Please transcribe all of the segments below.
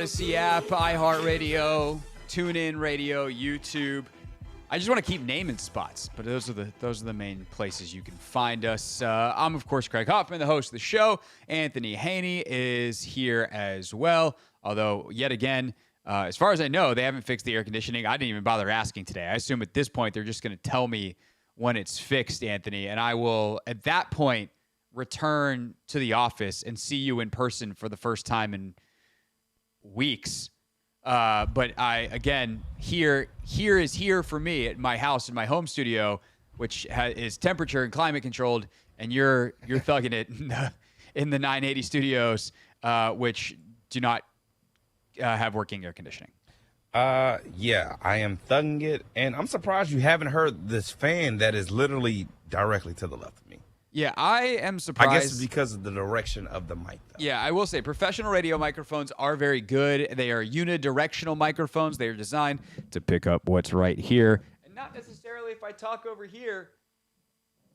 Odyssey app, iHeartRadio, TuneIn Radio, YouTube. I just want to keep naming spots, but those are the main places you can find us. I'm, of course, Craig Hoffman, the host of the show. Anthony Haney is here as well, although, yet again, as far as I know, they haven't fixed the air conditioning. I didn't even bother asking today. I assume at this point they're just going to tell me when it's fixed, Anthony, and I will, at that point, return to the office and see you in person for the first time in weeks. But here is here for me at my house in my home studio, which is temperature and climate controlled, and you're thugging it in the 980 studios, which do not have working air conditioning. Yeah, I am thugging it, and I'm surprised you haven't heard this fan that is literally directly to the left of me. Yeah, I am surprised. I guess it's because of the direction of the mic, though. Yeah, I will say professional radio microphones are very good. They are unidirectional microphones. They are designed to pick up what's right here, and not necessarily if I talk over here.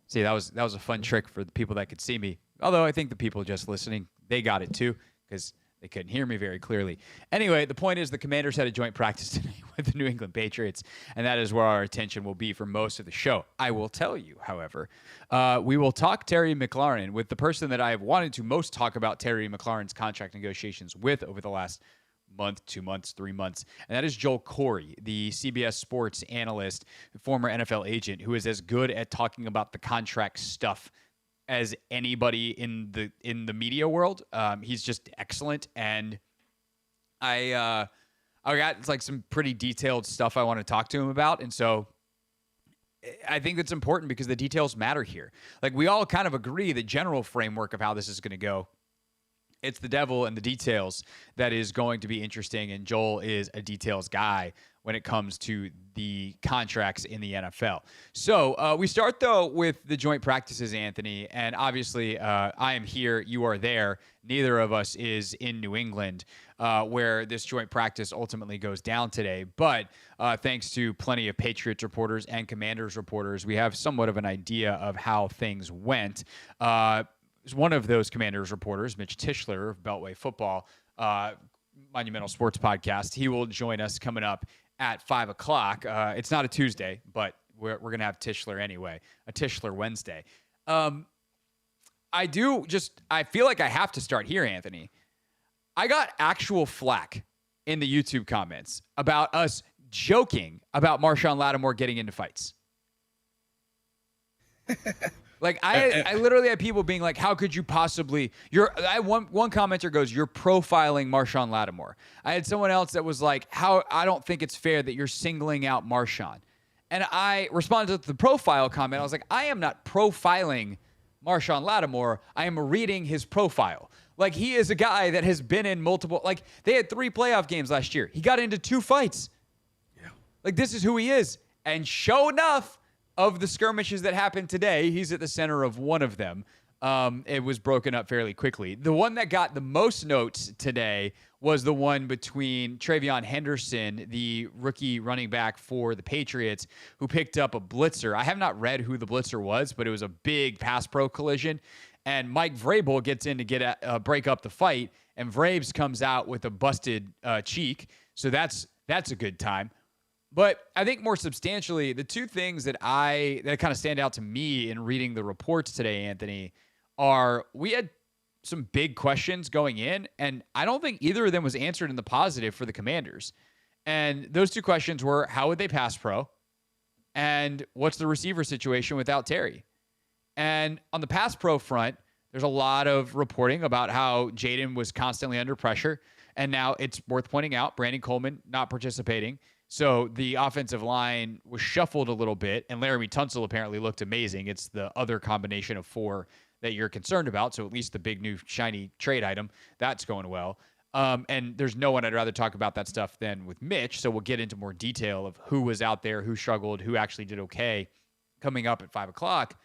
See, that was a fun trick for the people that could see me. Although I think the people just listening, they got it too, because they couldn't hear me very clearly. Anyway, the point is the Commanders had a joint practice today with the New England Patriots, and that is where our attention will be for most of the show. I will tell you, however, we will talk Terry McLaurin with the person that I have wanted to most talk about Terry McLaurin's contract negotiations with over the last month, 2 months, 3 months, and that is Joel Corey, the CBS Sports analyst, former NFL agent, who is as good at talking about the contract stuff as anybody in the media world. He's just excellent, and I got like some pretty detailed stuff I want to talk to him about, and so I think that's important because the details matter here. Like, we all kind of agree the general framework of how this is going to go. It's the devil and the details that is going to be interesting, and Joel is a details guy when it comes to the contracts in the NFL. So we start, though, with the joint practices, Anthony, and obviously I am here, you are there. Neither of us is in New England where this joint practice ultimately goes down today, but thanks to plenty of Patriots reporters and Commanders reporters, we have somewhat of an idea of how things went. One of those Commanders reporters, Mitch Tishler of Beltway Football, Monumental Sports Podcast, he will join us coming up at 5 o'clock. It's not a Tuesday, but we're going to have Tishler anyway, a Tishler Wednesday. I feel like I have to start here, Anthony. I got actual flack in the YouTube comments about us joking about Marshawn Lattimore getting into fights. Like, I literally had people being like, how could you possibly, one commenter goes, you're profiling Marshawn Lattimore. I had someone else that was like, I don't think it's fair that you're singling out Marshawn. And I responded to the profile comment. I was like, I am not profiling Marshawn Lattimore. I am reading his profile. Like, he is a guy that has been in multiple, like, they had 3 playoff games last year. He got into 2 fights. Yeah. Like, this is who he is. And sure enough, of the skirmishes that happened today, he's at the center of one of them. It was broken up fairly quickly. The one that got the most notes today was the one between Travion Henderson, the rookie running back for the Patriots, who picked up a blitzer. I have not read who the blitzer was, but it was a big pass-pro collision. And Mike Vrabel gets in to break up the fight, and Vrabes comes out with a busted cheek. So that's a good time. But I think more substantially, the two things that kind of stand out to me in reading the reports today, Anthony, are we had some big questions going in, and I don't think either of them was answered in the positive for the Commanders. And those two questions were, how would they pass pro? And what's the receiver situation without Terry? And on the pass pro front, there's a lot of reporting about how Jaden was constantly under pressure. And now it's worth pointing out, Brandon Coleman not participating. So the offensive line was shuffled a little bit, and Laramie Tunsil apparently looked amazing. It's the other combination of 4 that you're concerned about, so at least the big new shiny trade item, that's going well. And there's no one I'd rather talk about that stuff than with Mitch, so we'll get into more detail of who was out there, who struggled, who actually did okay coming up at 5 o'clock.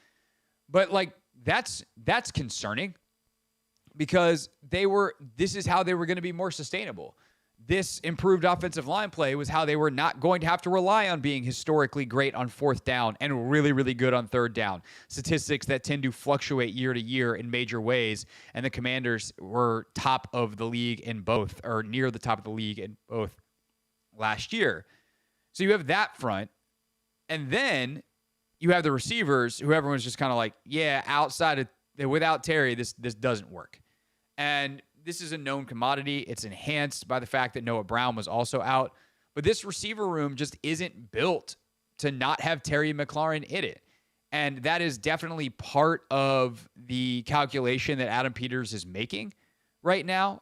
But, like, that's concerning because this is how they were going to be more sustainable. this improved offensive line play was how they were not going to have to rely on being historically great on fourth down and really, really good on third down. Statistics that tend to fluctuate year to year in major ways. And the Commanders were top of the league in both, or near the top of the league in both last year. So you have that front. And then you have the receivers who everyone's just kind of like, yeah, outside of, without Terry, this doesn't work. And this is a known commodity. It's enhanced by the fact that Noah Brown was also out. But this receiver room just isn't built to not have Terry McLaurin in it. And that is definitely part of the calculation that Adam Peters is making right now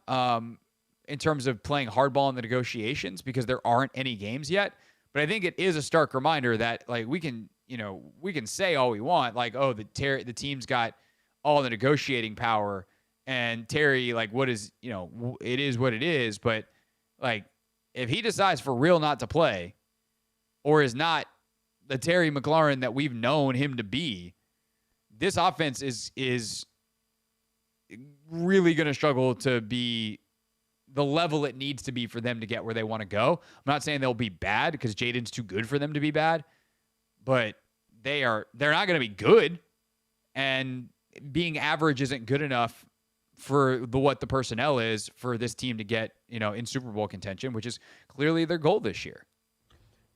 in terms of playing hardball in the negotiations, because there aren't any games yet. But I think it is a stark reminder that, like, we can say all we want, like, oh, the team's got all the negotiating power. And Terry, like, it is what it is. But, like, if he decides for real not to play, or is not the Terry McLaurin that we've known him to be, this offense is really going to struggle to be the level it needs to be for them to get where they want to go. I'm not saying they'll be bad, because Jaden's too good for them to be bad, but they're not going to be good. And being average isn't good enough for what the personnel is for this team to get, in Super Bowl contention, which is clearly their goal this year.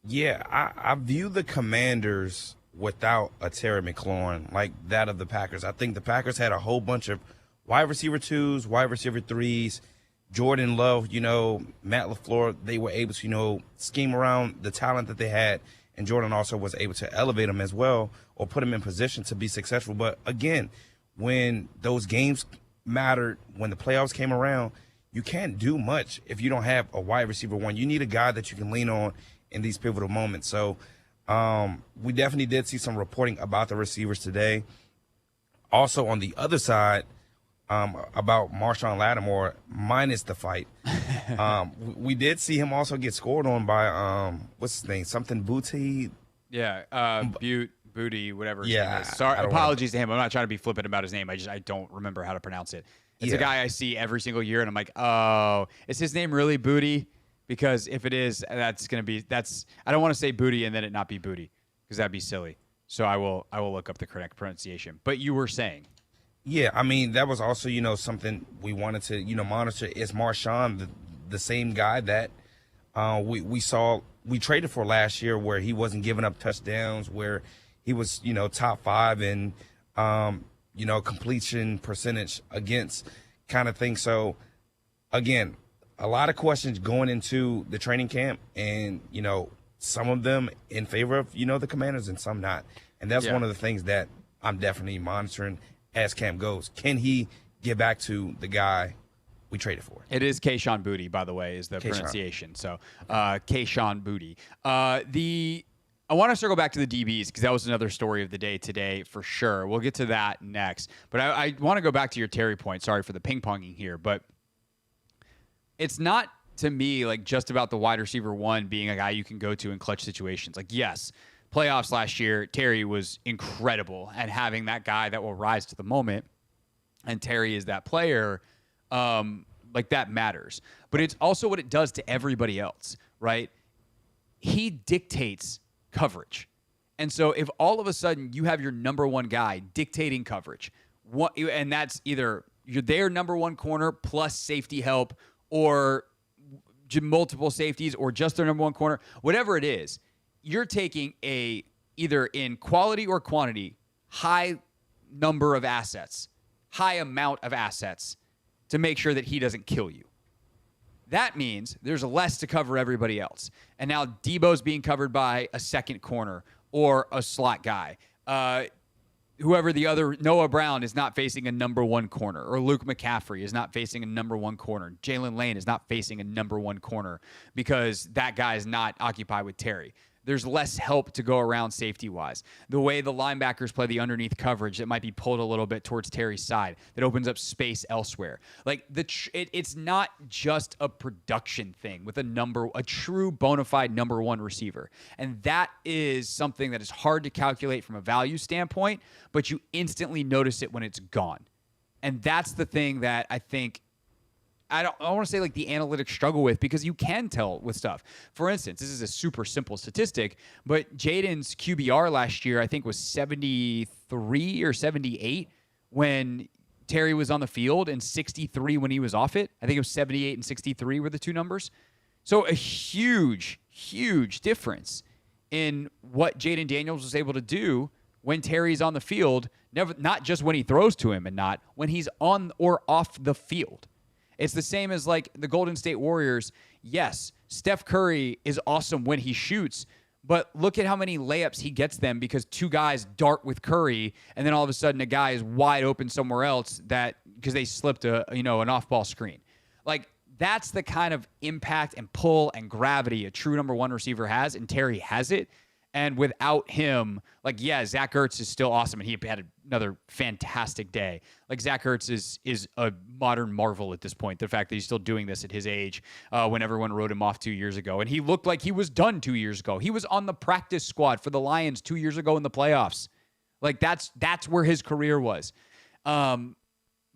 Yeah, I view the Commanders without a Terry McLaurin like that of the Packers. I think the Packers had a whole bunch of wide receiver 2s, wide receiver 3s, Jordan Love, Matt LaFleur. They were able to, scheme around the talent that they had, and Jordan also was able to elevate them as well, or put them in position to be successful. But again, when those games mattered, when the playoffs came around, you can't do much if you don't have a wide receiver 1. You need a guy that you can lean on in these pivotal moments. So we definitely did see some reporting about the receivers today. Also on the other side, about Marshawn Lattimore minus the fight. We did see him also get scored on by what's his name? Something Booty. Yeah, Booty, whatever his name is. Sorry, apologies to him. I'm not trying to be flippant about his name. I don't remember how to pronounce it. It's a guy I see every single year, and I'm like, oh, is his name really Booty? Because if it is, that's going to be, I don't want to say Booty and then it not be Booty, because that'd be silly. So I will look up the correct pronunciation. But you were saying. Yeah, I mean, that was also, something we wanted to, monitor. Is Marshawn the same guy that we traded for last year, where he wasn't giving up touchdowns, where he was, top 5 in, completion percentage against kind of thing. So, again, a lot of questions going into the training camp, and, some of them in favor of, the Commanders and some not. And that's one of the things that I'm definitely monitoring as camp goes. Can he get back to the guy we traded for? It is Kayshon Boutte, by the way, is the pronunciation. So Kayshon Boutte. I want to circle back to the DBs, because that was another story of the day today for sure. We'll get to that next. But I want to go back to your Terry point. Sorry for the ping-ponging here. But it's not, to me, like, just about the wide receiver 1 being a guy you can go to in clutch situations. Like, yes, playoffs last year, Terry was incredible, and having that guy that will rise to the moment, and Terry is that player, like, that matters. But it's also what it does to everybody else, right? He dictates coverage. And so if all of a sudden you have your number 1 guy dictating coverage, and that's either you're their number 1 corner plus safety help, or multiple safeties, or just their number 1 corner, whatever it is, you're taking either in quality or quantity, high number of assets, high amount of assets to make sure that he doesn't kill you. That means there's less to cover everybody else. And now Debo's being covered by a second corner or a slot guy. Whoever the other, Noah Brown is not facing a number 1 corner, or Luke McCaffrey is not facing a number 1 corner. Jalen Lane is not facing a number 1 corner, because that guy is not occupied with Terry. There's less help to go around safety-wise. The way the linebackers play the underneath coverage that might be pulled a little bit towards Terry's side, that opens up space elsewhere. Like, it's not just a production thing with a true bona fide number 1 receiver. And that is something that is hard to calculate from a value standpoint, but you instantly notice it when it's gone. And that's the thing that I think I don't want to say like the analytics struggle with, because you can tell with stuff. For instance, this is a super simple statistic, but Jaden's QBR last year, I think, was 73 or 78 when Terry was on the field and 63 when he was off it. I think it was 78 and 63 were the two numbers. So a huge, huge difference in what Jaden Daniels was able to do when Terry's on the field, not just when he throws to him and not when he's on or off the field. It's the same as like the Golden State Warriors. Yes, Steph Curry is awesome when he shoots, but look at how many layups he gets them because two guys dart with Curry, and then all of a sudden a guy is wide open somewhere else because they slipped an off-ball screen. Like, that's the kind of impact and pull and gravity a true number one receiver has, and Terry has it. And without him, like, yeah, Zach Ertz is still awesome, and he had another fantastic day. Like, Zach Ertz is a modern marvel at this point. The fact that he's still doing this at his age, when everyone wrote him off 2 years ago. And he looked like he was done 2 years ago. He was on the practice squad for the Lions 2 years ago in the playoffs. Like, that's where his career was.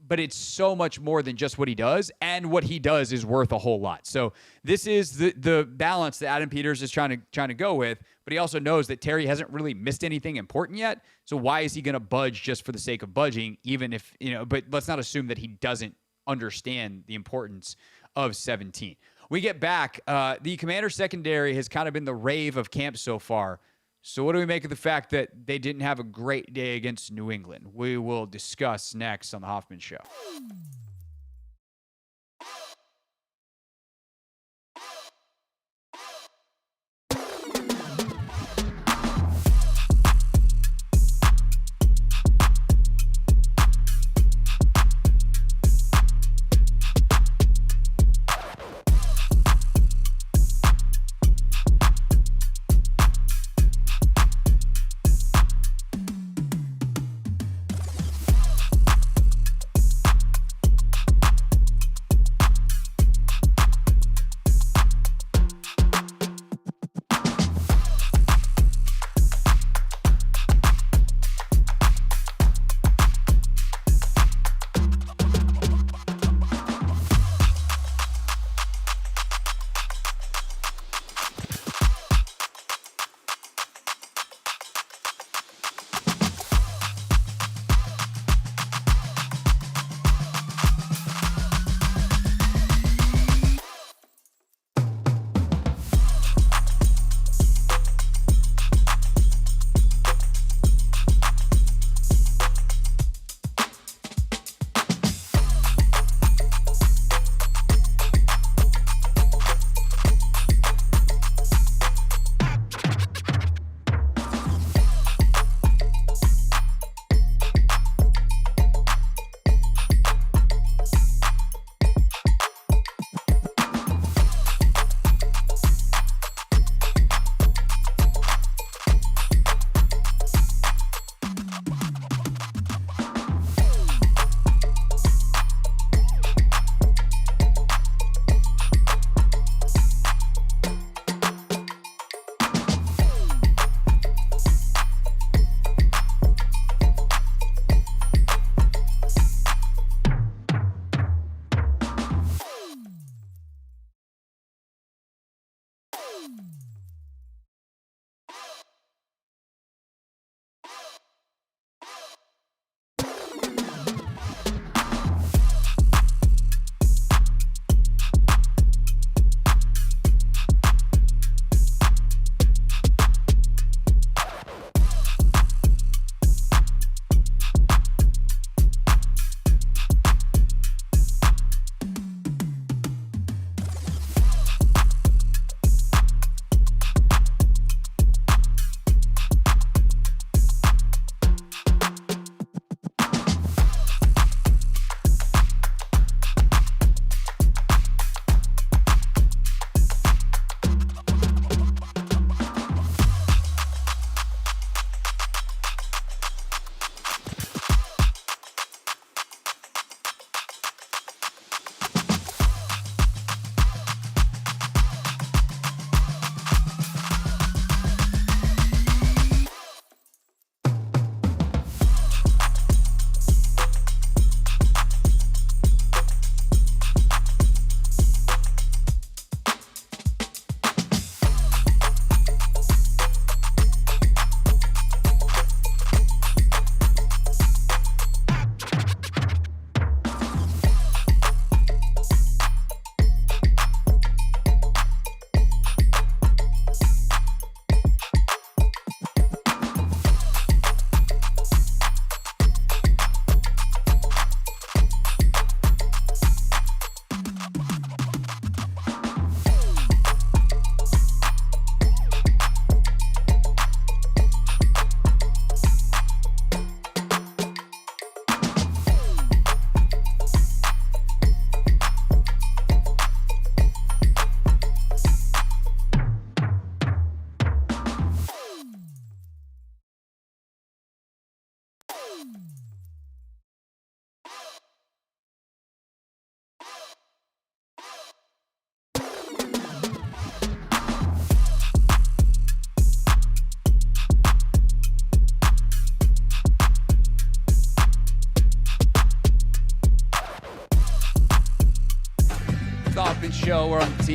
But it's so much more than just what he does, and what he does is worth a whole lot. So this is the balance that Adam Peters is trying to go with, but he also knows that Terry hasn't really missed anything important yet. So why is he going to budge just for the sake of budging, even if, but let's not assume that he doesn't understand the importance of 17. We get back. The Commander secondary has kind of been the rave of camp so far. So what do we make of the fact that they didn't have a great day against New England? We will discuss next on the Hoffman Show.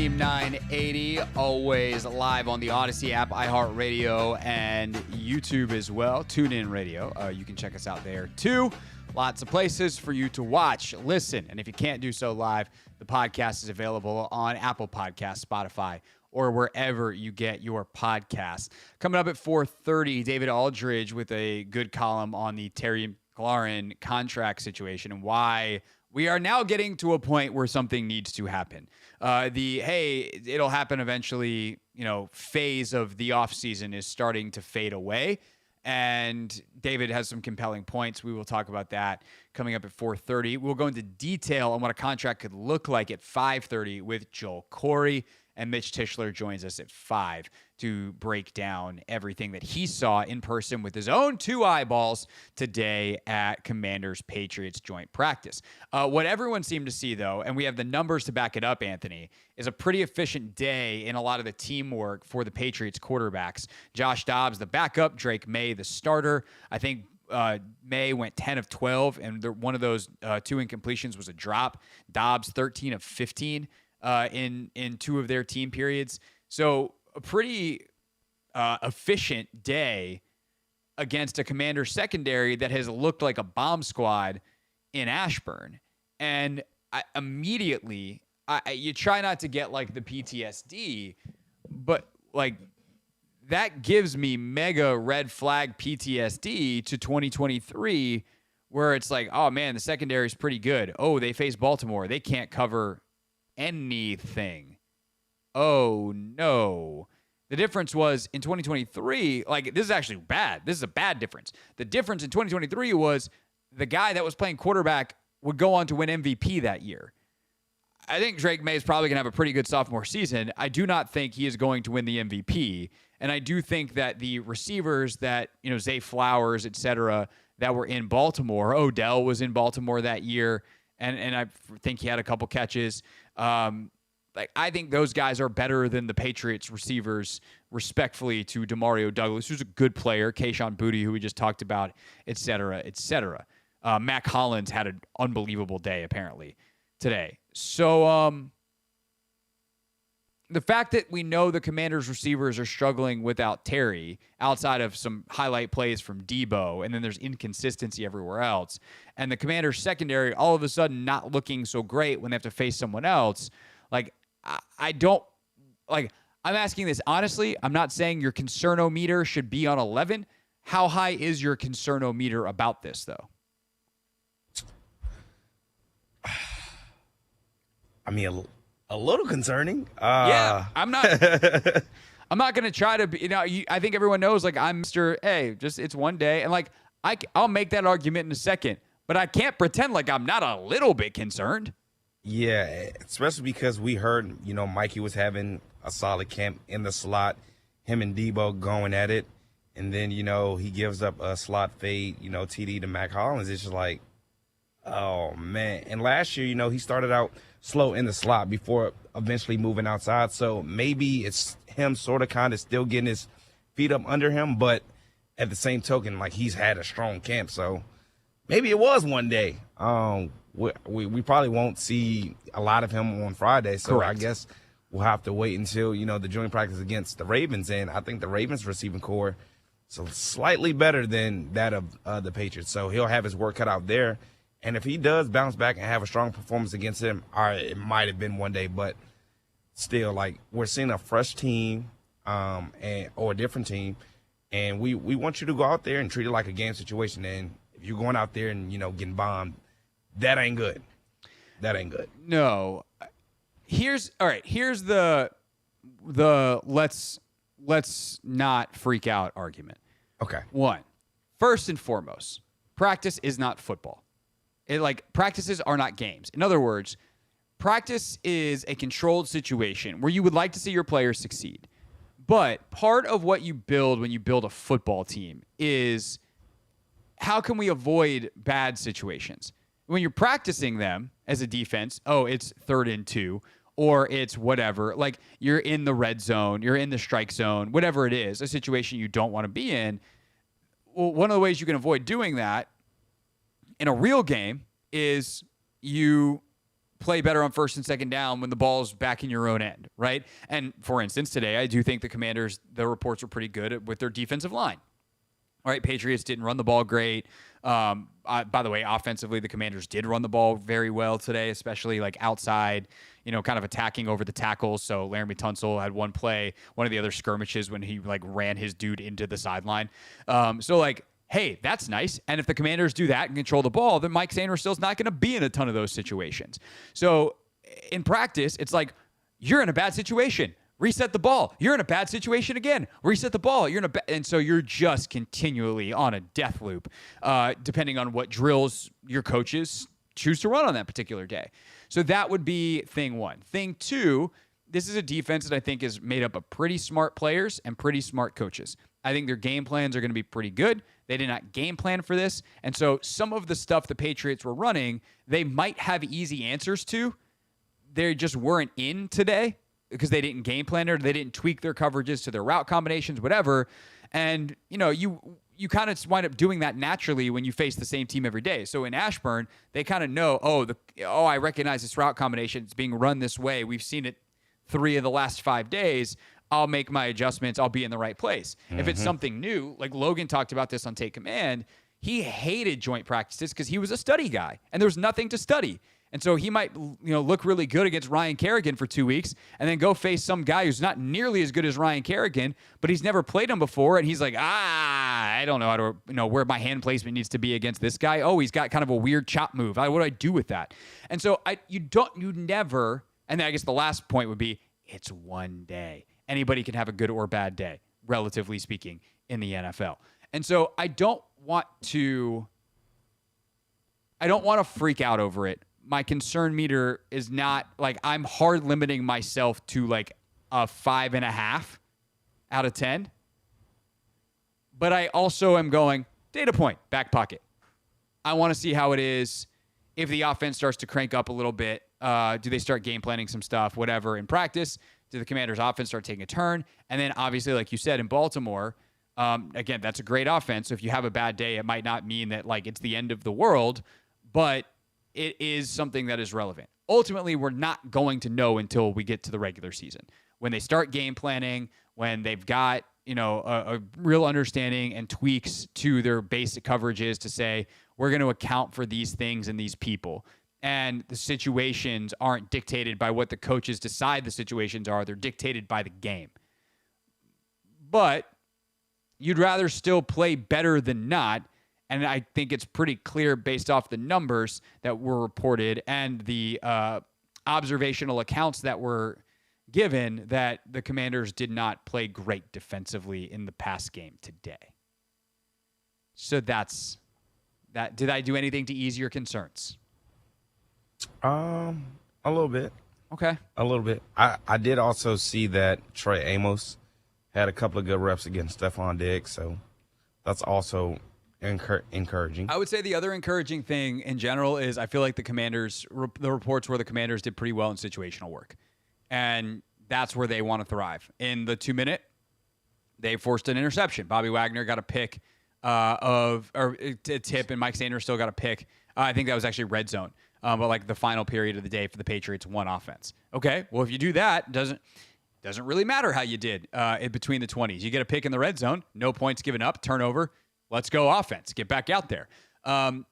Team 980, always live on the Odyssey app, iHeartRadio, and YouTube as well. TuneIn Radio. You can check us out there too. Lots of places for you to watch, listen, and if you can't do so live, the podcast is available on Apple Podcasts, Spotify, or wherever you get your podcasts. Coming up at 4:30, David Aldridge with a good column on the Terry McLaurin contract situation and why we are now getting to a point where something needs to happen. Hey, it'll happen eventually, phase of the offseason is starting to fade away. And David has some compelling points. We will talk about that coming up at 4:30. We'll go into detail on what a contract could look like at 5:30 with Joel Corey. And Mitch Tishler joins us at 5 to break down everything that he saw in person with his own 2 eyeballs today at Commanders-Patriots joint practice. What everyone seemed to see, though, and we have the numbers to back it up, Anthony, is a pretty efficient day in a lot of the teamwork for the Patriots quarterbacks. Josh Dobbs, the backup, Drake May, the starter. I think May went 10 of 12, and one of those 2 incompletions was a drop. Dobbs, 13 of 15. In 2 of their team periods. So a pretty efficient day against a Commander secondary that has looked like a bomb squad in Ashburn. And immediately, you try not to get like the PTSD, but like that gives me mega red flag PTSD to 2023 where it's like, oh man, the secondary is pretty good. Oh, they face Baltimore. They can't cover anything. Oh no. The difference was in 2023, like this is actually bad. This is a bad difference. The difference in 2023 was the guy that was playing quarterback would go on to win MVP that year. I think Drake May is probably going to have a pretty good sophomore season. I do not think he is going to win the MVP. And I do think that the receivers that, Zay Flowers, et cetera, that were in Baltimore, Odell was in Baltimore that year. And I think he had a couple catches. I think those guys are better than the Patriots receivers, respectfully to Demario Douglas, who's a good player, Kayshon Boutte, who we just talked about, et cetera, et cetera. Mac Hollins had an unbelievable day, apparently, today. So the fact that we know the Commanders receivers are struggling without Terry, outside of some highlight plays from Debo, and then there's inconsistency everywhere else, and the Commanders secondary all of a sudden not looking so great when they have to face someone else, I'm asking this honestly. I'm not saying your concernometer should be on 11. How high is your concernometer about this, though? I mean, a little concerning. Yeah, I'm not. I'm not gonna try to be. I think everyone knows. I'm Mr. Hey, just it's one day, and I'll make that argument in a second. But I can't pretend like I'm not a little bit concerned. Yeah, especially because we heard, Mikey was having a solid camp in the slot, him and Debo going at it, and then he gives up a slot fade, TD to Mac Hollins. It's just like, oh man. And last year, he started out slow in the slot before eventually moving outside. So maybe it's him sort of kind of still getting his feet up under him, but at the same token, he's had a strong camp. So maybe it was one day. We probably won't see a lot of him on Friday. So Correct. I guess we'll have to wait until, the joint practice against the Ravens. And I think the Ravens receiving core is slightly better than that of the Patriots. So he'll have his work cut out there. And if he does bounce back and have a strong performance against him, all right, it might have been one day, but still, we're seeing a fresh team or a different team, and we want you to go out there and treat it like a game situation. And if you're going out there and, getting bombed, that ain't good. That ain't good. No. Here's the let's not freak out argument. Okay. One, first and foremost, practice is not football. Practices are not games. In other words, practice is a controlled situation where you would like to see your players succeed. But part of what you build when you build a football team is how can we avoid bad situations? When you're practicing them as a defense, it's 3rd and 2, or it's whatever. You're in the red zone, you're in the strike zone, whatever it is, a situation you don't want to be in. Well, one of the ways you can avoid doing that in a real game is you play better on first and second down when the ball's back in your own end, right? And for instance, today, I do think the Commanders, the reports were pretty good with their defensive line. All right, Patriots didn't run the ball great. By the way, offensively, the Commanders did run the ball very well today, especially like outside, kind of attacking over the tackles. So Laramie Tunsil had one play, one of the other skirmishes when he like ran his dude into the sideline. Hey, that's nice. And if the Commanders do that and control the ball, then Mike Sainristil's not going to be in a ton of those situations. So in practice, it's like, you're in a bad situation. Reset the ball. You're in a bad situation again. Reset the ball. And so you're just continually on a death loop, depending on what drills your coaches choose to run on that particular day. So that would be thing one. Thing two, this is a defense that I think is made up of pretty smart players and pretty smart coaches. I think their game plans are going to be pretty good. They did not game plan for this. And so some of the stuff the Patriots were running, they might have easy answers to. They just weren't in today because they didn't game plan it, or they didn't tweak their coverages to their route combinations, whatever. And, you kind of wind up doing that naturally when you face the same team every day. So in Ashburn, they kind of know, I recognize this route combination. It's being run this way. We've seen it 3 of the last 5 days. I'll make my adjustments. I'll be in the right place. Mm-hmm. If it's something new, like Logan talked about this on Take Command, he hated joint practices because he was a study guy and there was nothing to study. And so he might, look really good against Ryan Kerrigan for 2 weeks and then go face some guy who's not nearly as good as Ryan Kerrigan, but he's never played him before. And he's like, I don't know how to, where my hand placement needs to be against this guy. Oh, he's got kind of a weird chop move. What do I do with that? And so you never, and then I guess the last point would be, it's one day. Anybody can have a good or bad day, relatively speaking, in the NFL. And so I don't want to freak out over it. My concern meter is not like I'm hard limiting myself to like a 5.5 out of 10. But I also am going data point, back pocket. I want to see how it is if the offense starts to crank up a little bit. Do they start game planning some stuff, whatever, in practice? Do the Commanders' offense start taking a turn? And then obviously, like you said, in Baltimore, again, that's a great offense. So if you have a bad day, it might not mean that like it's the end of the world, but it is something that is relevant. Ultimately, we're not going to know until we get to the regular season. When they start game planning, when they've got, a real understanding and tweaks to their basic coverages to say, we're going to account for these things and these people. And the situations aren't dictated by what the coaches decide the situations are. They're dictated by the game. But you'd rather still play better than not. And I think it's pretty clear based off the numbers that were reported and the observational accounts that were given that the Commanders did not play great defensively in the past game today. So that's that. Did I do anything to ease your concerns? A little bit. Okay. A little bit. I did also see that Trey Amos had a couple of good reps against Stephon Diggs, so that's also encouraging. I would say the other encouraging thing in general is I feel like the reports were the Commanders did pretty well in situational work. And that's where they want to thrive. In the 2-minute, they forced an interception. Bobby Wagner got a pick a tip, and Mike Sanders still got a pick. I think that was actually red zone. But like the final period of the day for the Patriots, one offense. Okay, well, if you do that, doesn't really matter how you did in between the 20s. You get a pick in the red zone, no points given up, turnover, let's go offense, get back out there. On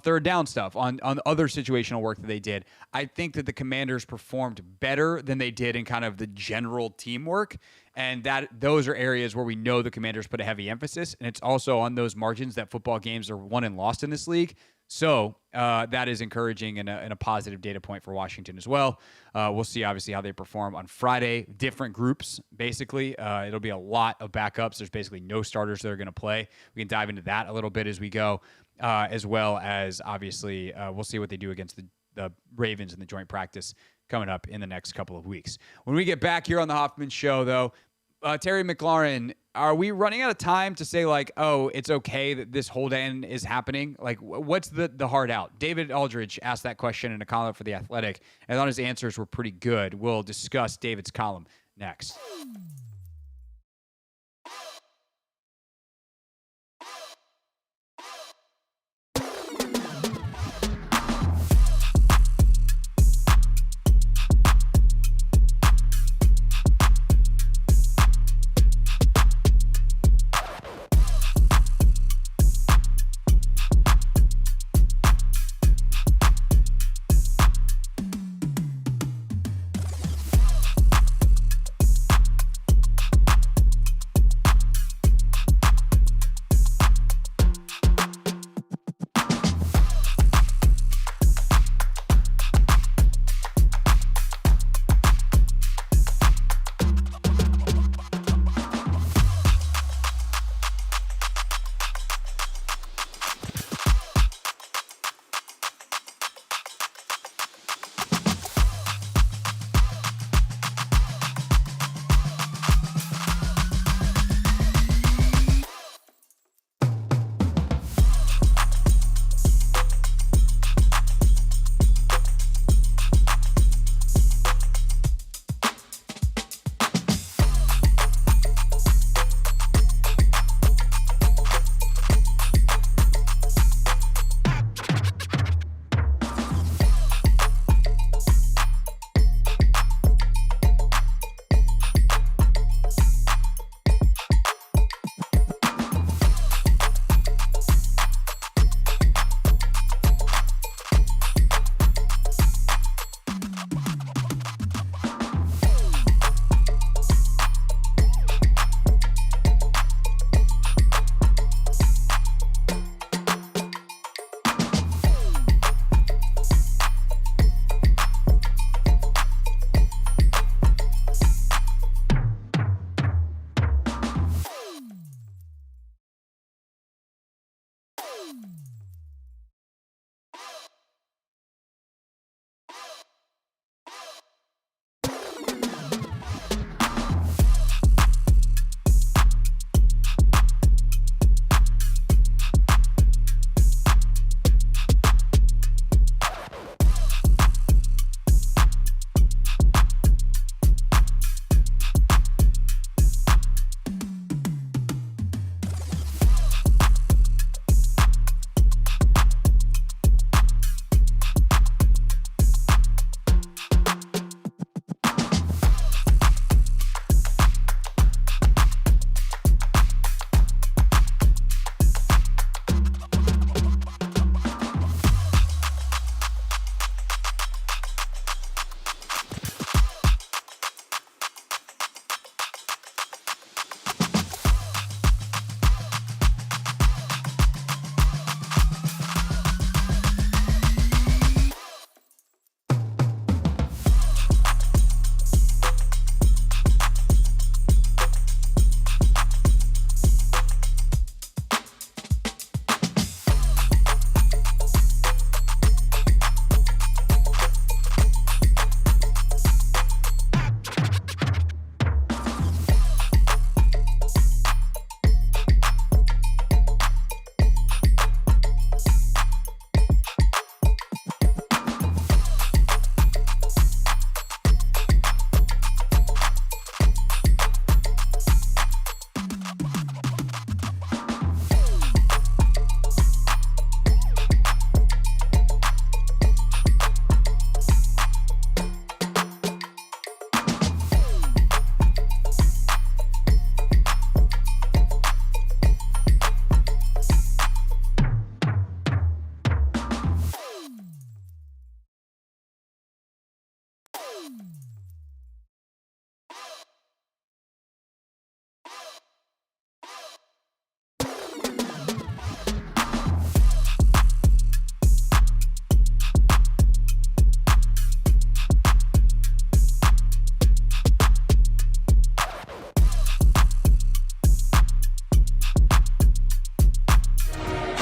third down stuff, on other situational work that they did, I think that the Commanders performed better than they did in kind of the general teamwork, and that those are areas where we know the Commanders put a heavy emphasis, and it's also on those margins that football games are won and lost in this league. So that is encouraging and a positive data point for Washington as well. We'll see, obviously, how they perform on Friday. Different groups, basically. It'll be a lot of backups. There's basically no starters that are going to play. We can dive into that a little bit as we go, as well as, obviously, we'll see what they do against the Ravens in the joint practice coming up in the next couple of weeks. When we get back here on the Hoffman Show, though, Terry McLaurin, are we running out of time to say, like, oh, it's okay that this hold-in is happening? Like, what's the hard out? David Aldridge asked that question in a column for The Athletic, and I thought his answers were pretty good. We'll discuss David's column next.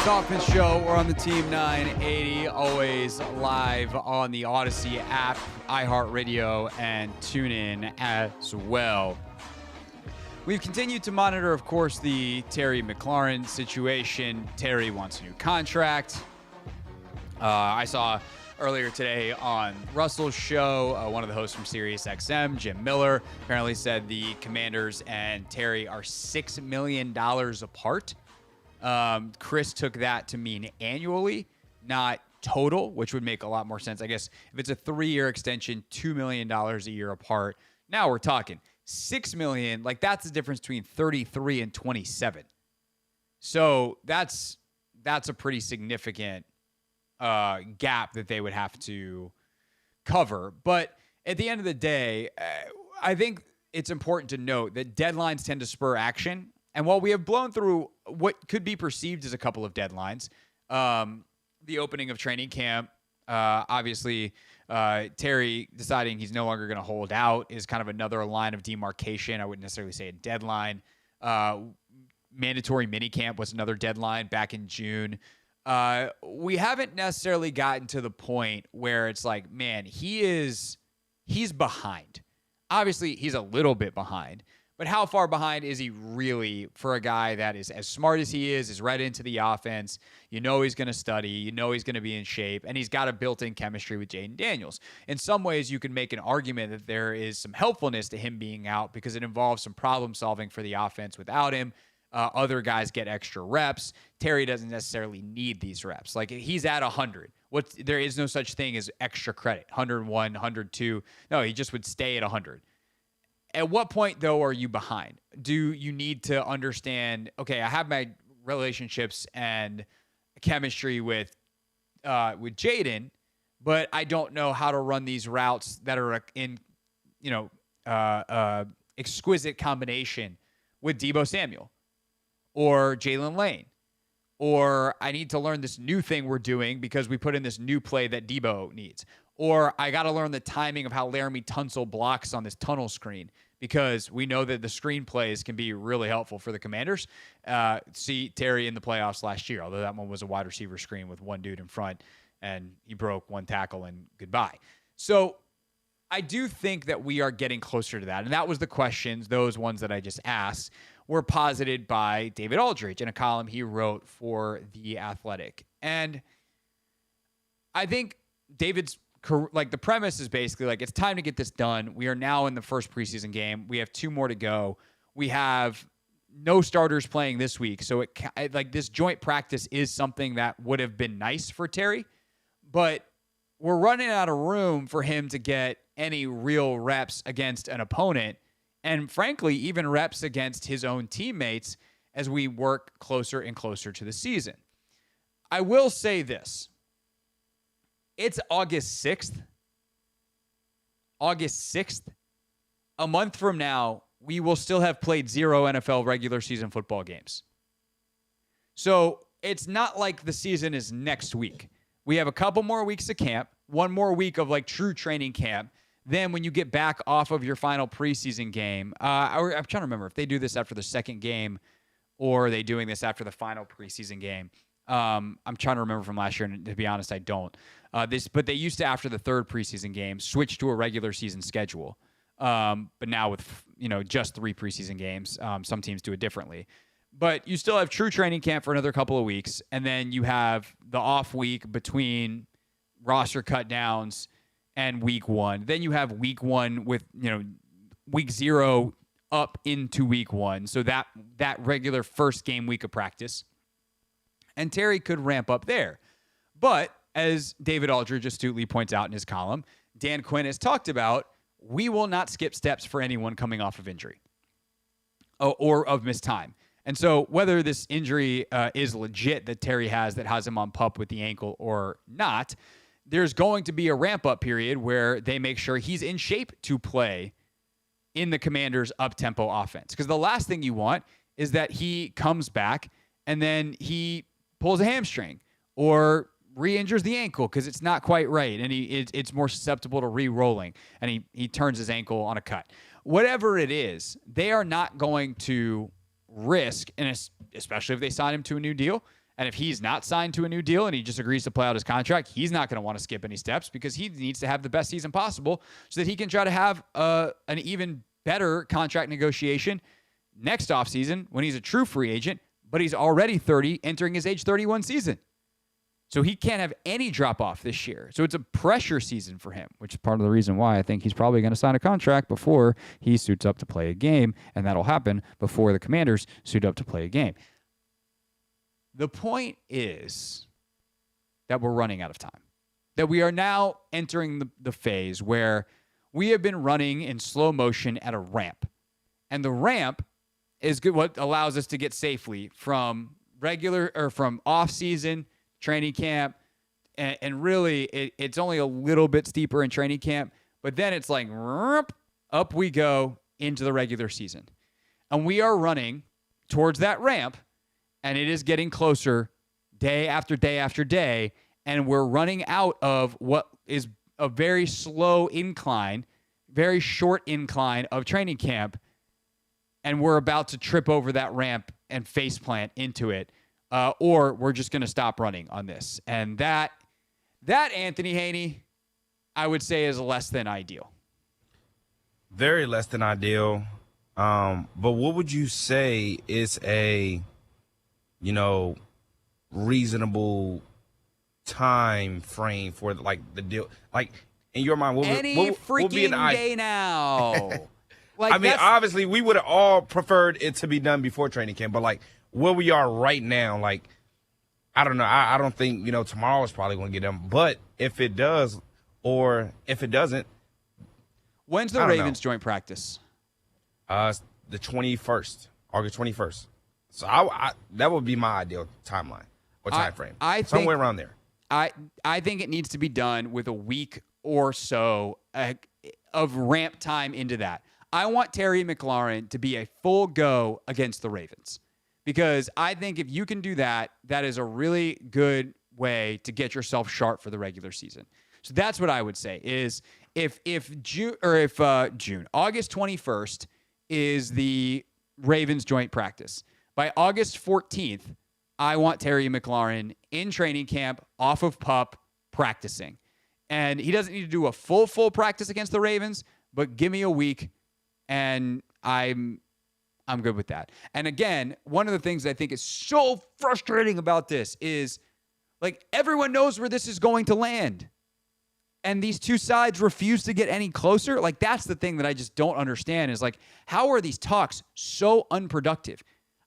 Hoffman Show. We're on the Team 980, always live on the Odyssey app, iHeartRadio, and TuneIn as well. We've continued to monitor, of course, the Terry McLaurin situation. Terry wants a new contract. I saw earlier today on Russell's show, one of the hosts from SiriusXM, Jim Miller, apparently said the Commanders and Terry are $6 million apart. Chris took that to mean annually, not total, which would make a lot more sense. I guess if it's a 3-year extension, $2 million a year apart. Now we're talking $6 million. Like, that's the difference between 33 and 27. So that's a pretty significant gap that they would have to cover. But at the end of the day, I think it's important to note that deadlines tend to spur action. And while we have blown through what could be perceived as a couple of deadlines, the opening of training camp, obviously Terry deciding he's no longer going to hold out is kind of another line of demarcation. I wouldn't necessarily say a deadline. Mandatory minicamp was another deadline back in June. We haven't necessarily gotten to the point where it's like, man, he's behind. Obviously, he's a little bit behind. But how far behind is he really for a guy that is as smart as he is right into the offense? You know he's going to study. You know he's going to be in shape. And he's got a built-in chemistry with Jaden Daniels. In some ways, you can make an argument that there is some helpfulness to him being out because it involves some problem-solving for the offense without him. Other guys get extra reps. Terry doesn't necessarily need these reps. Like, he's at 100. There is no such thing as extra credit, 101, 102. No, he just would stay at 100. At what point, though, are you behind? Do you need to understand, okay, I have my relationships and chemistry with Jaden, but I don't know how to run these routes that are in, exquisite combination with Deebo Samuel or Jalen Lane. Or I need to learn this new thing we're doing because we put in this new play that Deebo needs. Or I got to learn the timing of how Laramie Tunsil blocks on this tunnel screen because we know that the screen plays can be really helpful for the Commanders. See Terry in the playoffs last year, although that one was a wide receiver screen with one dude in front and he broke one tackle and goodbye. So I do think that we are getting closer to that. And that was the questions, those ones that I just asked, were posited by David Aldridge in a column he wrote for The Athletic. And I think David's, like, the premise is basically like, it's time to get this done. We are now in the first preseason game. We have 2 more to go. We have no starters playing this week. So this joint practice is something that would have been nice for Terry, but we're running out of room for him to get any real reps against an opponent. And frankly, even reps against his own teammates as we work closer and closer to the season. I will say this. It's August 6th. August 6th. A month from now, we will still have played 0 NFL regular season football games. So it's not like the season is next week. We have a couple more weeks of camp, 1 more week of like true training camp. Then when you get back off of your final preseason game, I'm trying to remember if they do this after the second game or are they doing this after the final preseason game. I'm trying to remember from last year, and to be honest, I don't. But they used to, after the 3rd preseason game, switch to a regular season schedule. But now with just 3 preseason games, some teams do it differently. But you still have true training camp for another couple of weeks, and then you have the off week between roster cut downs and week 1. Then you have week 1 with, week 0 up into week 1. So that regular first game week of practice. And Terry could ramp up there. But as David Aldridge astutely points out in his column, Dan Quinn has talked about, we will not skip steps for anyone coming off of injury or of missed time. And so whether this injury is legit that Terry has that has him on PUP with the ankle or not, there's going to be a ramp-up period where they make sure he's in shape to play in the Commanders' up-tempo offense. Because the last thing you want is that he comes back and then he pulls a hamstring or re-injures the ankle because it's not quite right and it's more susceptible to re-rolling and he turns his ankle on a cut. Whatever it is, they are not going to risk, and especially if they sign him to a new deal, And if he's not signed to a new deal and he just agrees to play out his contract, he's not going to want to skip any steps because he needs to have the best season possible so that he can try to have an even better contract negotiation next offseason when he's a true free agent, but he's already 30, entering his age 31 season. So he can't have any drop-off this year. So it's a pressure season for him, which is part of the reason why I think he's probably going to sign a contract before he suits up to play a game, and that'll happen before the Commanders suit up to play a game. The point is that we're running out of time, that we are now entering the phase where we have been running in slow motion at a ramp. And the ramp is good, what allows us to get safely from from off-season training camp. And really, it's only a little bit steeper in training camp. But then it's like, up we go into the regular season. And we are running towards that ramp. And it is getting closer day after day after day. And we're running out of what is a very slow incline, very short incline of training camp. And we're about to trip over that ramp and faceplant into it. Or we're just going to stop running on this. And that Anthony Haney, I would say, is less than ideal. Very less than ideal. But what would you say is a reasonable time frame for like the deal? Like in your mind, what would be an day now? Like, I mean, obviously, we would have all preferred it to be done before training camp, but like where we are right now, like I don't know. I don't think tomorrow is probably going to get done. But if it does, or if it doesn't, when's the Ravens joint practice? The 21st, August 21st. So I that would be my ideal timeline or time frame. Somewhere around there. I think it needs to be done with a week or so of ramp time into that. I want Terry McLaurin to be a full go against the Ravens because I think if you can do that, that is a really good way to get yourself sharp for the regular season. So that's what I would say is if August 21st is the Ravens joint practice. By August 14th, I want Terry McLaurin in training camp, off of PUP, practicing. And he doesn't need to do a full practice against the Ravens, but give me a week, and I'm good with that. And again, one of the things I think is so frustrating about this is, like, everyone knows where this is going to land. And these two sides refuse to get any closer. Like, that's the thing that I just don't understand is, like, how are these talks so unproductive?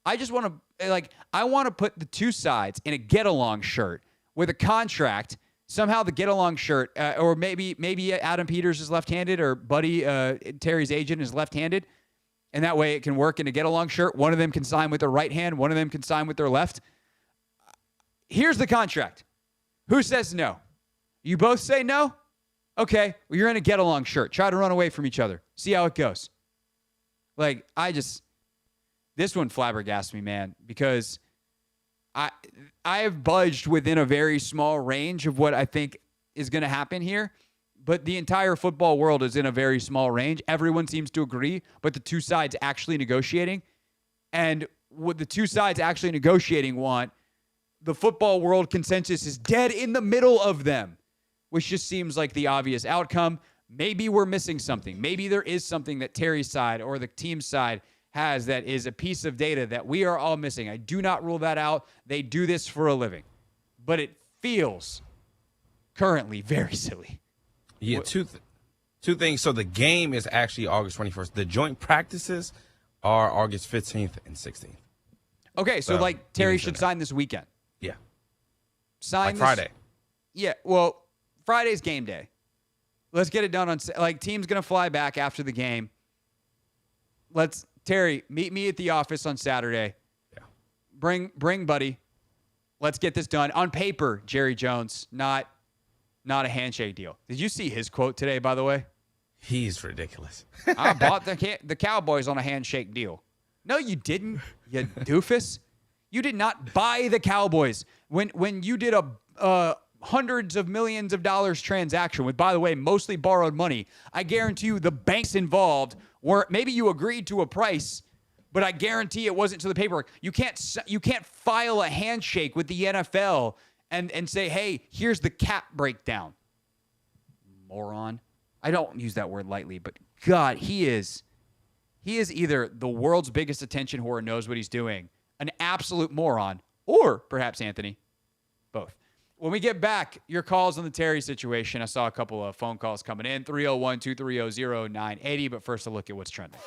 I just want to, I want to put the two sides in a get-along shirt with a contract. Somehow the get-along shirt, or maybe Adam Peters is left-handed or Buddy, Terry's agent, is left-handed. And that way it can work in a get-along shirt. One of them can sign with their right hand. One of them can sign with their left. Here's the contract. Who says no? You both say no? Okay, well, you're in a get-along shirt. Try to run away from each other. See how it goes. This one flabbergasts me, man, because I have budged within a very small range of what I think is going to happen here, but the entire football world is in a very small range. Everyone seems to agree, but the two sides actually negotiating, and what the two sides actually negotiating want, the football world consensus is dead in the middle of them, which just seems like the obvious outcome. Maybe we're missing something. Maybe there is something that Terry's side or the team's side has that is a piece of data that we are all missing. I do not rule that out. They do this for a living. But it feels currently very silly. Yeah, two things. So the game is actually August 21st. The joint practices are August 15th and 16th. Okay, so Terry should sign this weekend. Yeah. Sign Friday. Yeah, well, Friday's game day. Let's get it done on team's going to fly back after the game. Terry, meet me at the office on Saturday. Yeah. Bring Buddy. Let's get this done. On paper, Jerry Jones, not a handshake deal. Did you see his quote today, by the way? He's ridiculous. I bought the Cowboys on a handshake deal. No, you didn't, you doofus. You did not buy the Cowboys. When you did a hundreds of millions of dollars transaction with, by the way, mostly borrowed money, I guarantee you the banks involved were, maybe you agreed to a price, but I guarantee it wasn't to the paperwork. You can't file a handshake with the NFL and say, hey, here's the cap breakdown. Moron. I don't use that word lightly, but God, he is either the world's biggest attention whore and knows what he's doing, an absolute moron, or perhaps Anthony, both. When we get back, your calls on the Terry situation. I saw a couple of phone calls coming in, 301-230-0980, but first a look at what's trending.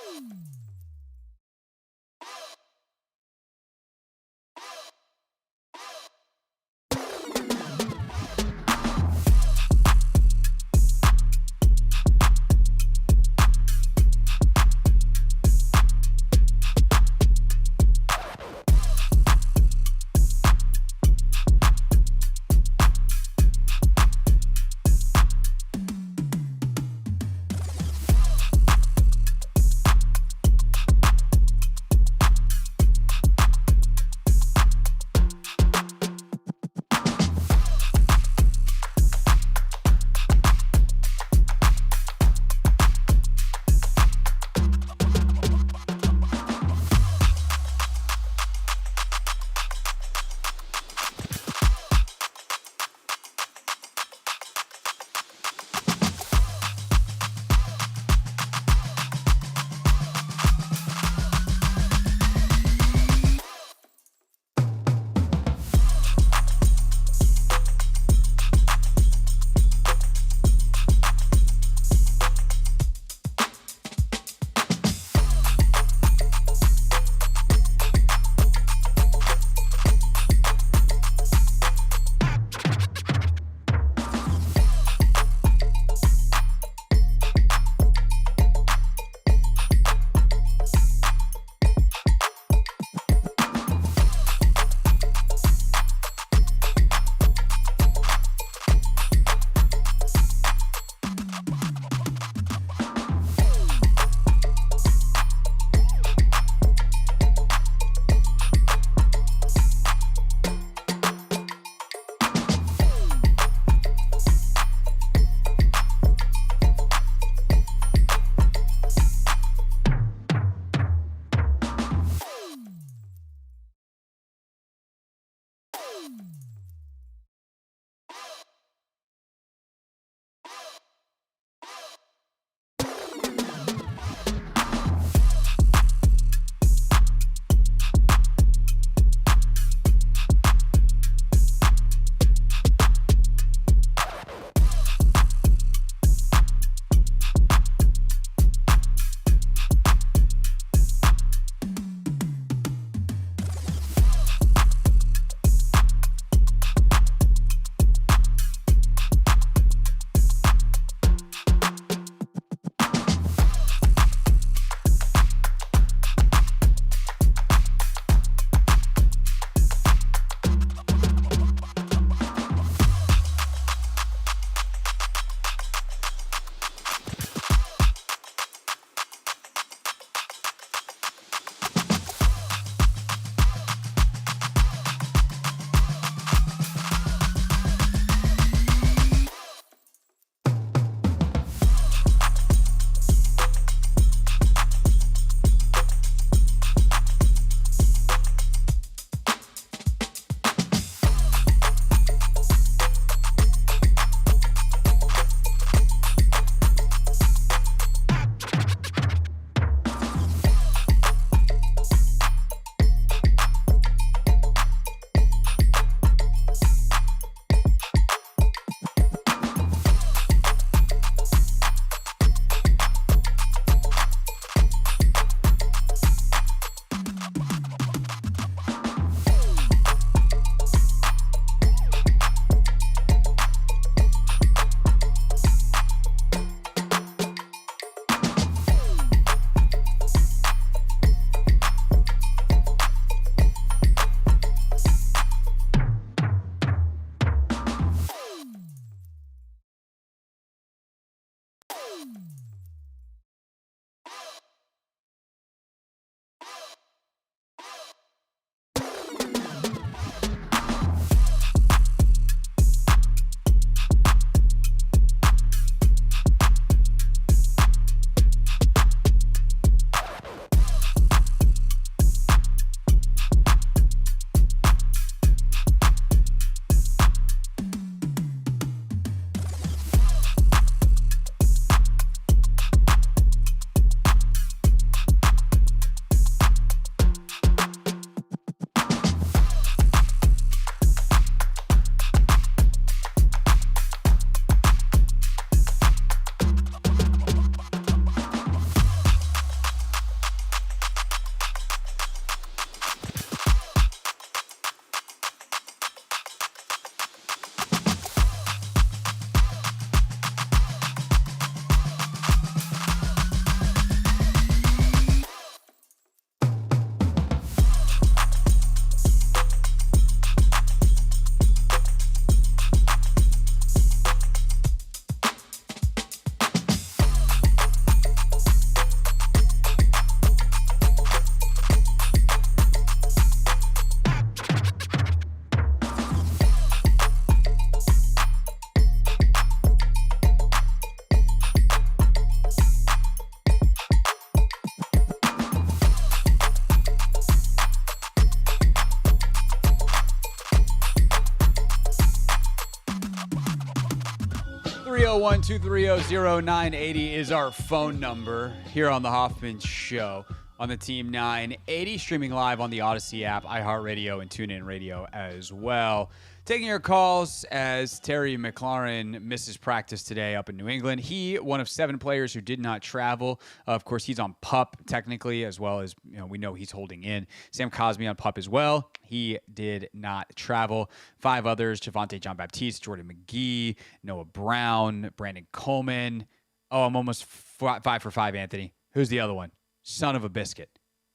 301-230-0980 is our phone number here on the Hoffman Show on the Team 980, streaming live on the Odyssey app, iHeartRadio, and TuneIn Radio as well. Taking your calls as Terry McLaurin misses practice today up in New England. He, one of 7 players who did not travel. Of course, he's on PUP technically, as well as we know he's holding in. Sam Cosmi on PUP as well. He did not travel. 5 others: Javonte Jean-Baptiste, Jordan McGee, Noah Brown, Brandon Coleman. Oh, I'm almost 5 for 5, Anthony. Who's the other one? Son of a biscuit.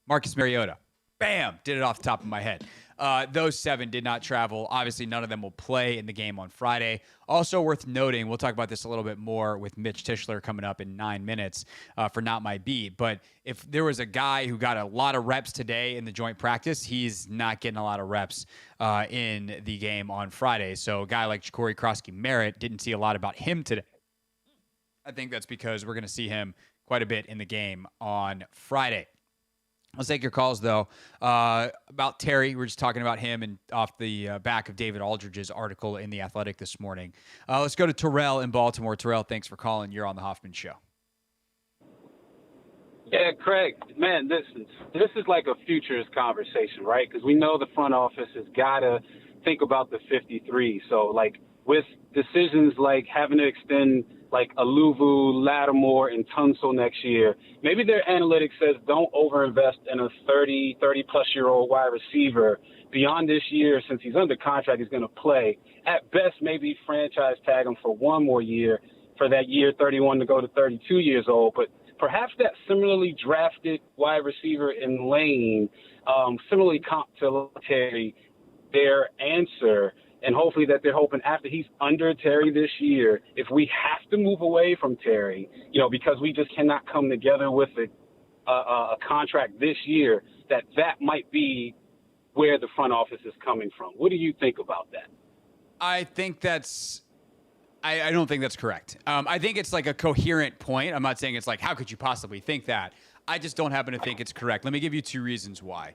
Marcus Mariota. Bam! Did it off the top of my head. Those 7 did not travel. Obviously, none of them will play in the game on Friday. Also worth noting, we'll talk about this a little bit more with Mitch Tishler coming up in 9 minutes for Not My Beat. But if there was a guy who got a lot of reps today in the joint practice, he's not getting a lot of reps in the game on Friday. So a guy like Ja'Cory Krosky-Merritt, didn't see a lot about him today. I think that's because we're going to see him quite a bit in the game on Friday. Let's take your calls, though. About Terry, we're just talking about him and off the back of David Aldridge's article in The Athletic this morning. Let's go to Terrell in Baltimore. Terrell, thanks for calling. You're on the Hoffman Show. Yeah, Craig, man, this is like a futures conversation, right? Because we know the front office has got to think about the 53. So, like, with decisions like having to extend like Aluvu, Lattimore, and Tunsil next year, maybe their analytics says don't overinvest in a 30-plus-year-old wide receiver beyond this year. Since he's under contract, he's going to play. At best, maybe franchise tag him for one more year for that year 31 to go to 32 years old. But perhaps that similarly drafted wide receiver in Lane, similarly comp to Terry, their answer, and hopefully that they're hoping after he's under Terry this year, if we have to move away from Terry, because we just cannot come together with a contract this year, that might be where the front office is coming from. What do you think about that? I think that's I don't think that's correct. I think it's like a coherent point. I'm not saying it's like, how could you possibly think that? I just don't happen to think it's correct. Let me give you 2 reasons why.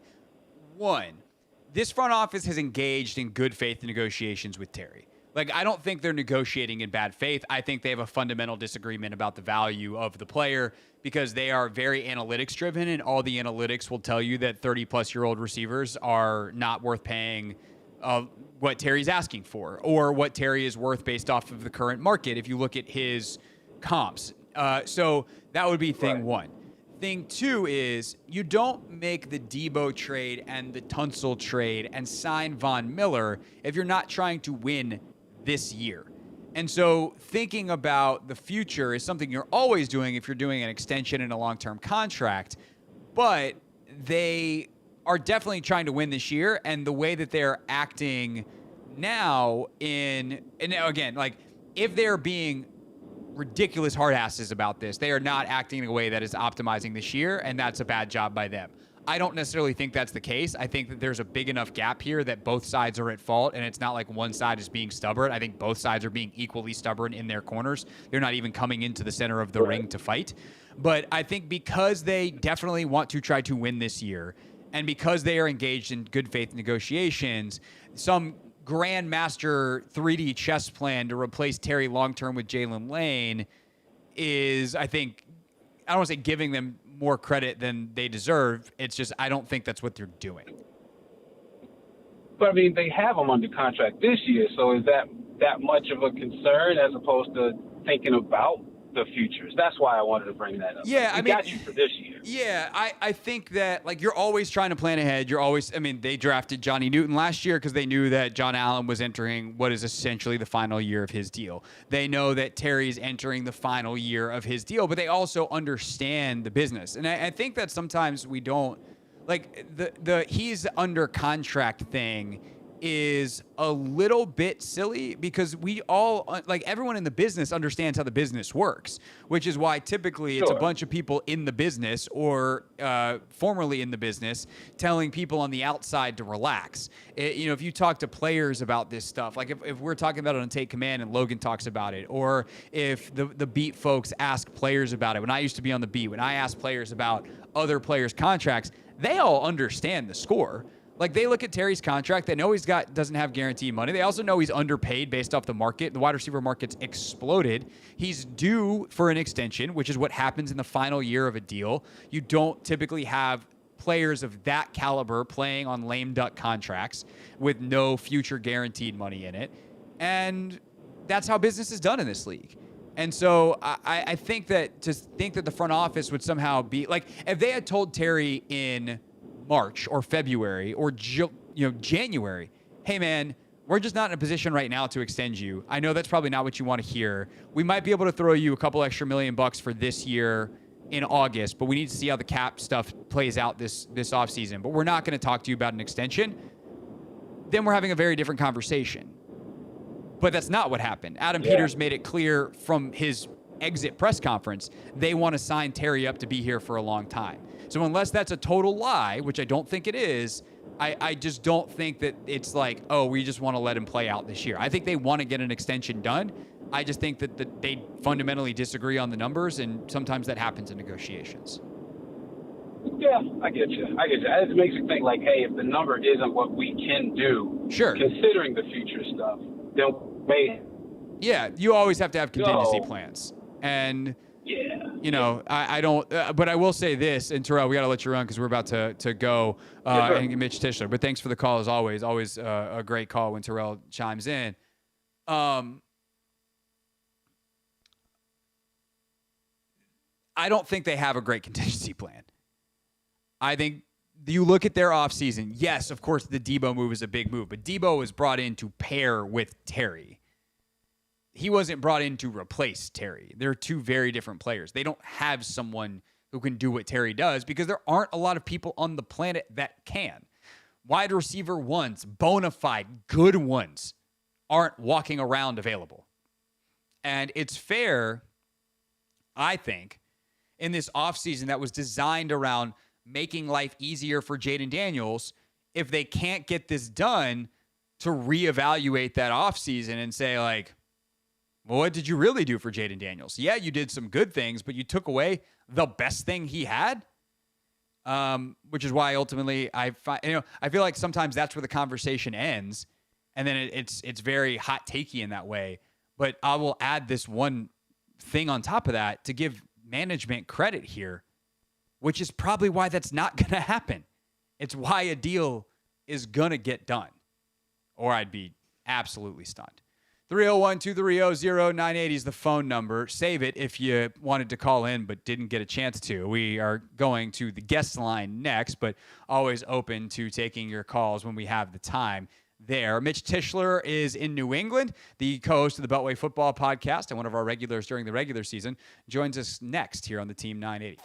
One, this front office has engaged in good faith negotiations with Terry. Like, I don't think they're negotiating in bad faith. I think they have a fundamental disagreement about the value of the player because they are very analytics driven, and all the analytics will tell you that 30-plus-year-old receivers are not worth paying what Terry's asking for or what Terry is worth based off of the current market if you look at his comps. So that would be thing one. Thing 2 is you don't make the Debo trade and the Tunsil trade and sign Von Miller if you're not trying to win this year. And so thinking about the future is something you're always doing if you're doing an extension and a long-term contract, but they are definitely trying to win this year, and the way that they're acting now and again, like, if they're being ridiculous hard asses about this, they are not acting in a way that is optimizing this year, and that's a bad job by them. I don't necessarily think that's the case. I think that there's a big enough gap here that both sides are at fault, and it's not like one side is being stubborn. I think both sides are being equally stubborn in their corners. They're not even coming into the center of the ring to fight. But I think because they definitely want to try to win this year, and because they are engaged in good faith negotiations, some grandmaster 3D chess plan to replace Terry long-term with Jalen Lane is, I think, I don't want to say giving them more credit than they deserve. It's just, I don't think that's what they're doing. But, I mean, they have him under contract this year, so is that much of a concern as opposed to thinking about the futures? That's why I wanted to bring that up. Yeah, I got you for this year. Yeah, I think that, like, you're always trying to plan ahead. You're always, I mean, they drafted Johnny Newton last year because they knew that John Allen was entering what is essentially the final year of his deal. They know that Terry's entering the final year of his deal, but they also understand the business. And I think that sometimes we don't, like, the he's under contract thing is a little bit silly because we all, like, everyone in the business understands how the business works, which is why typically it's a bunch of people in the business or formerly in the business telling people on the outside to relax. If you talk to players about this stuff, like if we're talking about it on Take Command and Logan talks about it, or if the beat folks ask players about it, when I used to be on the beat, when I asked players about other players' contracts, they all understand the score. Like, they look at Terry's contract. They know doesn't have guaranteed money. They also know he's underpaid based off the market. The wide receiver market's exploded. He's due for an extension, which is what happens in the final year of a deal. You don't typically have players of that caliber playing on lame duck contracts with no future guaranteed money in it. And that's how business is done in this league. And so I think that the front office would somehow be like, if they had told Terry in March or February or January, hey man, we're just not in a position right now to extend you. I know that's probably not what you want to hear. We might be able to throw you a couple extra $1 million for this year in August, but we need to see how the cap stuff plays out this offseason. But we're not going to talk to you about an extension. Then we're having a very different conversation. But that's not what happened. Adam Peters made it clear from his exit press conference, they want to sign Terry up to be here for a long time. So unless that's a total lie, which I don't think it is, I just don't think that it's like, oh, we just want to let him play out this year. I think they want to get an extension done. I just think that they fundamentally disagree on the numbers, and sometimes that happens in negotiations. Yeah, I get you. It makes you think like, hey, if the number isn't what we can do, sure, considering the future stuff, then maybe. Yeah, you always have to have contingency plans. And I don't, but I will say this, and Terrell, we got to let you run because we're about to go, and Mitch Tishler. But thanks for the call as always. Always a great call when Terrell chimes in. I don't think they have a great contingency plan. I think you look at their offseason. Yes, of course, the Debo move is a big move, but Debo was brought in to pair with Terry. He wasn't brought in to replace Terry. They're two very different players. They don't have someone who can do what Terry does because there aren't a lot of people on the planet that can. Wide receiver ones, bona fide, good ones, aren't walking around available. And it's fair, I think, in this offseason that was designed around making life easier for Jaden Daniels, if they can't get this done, to reevaluate that offseason and say, like, well, what did you really do for Jaden Daniels? Yeah, you did some good things, but you took away the best thing he had, which is why ultimately I feel like sometimes that's where the conversation ends, and then it's very hot takey in that way. But I will add this one thing on top of that to give management credit here, which is probably why that's not going to happen. It's why a deal is going to get done, or I'd be absolutely stunned. 301-230-0980 is the phone number. Save it if you wanted to call in but didn't get a chance to. We are going to the guest line next, but always open to taking your calls when we have the time there. Mitch Tishler is in New England, the co-host of the Beltway Football Podcast and one of our regulars during the regular season. Joins us next here on the Team 980.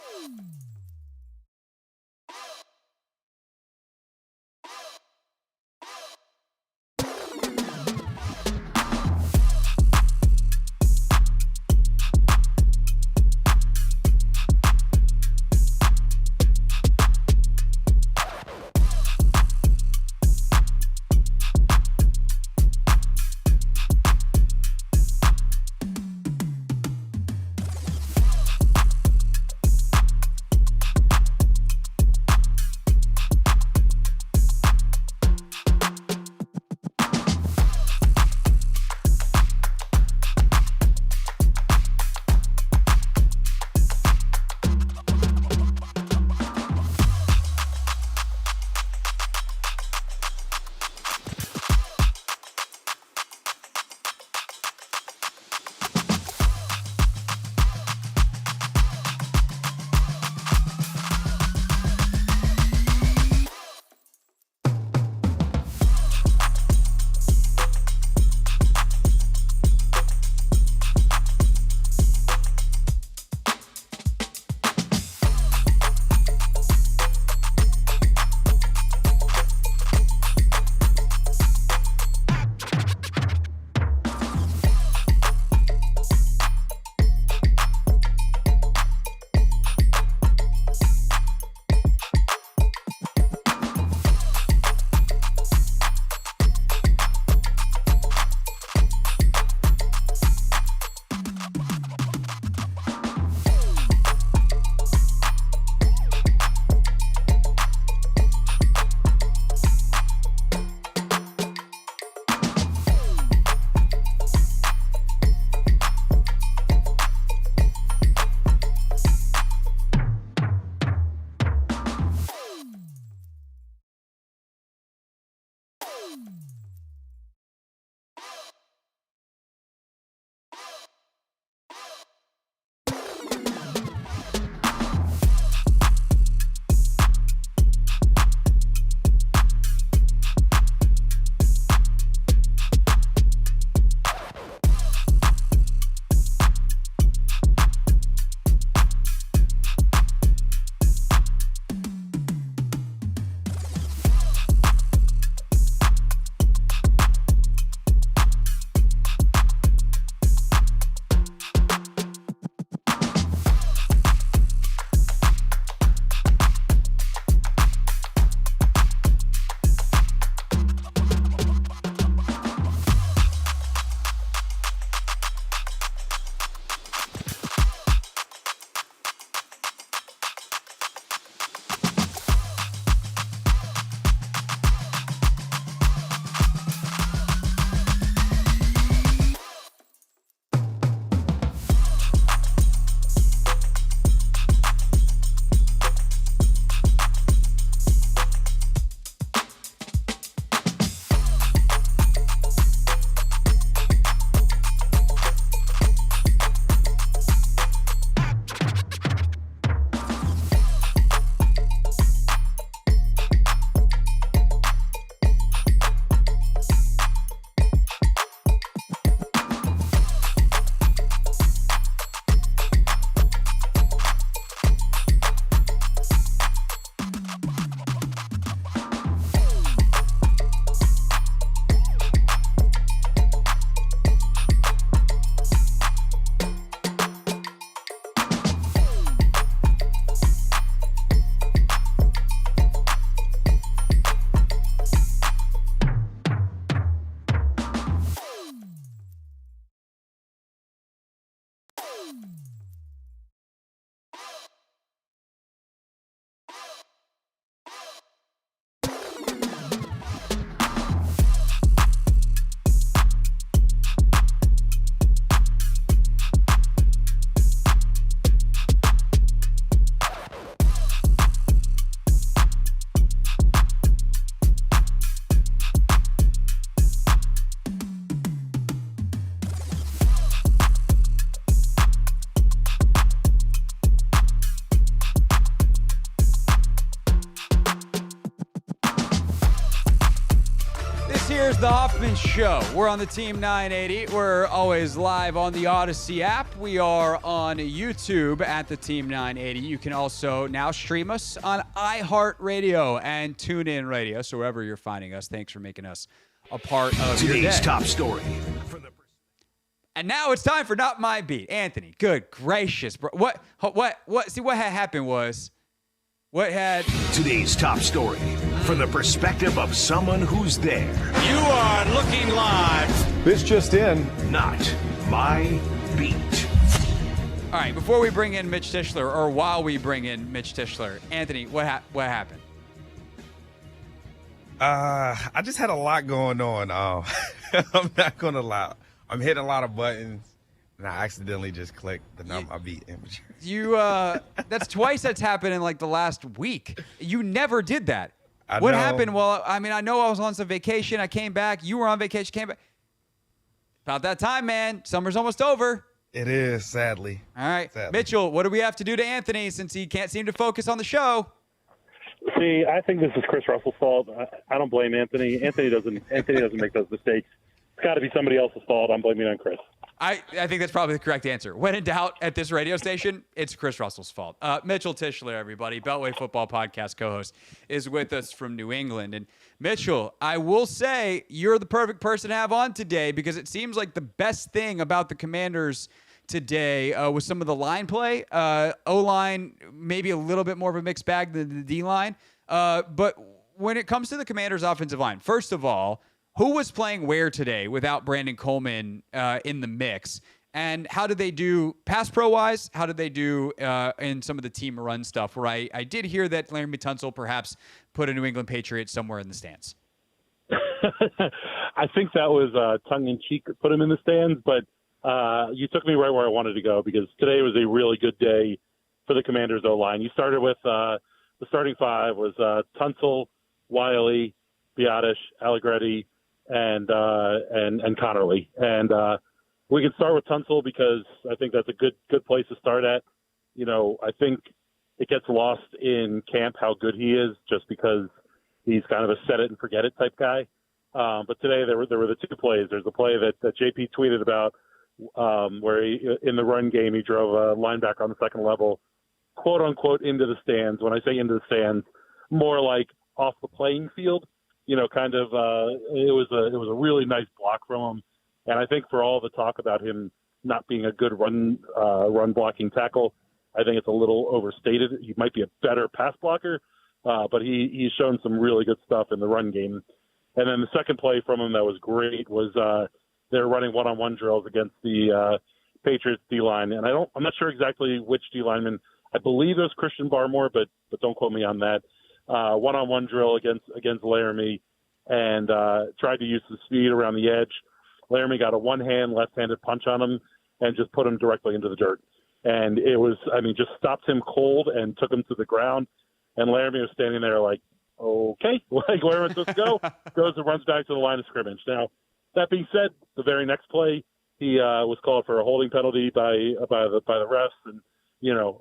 Here's the Hoffman Show. We're on the Team 980. We're always live on the Odyssey app. We are on YouTube at the Team 980. You can also now stream us on iHeartRadio and TuneIn Radio. So wherever you're finding us, thanks for making us a part of your day. Today's top story. And now it's time for Not My Beat. Anthony, good gracious, bro. What, see, what had happened was, Today's top story from the perspective of someone who's there. You are looking live. This just in. Not My Beat. All right, before we bring in Mitch Tishler, or while we bring in Mitch Tishler, Anthony, what happened? I just had a lot going on. I'm not gonna lie. I'm hitting a lot of buttons, and I accidentally just clicked the Not My Beat image. That's twice that's happened in like the last week. You never did that. What happened? Well, I mean, I know I was on some vacation. I came back. You were on vacation. Came back. About that time, man. Summer's almost over. It is, sadly. All right, Sadly. Mitchell. What do we have to do to Anthony since he can't seem to focus on the show? See, I think this is Chris Russell's fault. I don't blame Anthony. Anthony doesn't make those mistakes. It's got to be somebody else's fault. I'm blaming it on Chris. I think that's probably the correct answer. When in doubt at this radio station, it's Chris Russell's fault. Mitchell Tishler, everybody, Beltway Football Podcast co-host, is with us from New England. And Mitchell, I will say you're the perfect person to have on today because it seems like the best thing about the Commanders today was some of the line play. O-line, maybe a little bit more of a mixed bag than the D-line. But when it comes to the Commanders' offensive line, first of all, who was playing where today without Brandon Coleman in the mix? And how did they do pass pro-wise? How did they do in some of the team run stuff? Where I did hear that Laremy Tunsil perhaps put a New England Patriot somewhere in the stands. I think that was tongue-in-cheek, put him in the stands, but you took me right where I wanted to go because today was a really good day for the Commanders' O-line. You started with the starting five was Tunsil, Wiley, Biotish, Allegretti, and Connerly. And we can start with Tunsil because I think that's a good place to start at. You know, I think it gets lost in camp how good he is just because he's kind of a set it and forget it type guy. But today there were the two plays. There's the play that JP tweeted about where he, in the run game, he drove a linebacker on the second level, quote unquote, into the stands. When I say into the stands, more like off the playing field. You know, kind of, it was a really nice block from him. And I think for all the talk about him not being a good run blocking tackle, I think it's a little overstated. He might be a better pass blocker, but he's shown some really good stuff in the run game. And then the second play from him that was great was they're running one-on-one drills against the Patriots D-line. And I'm not sure exactly which D-lineman. I believe it was Christian Barmore, but don't quote me on that. One-on-one drill against Laramie and tried to use the speed around the edge. Laramie got a one-hand left-handed punch on him and just put him directly into the dirt. And it was, just stopped him cold and took him to the ground. And Laramie was standing there like, okay, like where am I supposed to go? Goes and runs back to the line of scrimmage. Now, that being said, the very next play, he was called for a holding penalty by the refs. And,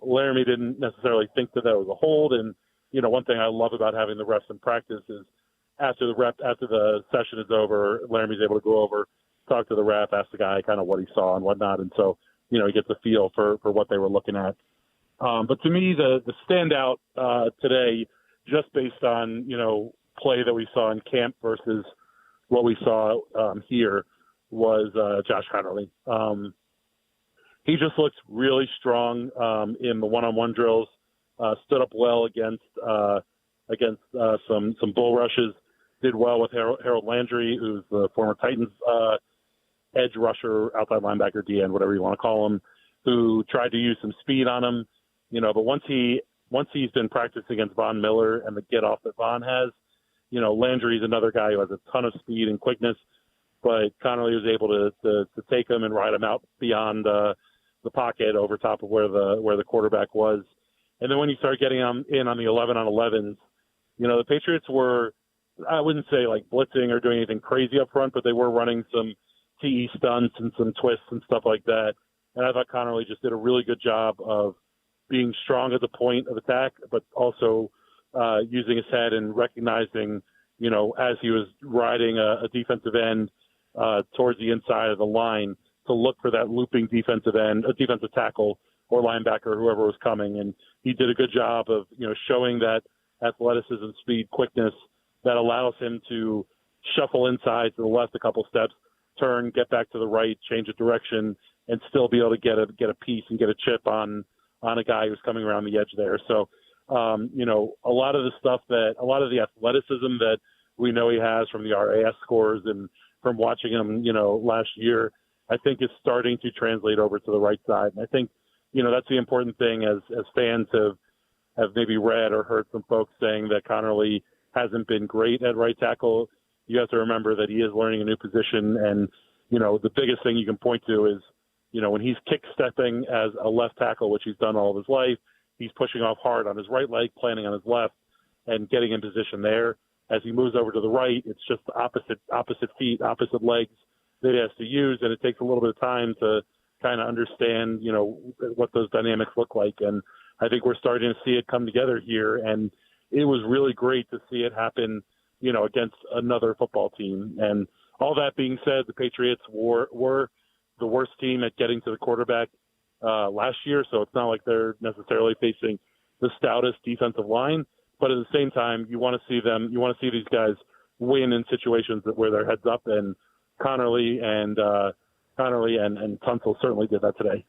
Laramie didn't necessarily think that was a hold. And, one thing I love about having the refs in practice is after the session is over, Laramie's able to go over, talk to the ref, ask the guy kind of what he saw and whatnot. And so, he gets a feel for what they were looking at. But to me, the standout today, just based on, play that we saw in camp versus what we saw here, was Josh Connerly. He just looks really strong in the one-on-one drills. Stood up well against some bull rushes. Did well with Harold Landry, who's the former Titans edge rusher, outside linebacker, DN, whatever you want to call him, who tried to use some speed on him. But once he's been practicing against Von Miller and the get off that Von has, Landry's another guy who has a ton of speed and quickness, but Connerly was able to take him and ride him out beyond the pocket over top of where the quarterback was. And then when you start getting in on the 11-on-11s, the Patriots were, I wouldn't say like blitzing or doing anything crazy up front, but they were running some TE stunts and some twists and stuff like that. And I thought Connerly just did a really good job of being strong at the point of attack, but also using his head and recognizing, as he was riding a defensive end towards the inside of the line to look for that looping defensive end, a defensive tackle or linebacker, whoever was coming. And he did a good job of, showing that athleticism, speed, quickness that allows him to shuffle inside to the left a couple steps, turn, get back to the right, change of direction, and still be able to get a piece and get a chip on a guy who's coming around the edge there. So, a lot of the athleticism that we know he has from the RAS scores and from watching him, last year, I think is starting to translate over to the right side. And I think, that's the important thing as fans have maybe read or heard some folks saying that Connerly hasn't been great at right tackle. You have to remember that he is learning a new position. And, the biggest thing you can point to is, when he's kick stepping as a left tackle, which he's done all of his life, he's pushing off hard on his right leg, planting on his left, and getting in position there. As he moves over to the right, it's just opposite feet, opposite legs that he has to use, and it takes a little bit of time to kind of understand, what those dynamics look like. And I think we're starting to see it come together here, and it was really great to see it happen, against another football team. And all that being said, the Patriots were the worst team at getting to the quarterback last year, so it's not like they're necessarily facing the stoutest defensive line. But at the same time, you want to see these guys win in situations where they're heads up, and Connerly and Tunsil certainly did that today.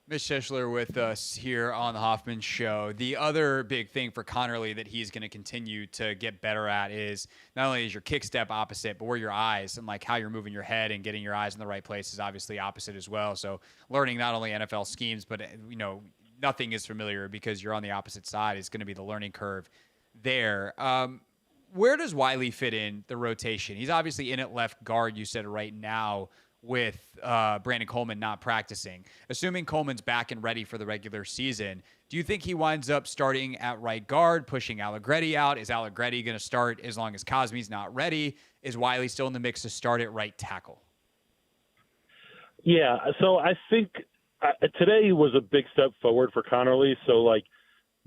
Mitch Tishler with us here on the Hoffman Show. The other big thing for Connerly that he's going to continue to get better at is not only is your kick step opposite, but where your eyes and like how you're moving your head and getting your eyes in the right place is obviously opposite as well. So learning not only NFL schemes, but nothing is familiar because you're on the opposite side is going to be the learning curve there. Where does Wiley fit in the rotation? He's obviously in at left guard, you said, right now with Brandon Coleman not practicing. Assuming Coleman's back and ready for the regular season, do you think he winds up starting at right guard, pushing Allegretti out? Is Allegretti going to start as long as Cosme's not ready? Is Wiley still in the mix to start at right tackle? Yeah, so I think today was a big step forward for Connerly. So,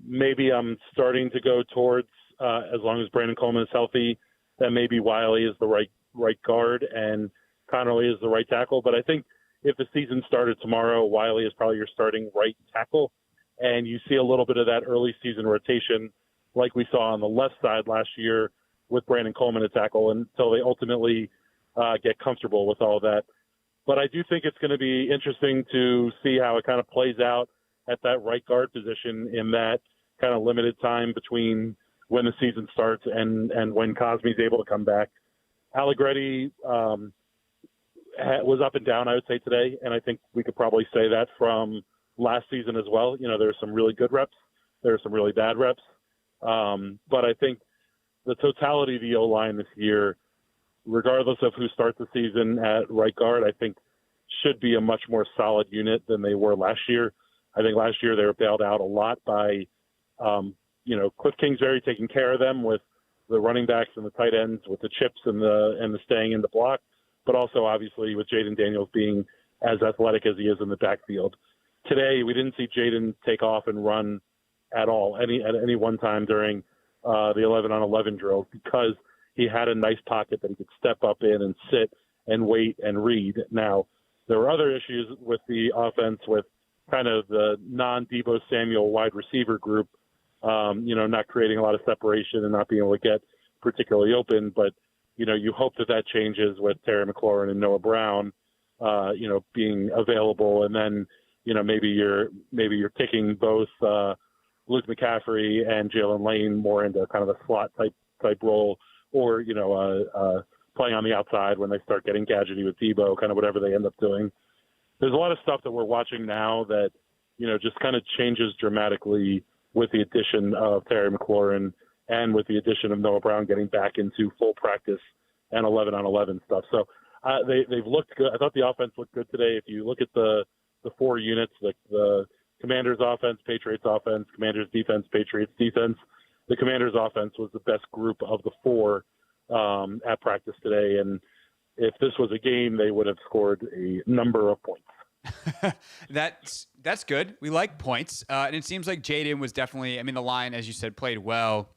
maybe I'm starting to go towards, as long as Brandon Coleman is healthy, that maybe Wiley is the right guard and Connerly is the right tackle. But I think if the season started tomorrow, Wiley is probably your starting right tackle. And you see a little bit of that early season rotation like we saw on the left side last year with Brandon Coleman at tackle until they ultimately get comfortable with all that. But I do think it's going to be interesting to see how it kind of plays out at that right guard position in that kind of limited time between when the season starts and when Cosme's able to come back. Allegretti was up and down, I would say, today, and I think we could probably say that from last season as well. There's some really good reps. There are some really bad reps. But I think the totality of the O-line this year, regardless of who starts the season at right guard, I think should be a much more solid unit than they were last year. I think last year they were bailed out a lot by, Cliff Kingsbury taking care of them with the running backs and the tight ends, with the chips and the staying in the block, but also obviously with Jaden Daniels being as athletic as he is in the backfield. Today, we didn't see Jaden take off and run at all at any one time during the 11-on-11 drills because he had a nice pocket that he could step up in and sit and wait and read. Now, there were other issues with the offense with kind of the non-Deebo Samuel wide receiver group, not creating a lot of separation and not being able to get particularly open. But, you hope that changes with Terry McLaurin and Noah Brown, being available. And then, maybe you're taking both Luke McCaffrey and Jalen Lane more into kind of a slot type role, or, playing on the outside when they start getting gadgety with Deebo, kind of whatever they end up doing. There's a lot of stuff that we're watching now that, just kind of changes dramatically with the addition of Terry McLaurin and with the addition of Noah Brown getting back into full practice and 11-on-11 stuff. So they've looked good. I thought the offense looked good today. If you look at the four units, the Commanders offense, Patriots offense, Commanders defense, Patriots defense, the Commanders offense was the best group of the four at practice today. And if this was a game, they would have scored a number of points. That's good. We like points. And it seems like Jaden was definitely, the line, as you said, played well.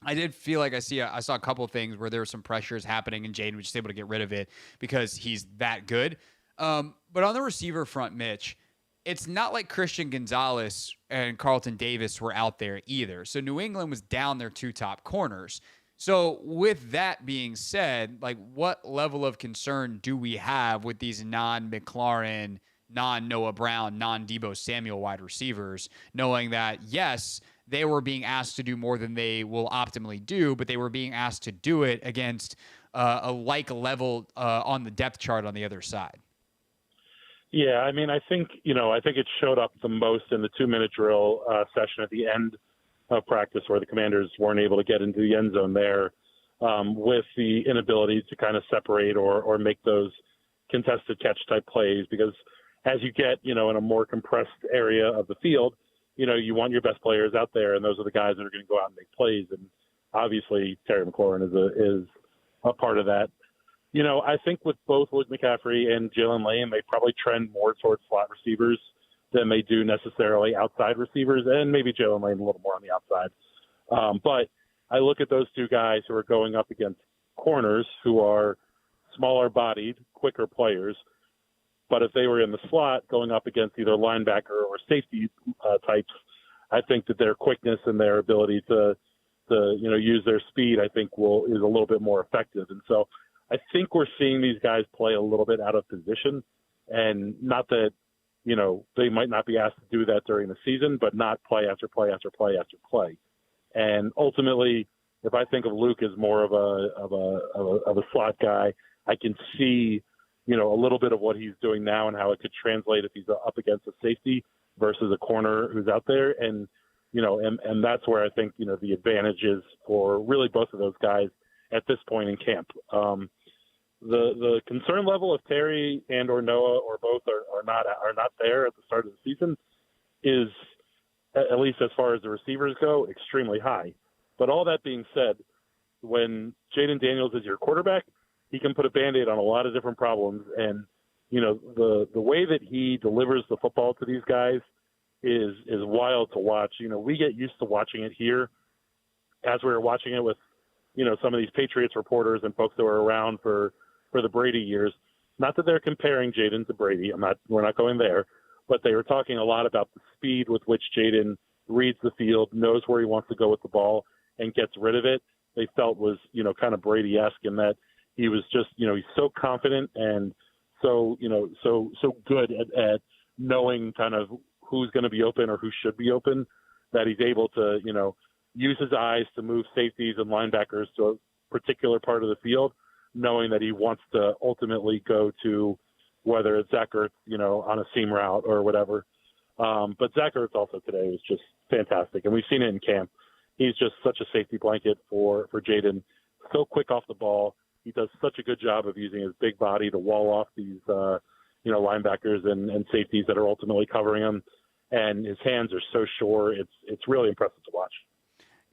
I did feel like I saw a couple of things where there were some pressures happening, and Jaden was just able to get rid of it because he's that good. But on the receiver front, Mitch, it's not like Christian Gonzalez and Carlton Davis were out there either. So New England was down their two top corners. So with that being said, like, what level of concern do we have with these non-McLaurin, non-Noah Brown, non-Debo Samuel wide receivers, knowing that, yes, they were being asked to do more than they will optimally do, but they were being asked to do it against a like level on the depth chart on the other side? Yeah, I mean, I think it showed up the most in the 2-minute drill session at the end of practice, where the Commanders weren't able to get into the end zone there, with the inability to kind of separate or make those contested catch type plays, because as you get, in a more compressed area of the field, you want your best players out there, and those are the guys that are going to go out and make plays. And obviously Terry McLaurin is a part of that. I think with both Luke McCaffrey and Jalen Lane, they probably trend more towards slot receivers than they do necessarily outside receivers, and maybe Jalen Lane a little more on the outside. But I look at those two guys who are going up against corners who are smaller bodied, quicker players. But if they were in the slot going up against either linebacker or safety types, I think that their quickness and their ability to use their speed, I think is a little bit more effective. And so I think we're seeing these guys play a little bit out of position, and not that, they might not be asked to do that during the season, but not play after play after play after play. And ultimately, if I think of Luke as more of a slot guy, I can see, a little bit of what he's doing now and how it could translate if he's up against a safety versus a corner who's out there. And, and that's where I think, the advantage is for really both of those guys at this point in camp. The concern level of Terry and or Noah or both are not there at the start of the season is, at least as far as the receivers go, extremely high. But all that being said, when Jaden Daniels is your quarterback, he can put a Band-Aid on a lot of different problems. And, the way that he delivers the football to these guys is wild to watch. We get used to watching it here as we were watching it with, some of these Patriots reporters and folks that were around for the Brady years. Not that they're comparing Jaden to Brady. We're not going there, but they were talking a lot about the speed with which Jaden reads the field, knows where he wants to go with the ball, and gets rid of it. They felt was, kind of Brady-esque in that he was just, he's so confident and so good at knowing kind of who's going to be open or who should be open, that he's able to, use his eyes to move safeties and linebackers to a particular part of the field, knowing that he wants to ultimately go to whether it's Zach Ertz, on a seam route or whatever. But Zach Ertz also today was just fantastic. And we've seen it in camp. He's just such a safety blanket for Jaden. So quick off the ball. He does such a good job of using his big body to wall off these, linebackers and safeties that are ultimately covering him. And his hands are so sure. It's really impressive to watch.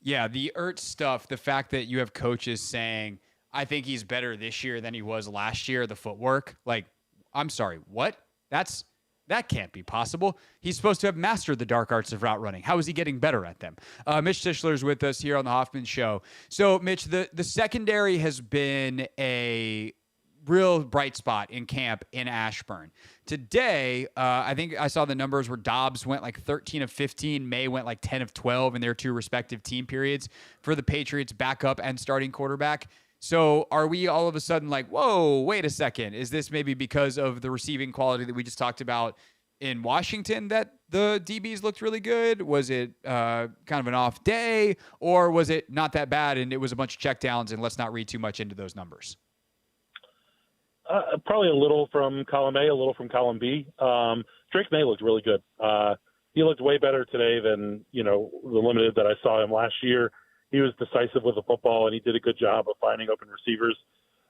Yeah, the Ertz stuff, the fact that you have coaches saying, I think he's better this year than he was last year, the footwork, like, I'm sorry, what? That can't be possible. He's supposed to have mastered the dark arts of route running. How is he getting better at them? Mitch Tishler is with us here on the Hoffman Show. So, Mitch, the secondary has been a real bright spot in camp in Ashburn. Today, I think I saw the numbers where Dobbs went like 13 of 15, May went like 10 of 12 in their two respective team periods for the Patriots backup and starting quarterback. So are we all of a sudden like, whoa, wait a second. Is this maybe because of the receiving quality that we just talked about in Washington that the DBs looked really good? Was it kind of an off day, or was it not that bad and it was a bunch of checkdowns, and let's not read too much into those numbers? Probably a little from column A, a little from column B. Drake May looked really good. He looked way better today than, the limited that I saw him last year. He was decisive with the football, and he did a good job of finding open receivers.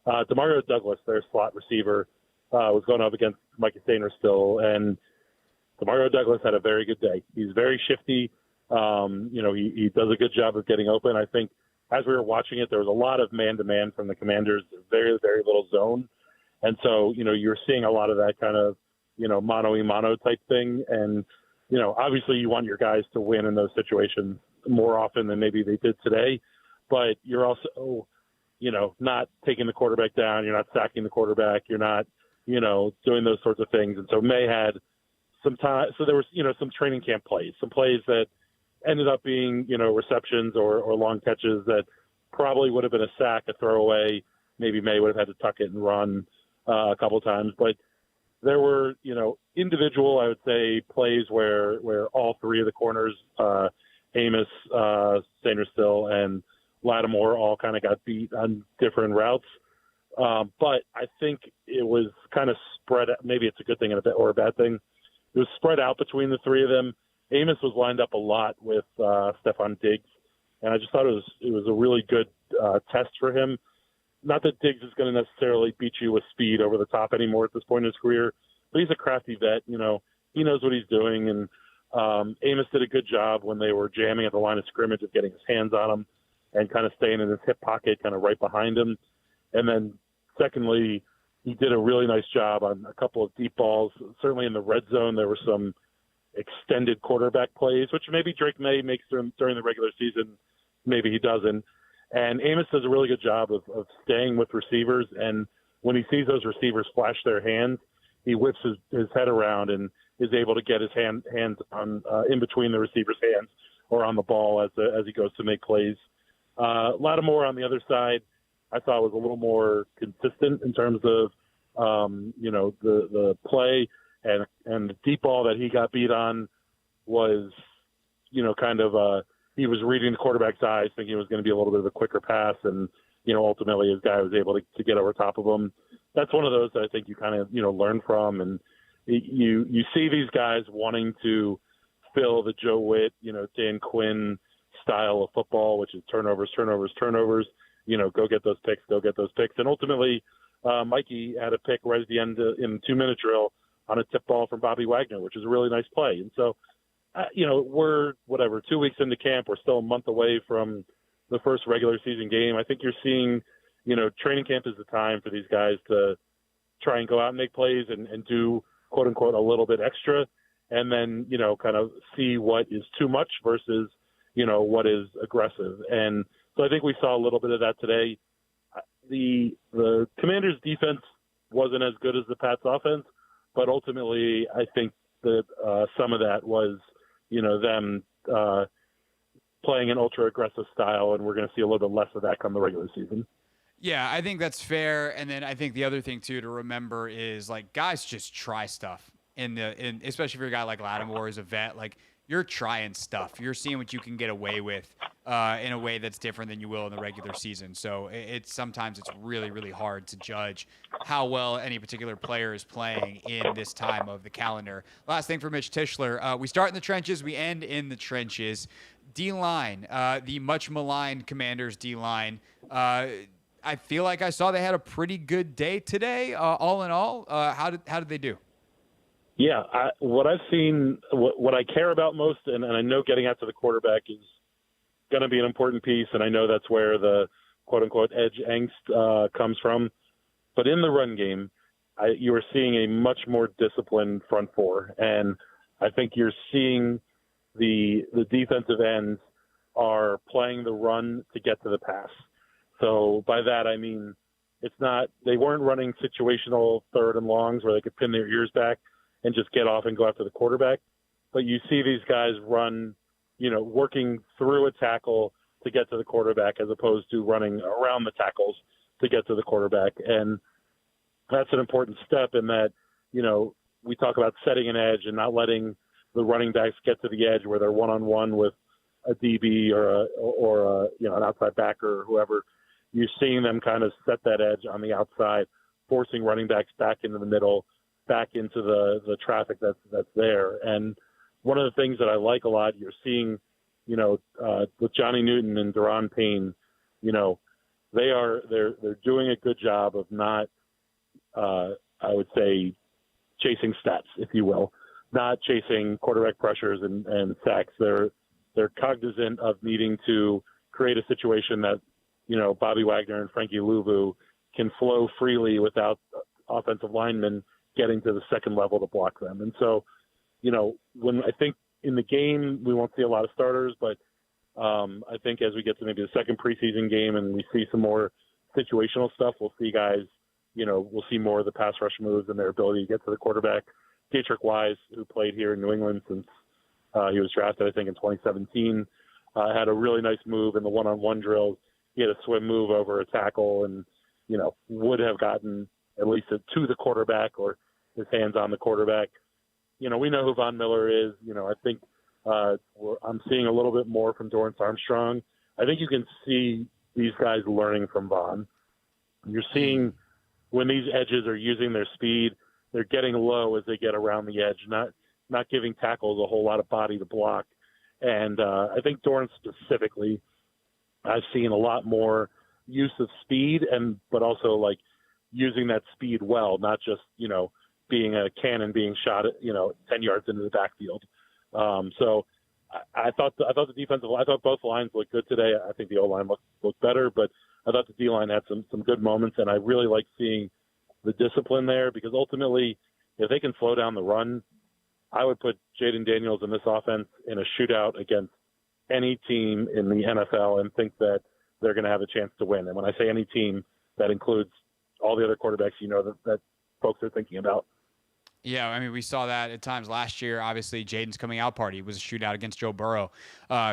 DeMario Douglas, their slot receiver, was going up against Micah Stainer still, and DeMario Douglas had a very good day. He's very shifty. He does a good job of getting open. I think as we were watching it, there was a lot of man-to-man from the Commanders, very, very little zone. And so, you're seeing a lot of that kind of, mano-a-mano type thing. And, obviously you want your guys to win in those situations more often than maybe they did today. but you're also, not taking the quarterback down. You're not sacking the quarterback. You're not, doing those sorts of things. And so May had some time. So there was, some training camp plays, some plays that ended up being, receptions or long catches that probably would have been a sack, a throwaway. Maybe May would have had to tuck it and run a couple of times. But there were, individual, I would say, plays where all three of the corners, Amos, Sanderstill, and Lattimore all kind of got beat on different routes. But I think it was kind of spread. Maybe it's a good thing or a bad thing. It was spread out between the three of them. Amos was lined up a lot with Stephon Diggs, and I just thought it was a really good test for him. Not that Diggs is going to necessarily beat you with speed over the top anymore at this point in his career, but he's a crafty vet. He knows what he's doing, and Amos did a good job when they were jamming at the line of scrimmage of getting his hands on him and kind of staying in his hip pocket, kind of right behind him. And then secondly, he did a really nice job on a couple of deep balls. Certainly in the red zone, there were some extended quarterback plays, which maybe Drake May makes during the regular season. Maybe he doesn't. And Amos does a really good job of staying with receivers. And when he sees those receivers flash their hands, he whips his head around and is able to get his hands on in between the receiver's hands or on the ball as he goes to make plays. Lattimore on the other side, I thought was a little more consistent in terms of the play and the deep ball that he got beat on was he was reading the quarterback's eyes, thinking it was going to be a little bit of a quicker pass, and ultimately his guy was able to get over top of him. That's one of those that I think you kind of learn from, and you see these guys wanting to fill the Joe Witt, Dan Quinn style of football, which is turnovers. Go get those picks. And ultimately, Mikey had a pick right at the end in the 2-minute drill on a tip ball from Bobby Wagner, which is a really nice play. And so, we're 2 weeks into camp. We're still a month away from the first regular season game. I think you're seeing, training camp is the time for these guys to try and go out and make plays and do, quote unquote, a little bit extra, and then, kind of see what is too much versus, what is aggressive. And so I think we saw a little bit of that today. The Commanders' defense wasn't as good as the Pats' offense, but ultimately I think that some of that was, them playing an ultra-aggressive style, and we're going to see a little bit less of that come the regular season. Yeah, I think that's fair. And then I think the other thing, too, to remember is, guys just try stuff. Especially if you're a guy like Lattimore is a vet, you're trying stuff. You're seeing what you can get away with in a way that's different than you will in the regular season. So sometimes it's really, really hard to judge how well any particular player is playing in this time of the calendar. Last thing for Mitch Tishler. We start in the trenches. We end in the trenches. D-line, the much maligned Commanders D-line. I feel like I saw they had a pretty good day today. All in all, how did they do? Yeah, what I've seen, what I care about most, and I know getting after the quarterback is going to be an important piece, and I know that's where the quote-unquote edge angst comes from. But in the run game, you are seeing a much more disciplined front four, and I think you're seeing the defensive ends are playing the run to get to the pass. So by that I mean they weren't running situational third and longs where they could pin their ears back and just get off and go after the quarterback. But you see these guys run, working through a tackle to get to the quarterback as opposed to running around the tackles to get to the quarterback. And that's an important step in that, we talk about setting an edge and not letting the running backs get to the edge where they're one-on-one with a DB or an outside backer or whoever. You're seeing them kind of set that edge on the outside, forcing running backs back into the middle, back into the traffic that's there. And one of the things that I like a lot, you're seeing, with Johnny Newton and Daron Payne, they're doing a good job of not, I would say, chasing stats, if you will, not chasing quarterback pressures and sacks. They're cognizant of needing to create a situation that, Bobby Wagner and Frankie Louvu can flow freely without offensive linemen getting to the second level to block them. And so, when I think in the game, we won't see a lot of starters, but I think as we get to maybe the second preseason game and we see some more situational stuff, we'll see guys, we'll see more of the pass rush moves and their ability to get to the quarterback. Dietrich Wise, who played here in New England since he was drafted, I think, in 2017, had a really nice move in the one-on-one drills. He had a swim move over a tackle and, would have gotten at least to the quarterback or his hands on the quarterback. We know who Von Miller is. I think I'm seeing a little bit more from Dorrance Armstrong. I think you can see these guys learning from Von. You're seeing when these edges are using their speed, they're getting low as they get around the edge, not giving tackles a whole lot of body to block. And I think Dorrance specifically, I've seen a lot more use of speed but also like using that speed well, not just, being a cannon being shot at, 10 yards into the backfield. So I thought the defensive line, I thought both lines looked good today. I think the O-line looked better, but I thought the D-line had some good moments, and I really like seeing the discipline there because ultimately, if they can slow down the run, I would put Jaden Daniels in this offense in a shootout against any team in the NFL and think that they're going to have a chance to win. And when I say any team, that includes all the other quarterbacks that folks are thinking about. Yeah, I mean, we saw that at times last year. Obviously, Jaden's coming out party was a shootout against Joe Burrow.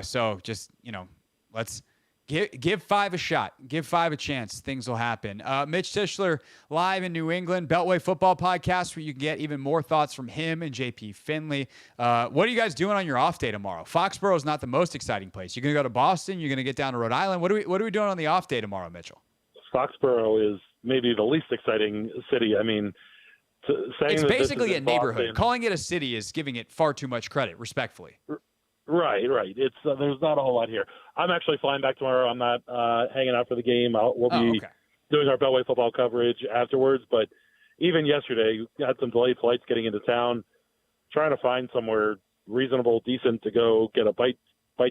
So just, let's give 5 a shot. Give 5 a chance. Things will happen. Mitch Tishler live in New England, Beltway Football Podcast, where you can get even more thoughts from him and JP Finley. What are you guys doing on your off day tomorrow? Foxborough is not the most exciting place. You're going to go to Boston. You're going to get down to Rhode Island. What are we doing on the off day tomorrow, Mitchell? Foxborough is maybe the least exciting city. I mean, it's basically a neighborhood. Boston, calling it a city is giving it far too much credit, respectfully. Right. It's there's not a whole lot here. I'm actually flying back tomorrow. I'm not hanging out for the game. We'll be doing our Beltway football coverage afterwards. But even yesterday, we had some delayed flights getting into town, trying to find somewhere reasonable, decent to go get a bite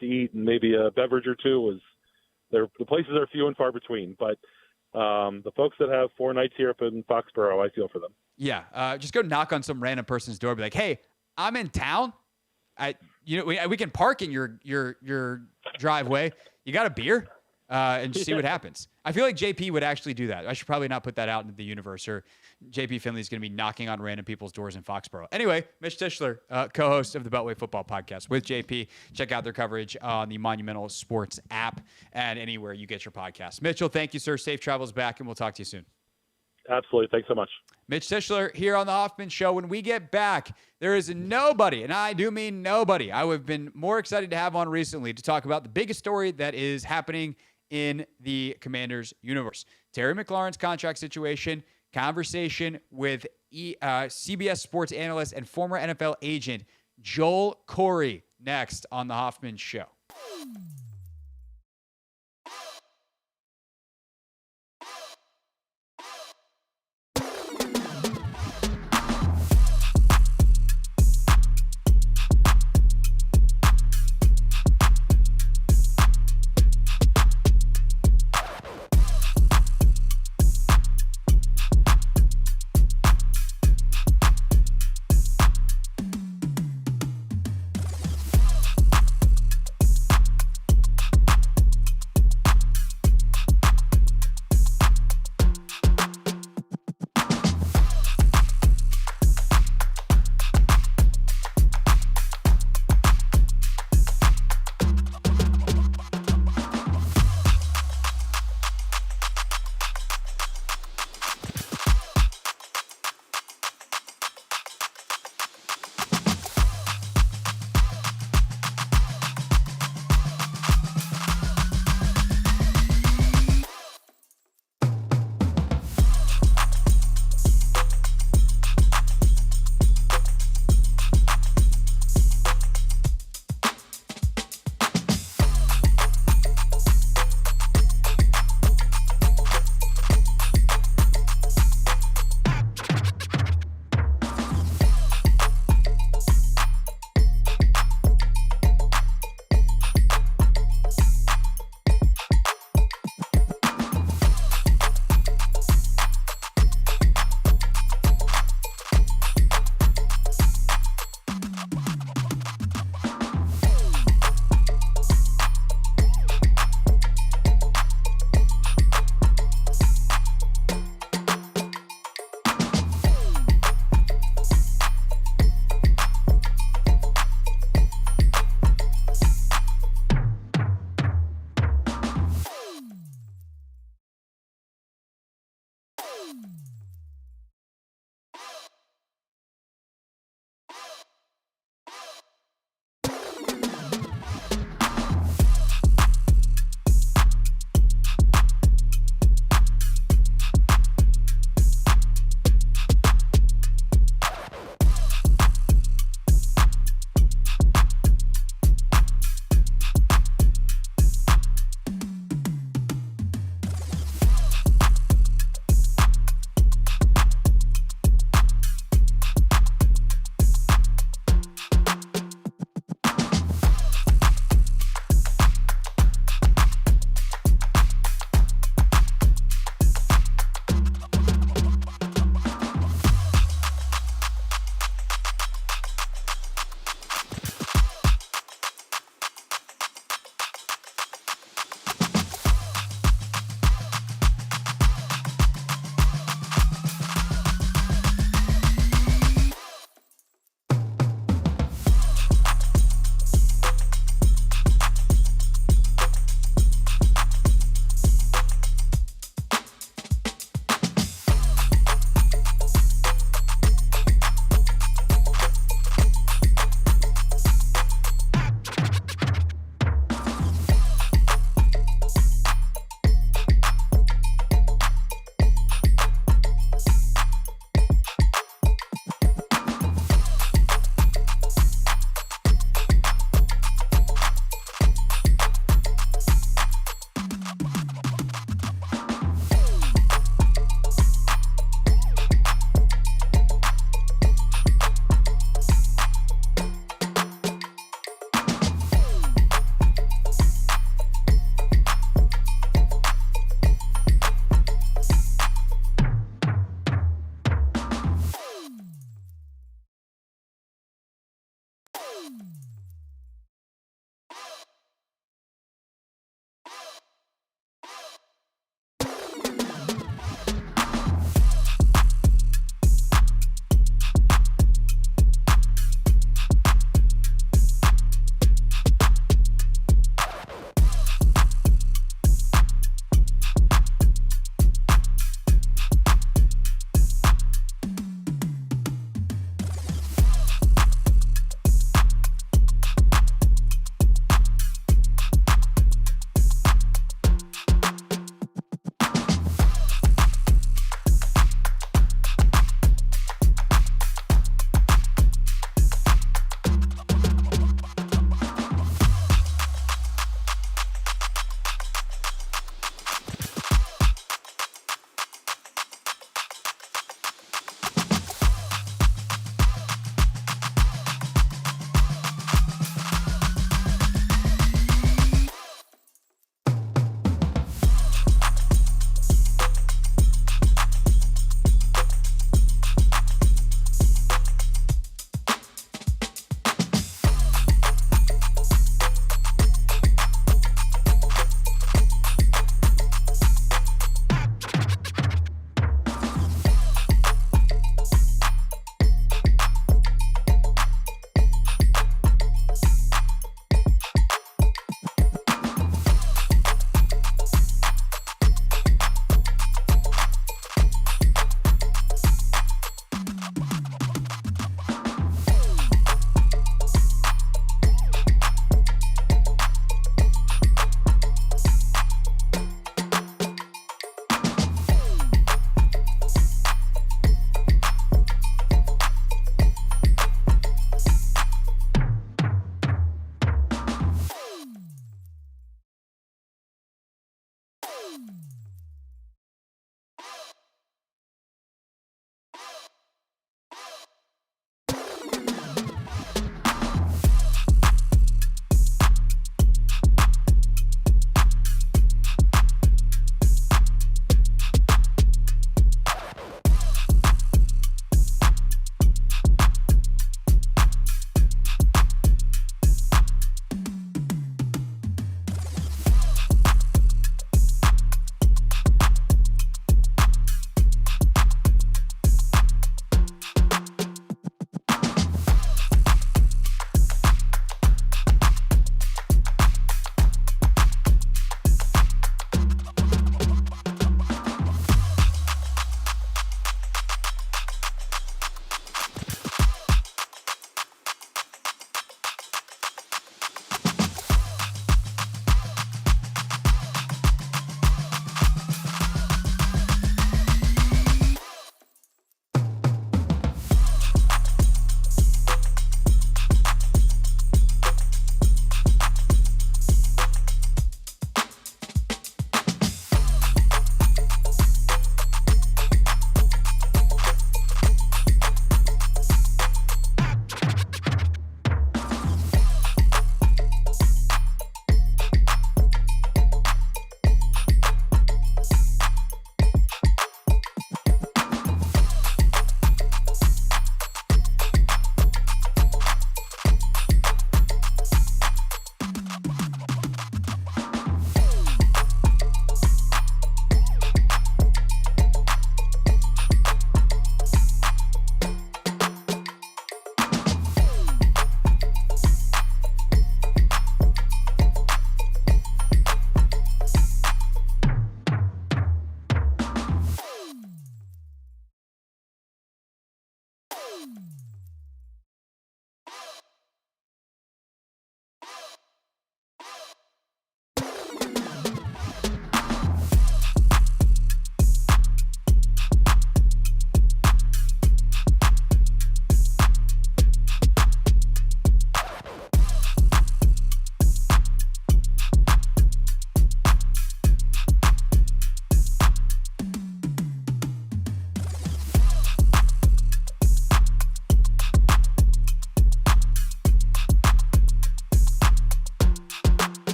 to eat and maybe a beverage or two. The places are few and far between. But the folks that have 4 nights here up in Foxborough, I feel for them. Yeah, just go knock on some random person's door. Be like, "Hey, I'm in town. We can park in your driveway. You got a beer?" And see what happens. I feel like JP would actually do that. I should probably not put that out into the universe. Or JP Finley is going to be knocking on random people's doors in Foxborough. Anyway, Mitch Tishler, co-host of the Beltway Football Podcast with JP. Check out their coverage on the Monumental Sports app and anywhere you get your podcasts. Mitchell, thank you, sir. Safe travels back, and we'll talk to you soon. Absolutely. Thanks so much. Mitch Tishler here on the Hoffman Show. When we get back, there is nobody, and I do mean nobody, I have been more excited to have on recently to talk about the biggest story that is happening in the Commanders universe. Terry McLaurin's contract situation, conversation with CBS sports analyst and former NFL agent Joel Corey next on the Hoffman Show.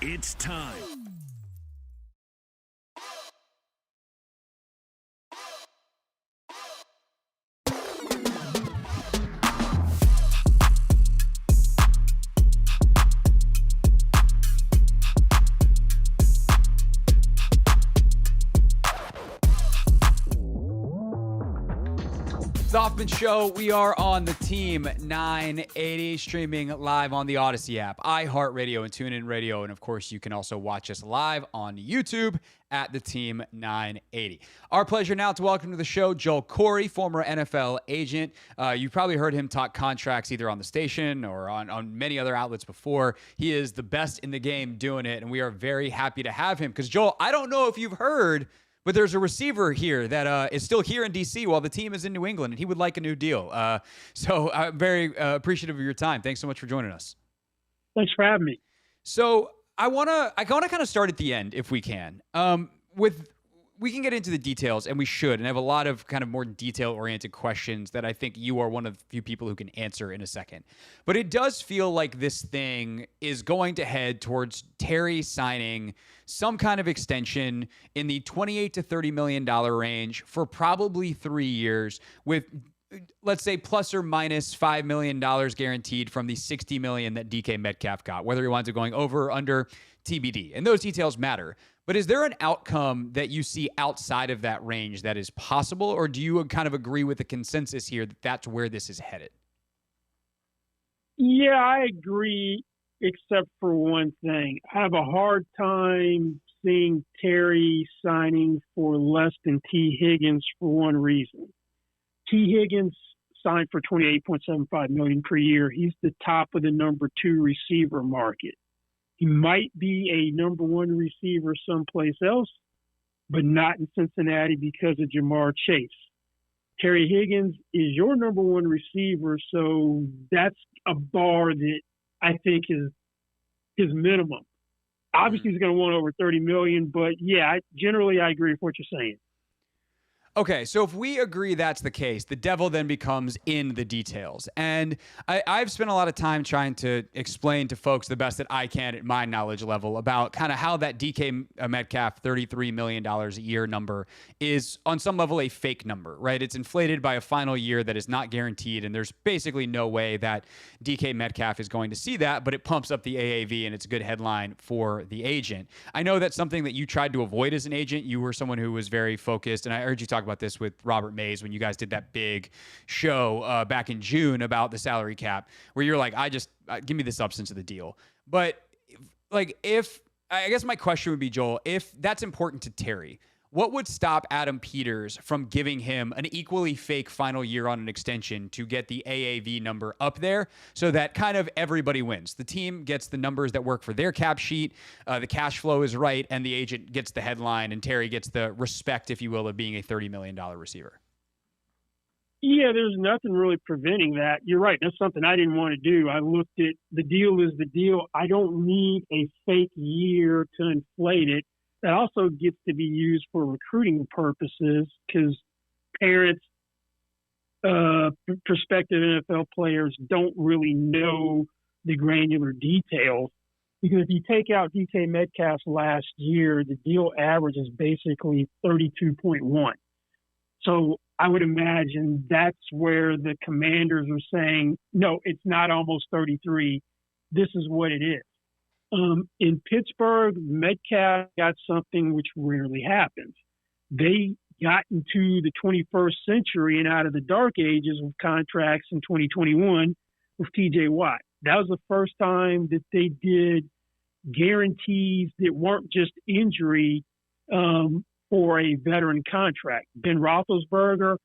It's time. The Hoffman Show. We are on the Team 980, streaming live on the Odyssey app, iHeartRadio, and TuneIn Radio. And of course, you can also watch us live on YouTube at the Team 980. Our pleasure now to welcome to the show Joel Corey, former NFL agent. You've probably heard him talk contracts either on the station or on many other outlets before. He is the best in the game doing it, and we are very happy to have him. Because, Joel, I don't know if you've heard, but there's a receiver here that is still here in D.C. while the team is in New England, and he would like a new deal. So I'm very appreciative of your time. Thanks so much for joining us. Thanks for having me. So I want to kind of start at the end if we can. We can get into the details, and we should, and I have a lot of kind of more detail-oriented questions that I think you are one of the few people who can answer in a second. But it does feel like this thing is going to head towards Terry signing some kind of extension in the $28 to $30 million range for probably 3 years with, let's say, plus or minus $5 million guaranteed from the $60 million that DK Metcalf got, whether he winds up going over or under, TBD. And those details matter. But is there an outcome that you see outside of that range that is possible, or do you kind of agree with the consensus here that that's where this is headed? Yeah, I agree, except for one thing. I have a hard time seeing Terry signing for less than T. Higgins for one reason. T. Higgins signed for $28.75 million per year. He's the top of the number 2 receiver market. He might be a number 1 receiver someplace else, but not in Cincinnati because of Jamar Chase. Terry Higgins is your number 1 receiver, so that's a bar that I think is his minimum. Obviously, he's going to want over $30 million, but yeah, generally I agree with what you're saying. Okay, so if we agree that's the case, the devil then becomes in the details. And I've spent a lot of time trying to explain to folks the best that I can at my knowledge level about kind of how that DK Metcalf $33 million a year number is on some level a fake number, right? It's inflated by a final year that is not guaranteed, and there's basically no way that DK Metcalf is going to see that, but it pumps up the AAV, and it's a good headline for the agent. I know that's something that you tried to avoid as an agent. You were someone who was very focused, and I heard you talk about this with Robert Mays when you guys did that big show back in June about the salary cap, where you're like, give me the substance of the deal. But like, I guess my question would be, Joel, if that's important to Terry, what would stop Adam Peters from giving him an equally fake final year on an extension to get the AAV number up there so that kind of everybody wins? The team gets the numbers that work for their cap sheet, the cash flow is right, and the agent gets the headline, and Terry gets the respect, if you will, of being a $30 million receiver. Yeah, there's nothing really preventing that. You're right. That's something I didn't want to do. I looked at the deal is the deal. I don't need a fake year to inflate it. That also gets to be used for recruiting purposes because parents, prospective NFL players don't really know the granular details. Because if you take out DK Metcalf last year, the deal average is basically 32.1. So I would imagine that's where the Commanders are saying, no, it's not almost 33. This is what it is. In Pittsburgh, Metcalf got something which rarely happens. They got into the 21st century and out of the dark ages with contracts in 2021 with TJ Watt. That was the first time that they did guarantees that weren't just injury for a veteran contract. Ben Roethlisberger,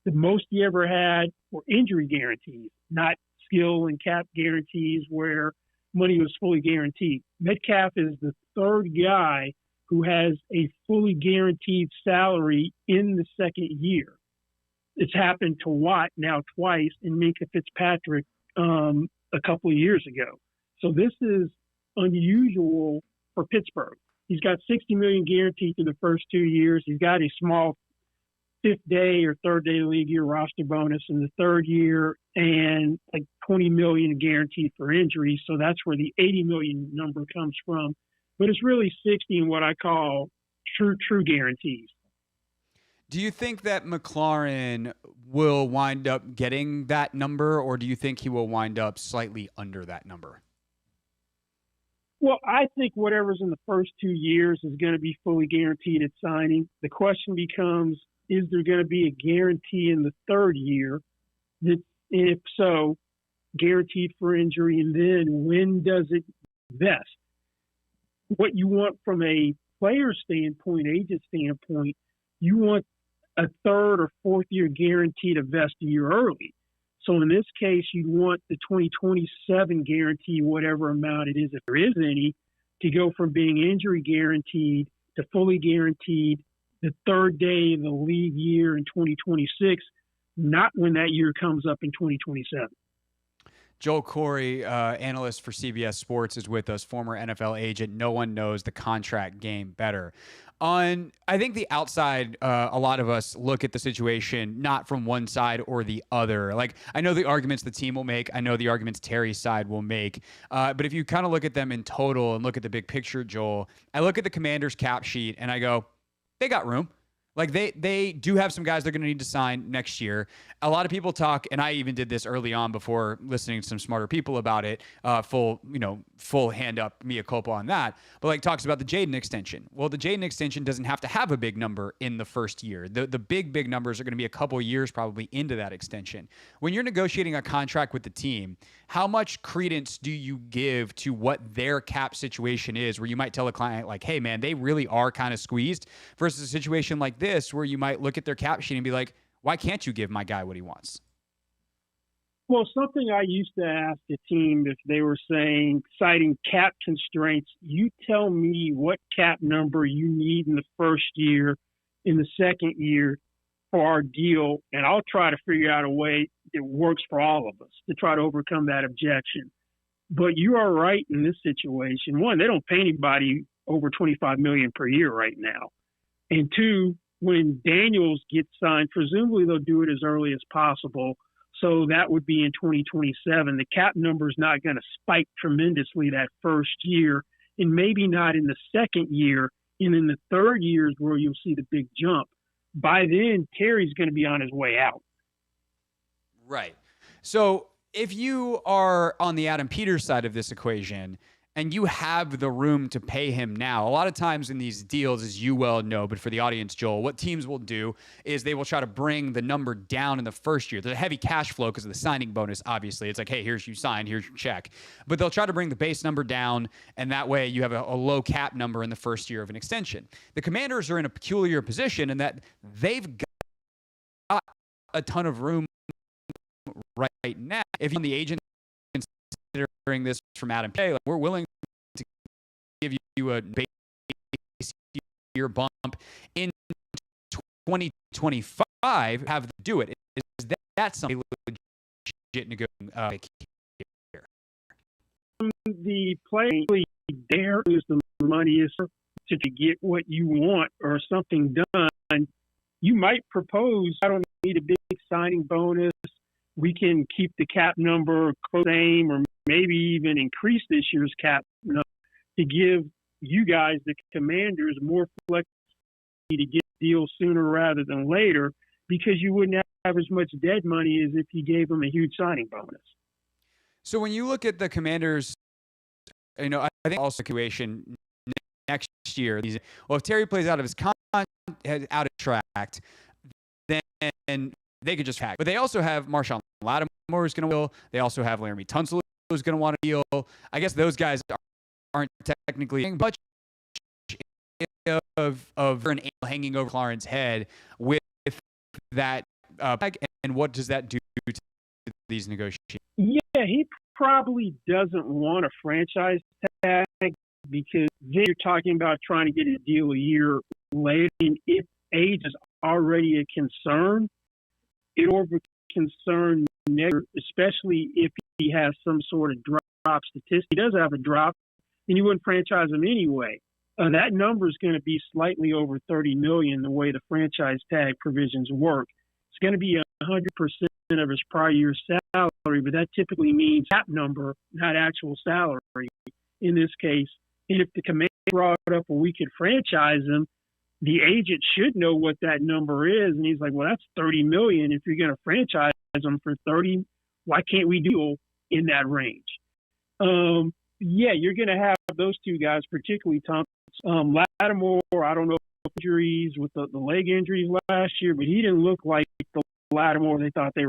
the most he ever had were injury guarantees, not skill and cap guarantees where money was fully guaranteed. Metcalf is the third guy who has a fully guaranteed salary in the second year. It's happened to Watt now twice and Minkah Fitzpatrick a couple of years ago. So this is unusual for Pittsburgh. He's got $60 million guaranteed through the first 2 years. He's got a small fifth day or third day league year roster bonus in the third year and like $20 million guaranteed for injuries. So that's where the $80 million number comes from. But it's really 60 in what I call true guarantees. Do you think that McLaurin will wind up getting that number, or do you think he will wind up slightly under that number? Well, I think whatever's in the first 2 years is going to be fully guaranteed at signing. The question becomes, is there going to be a guarantee in the third year? That, if so, guaranteed for injury, and then when does it vest? What you want from a player standpoint, agent standpoint, you want a third or fourth year guarantee to vest a year early. So in this case, you want the 2027 guarantee, whatever amount it is, if there is any, to go from being injury guaranteed to fully guaranteed the third day of the league year in 2026, not when that year comes up in 2027. Joel Corey, analyst for CBS Sports, is with us, former NFL agent. No one knows the contract game better. I think the outside, a lot of us look at the situation not from one side or the other. Like, I know the arguments the team will make. I know the arguments Terry's side will make. But if you kind of look at them in total and look at the big picture, Joel, I look at the Commanders' cap sheet and I go, they got room. Like they do have some guys they're going to need to sign next year. A lot of people talk, and I even did this early on before listening to some smarter people about it. Full hand up, mea culpa on that. But like talks about the Jaden extension. Well, the Jaden extension doesn't have to have a big number in the first year. The big numbers are going to be a couple years probably into that extension. When you're negotiating a contract with the team, how much credence do you give to what their cap situation is, where you might tell a client like, hey man, they really are kind of squeezed, versus a situation like this where you might look at their cap sheet and be like, why can't you give my guy what he wants? Well, something I used to ask a team if they were citing cap constraints, you tell me what cap number you need in the first year, in the second year for our deal, and I'll try to figure out a way that works for all of us to try to overcome that objection. But you are right in this situation. One, they don't pay anybody over $25 million per year right now. And two, when Daniels gets signed, presumably they'll do it as early as possible. So that would be in 2027. The cap number is not going to spike tremendously that first year, and maybe not in the second year. And in the third year is where you'll see the big jump. By then, Terry's going to be on his way out. Right. So if you are on the Adam Peters side of this equation, and you have the room to pay him now. A lot of times in these deals, as you well know, but for the audience, Joel, what teams will do is they will try to bring the number down in the first year. There's a heavy cash flow because of the signing bonus, obviously. It's like, hey, here's you sign, here's your check. But they'll try to bring the base number down, and that way you have a low cap number in the first year of an extension. The Commanders are in a peculiar position in that they've got a ton of room right now. If you're on the agent considering this from Adam K, like, we're willing to give you a base year bump in 2025, have to do it. Is that something legit negotiation here? The play there is the money is to get what you want or something done. You might propose, I don't need a big signing bonus. We can keep the cap number close to the same or maybe even increase this year's cap number to give you guys, the Commanders, more flexibility to get deals sooner rather than later, because you wouldn't have as much dead money as if you gave them a huge signing bonus. So when you look at the Commanders, I think also situation next year, well, if Terry plays out of his contract, out of tract, then they could just hack. But they also have Marshawn Lattimore who's going to deal. They also have Laramie Tunsil who's going to want to deal. I guess those guys aren't technically much of an angle hanging over McLaurin's head with that. And what does that do to these negotiations? Yeah, he probably doesn't want a franchise tag because then you're talking about trying to get a deal a year later. And if age is already a concern, it's more of a concern, especially if he has some sort of drop statistic. He does have a drop, and you wouldn't franchise him anyway. That number is going to be slightly over $30 million the way the franchise tag provisions work. It's going to be 100% of his prior year's salary, but that typically means cap number, not actual salary in this case. And if the Commander brought up where we could franchise him, the agent should know what that number is. And he's like, well, that's $30 million. If you're going to franchise him for 30, why can't we deal in that range? Yeah, you're going to have those two guys, particularly Thompson. Lattimore, I don't know injuries with the leg injuries last year, but he didn't look like the Lattimore they thought they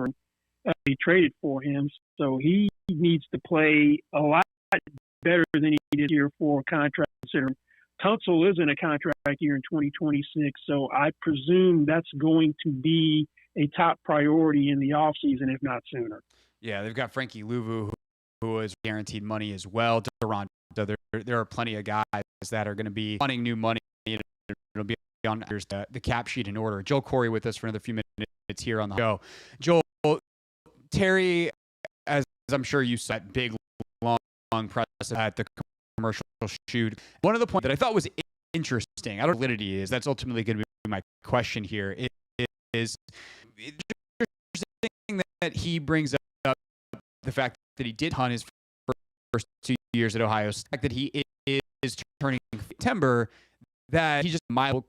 traded for him. So he needs to play a lot better than he did here for a contract considering Tunsil is in a contract year in 2026, so I presume that's going to be a top priority in the offseason, if not sooner. Yeah, they've got Frankie Louvu, who is guaranteed money as well. Toronto, there are plenty of guys that are going to be wanting new money. It'll be on the cap sheet in order. Joel Corey with us for another few minutes here on the show. Joel, Terry, as I'm sure you saw, that big, long press at the commercial shoot. One of the points that I thought was interesting, I don't know what validity is, that's ultimately going to be my question here, is interesting that he brings up the fact that he did hunt his first 2 years at Ohio State, the fact that he is turning September, that he just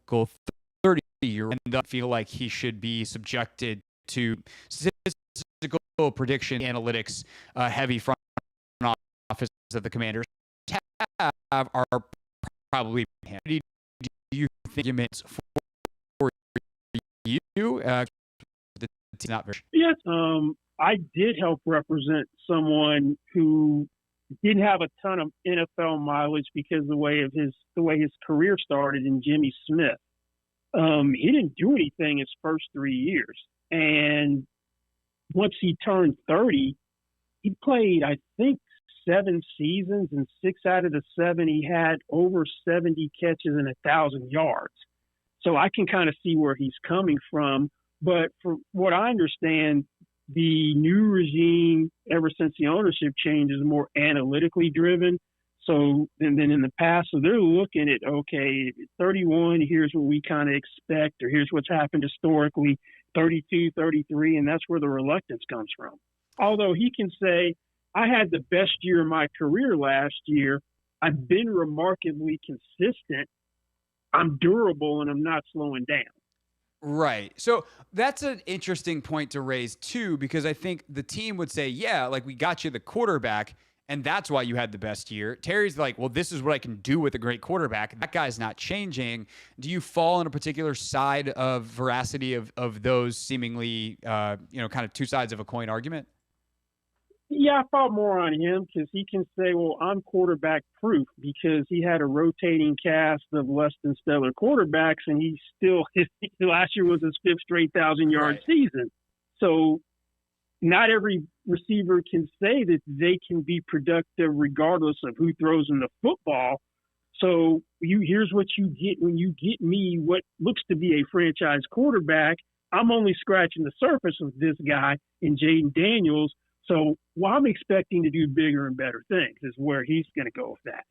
go 30-year and doesn't feel like he should be subjected to statistical prediction analytics heavy front office that the Commanders have are probably. Do you think it means for you? It's not very. Yes, I did help represent someone who didn't have a ton of NFL mileage because the way his career started in Jimmy Smith. He didn't do anything his first 3 years, and once he turned 30, he played, I think, 7 seasons, and 6 out of the 7 he had over 70 catches and 1,000 yards. So I can kind of see where he's coming from. But from what I understand, the new regime, ever since the ownership change, is more analytically driven. So, and then in the past, so they're looking at, okay, 31, here's what we kind of expect, or here's what's happened historically, 32, 33, and that's where the reluctance comes from. Although he can say, I had the best year of my career last year. I've been remarkably consistent. I'm durable, and I'm not slowing down. Right. So that's an interesting point to raise, too, because I think the team would say, yeah, like we got you the quarterback, And that's why you had the best year. Terry's like, well, this is what I can do with a great quarterback. That guy's not changing. Do you fall on a particular side of veracity of those seemingly, kind of two sides of a coin argument? Yeah, I thought more on him because he can say, well, I'm quarterback proof because he had a rotating cast of less than stellar quarterbacks, and he still, last year was his 5th straight 1,000-yard season. So not every receiver can say that they can be productive regardless of who throws in the football. So here's what you get when you get me what looks to be a franchise quarterback. I'm only scratching the surface with this guy in Jaden Daniels. So I'm expecting to do bigger and better things is where he's going to go with that.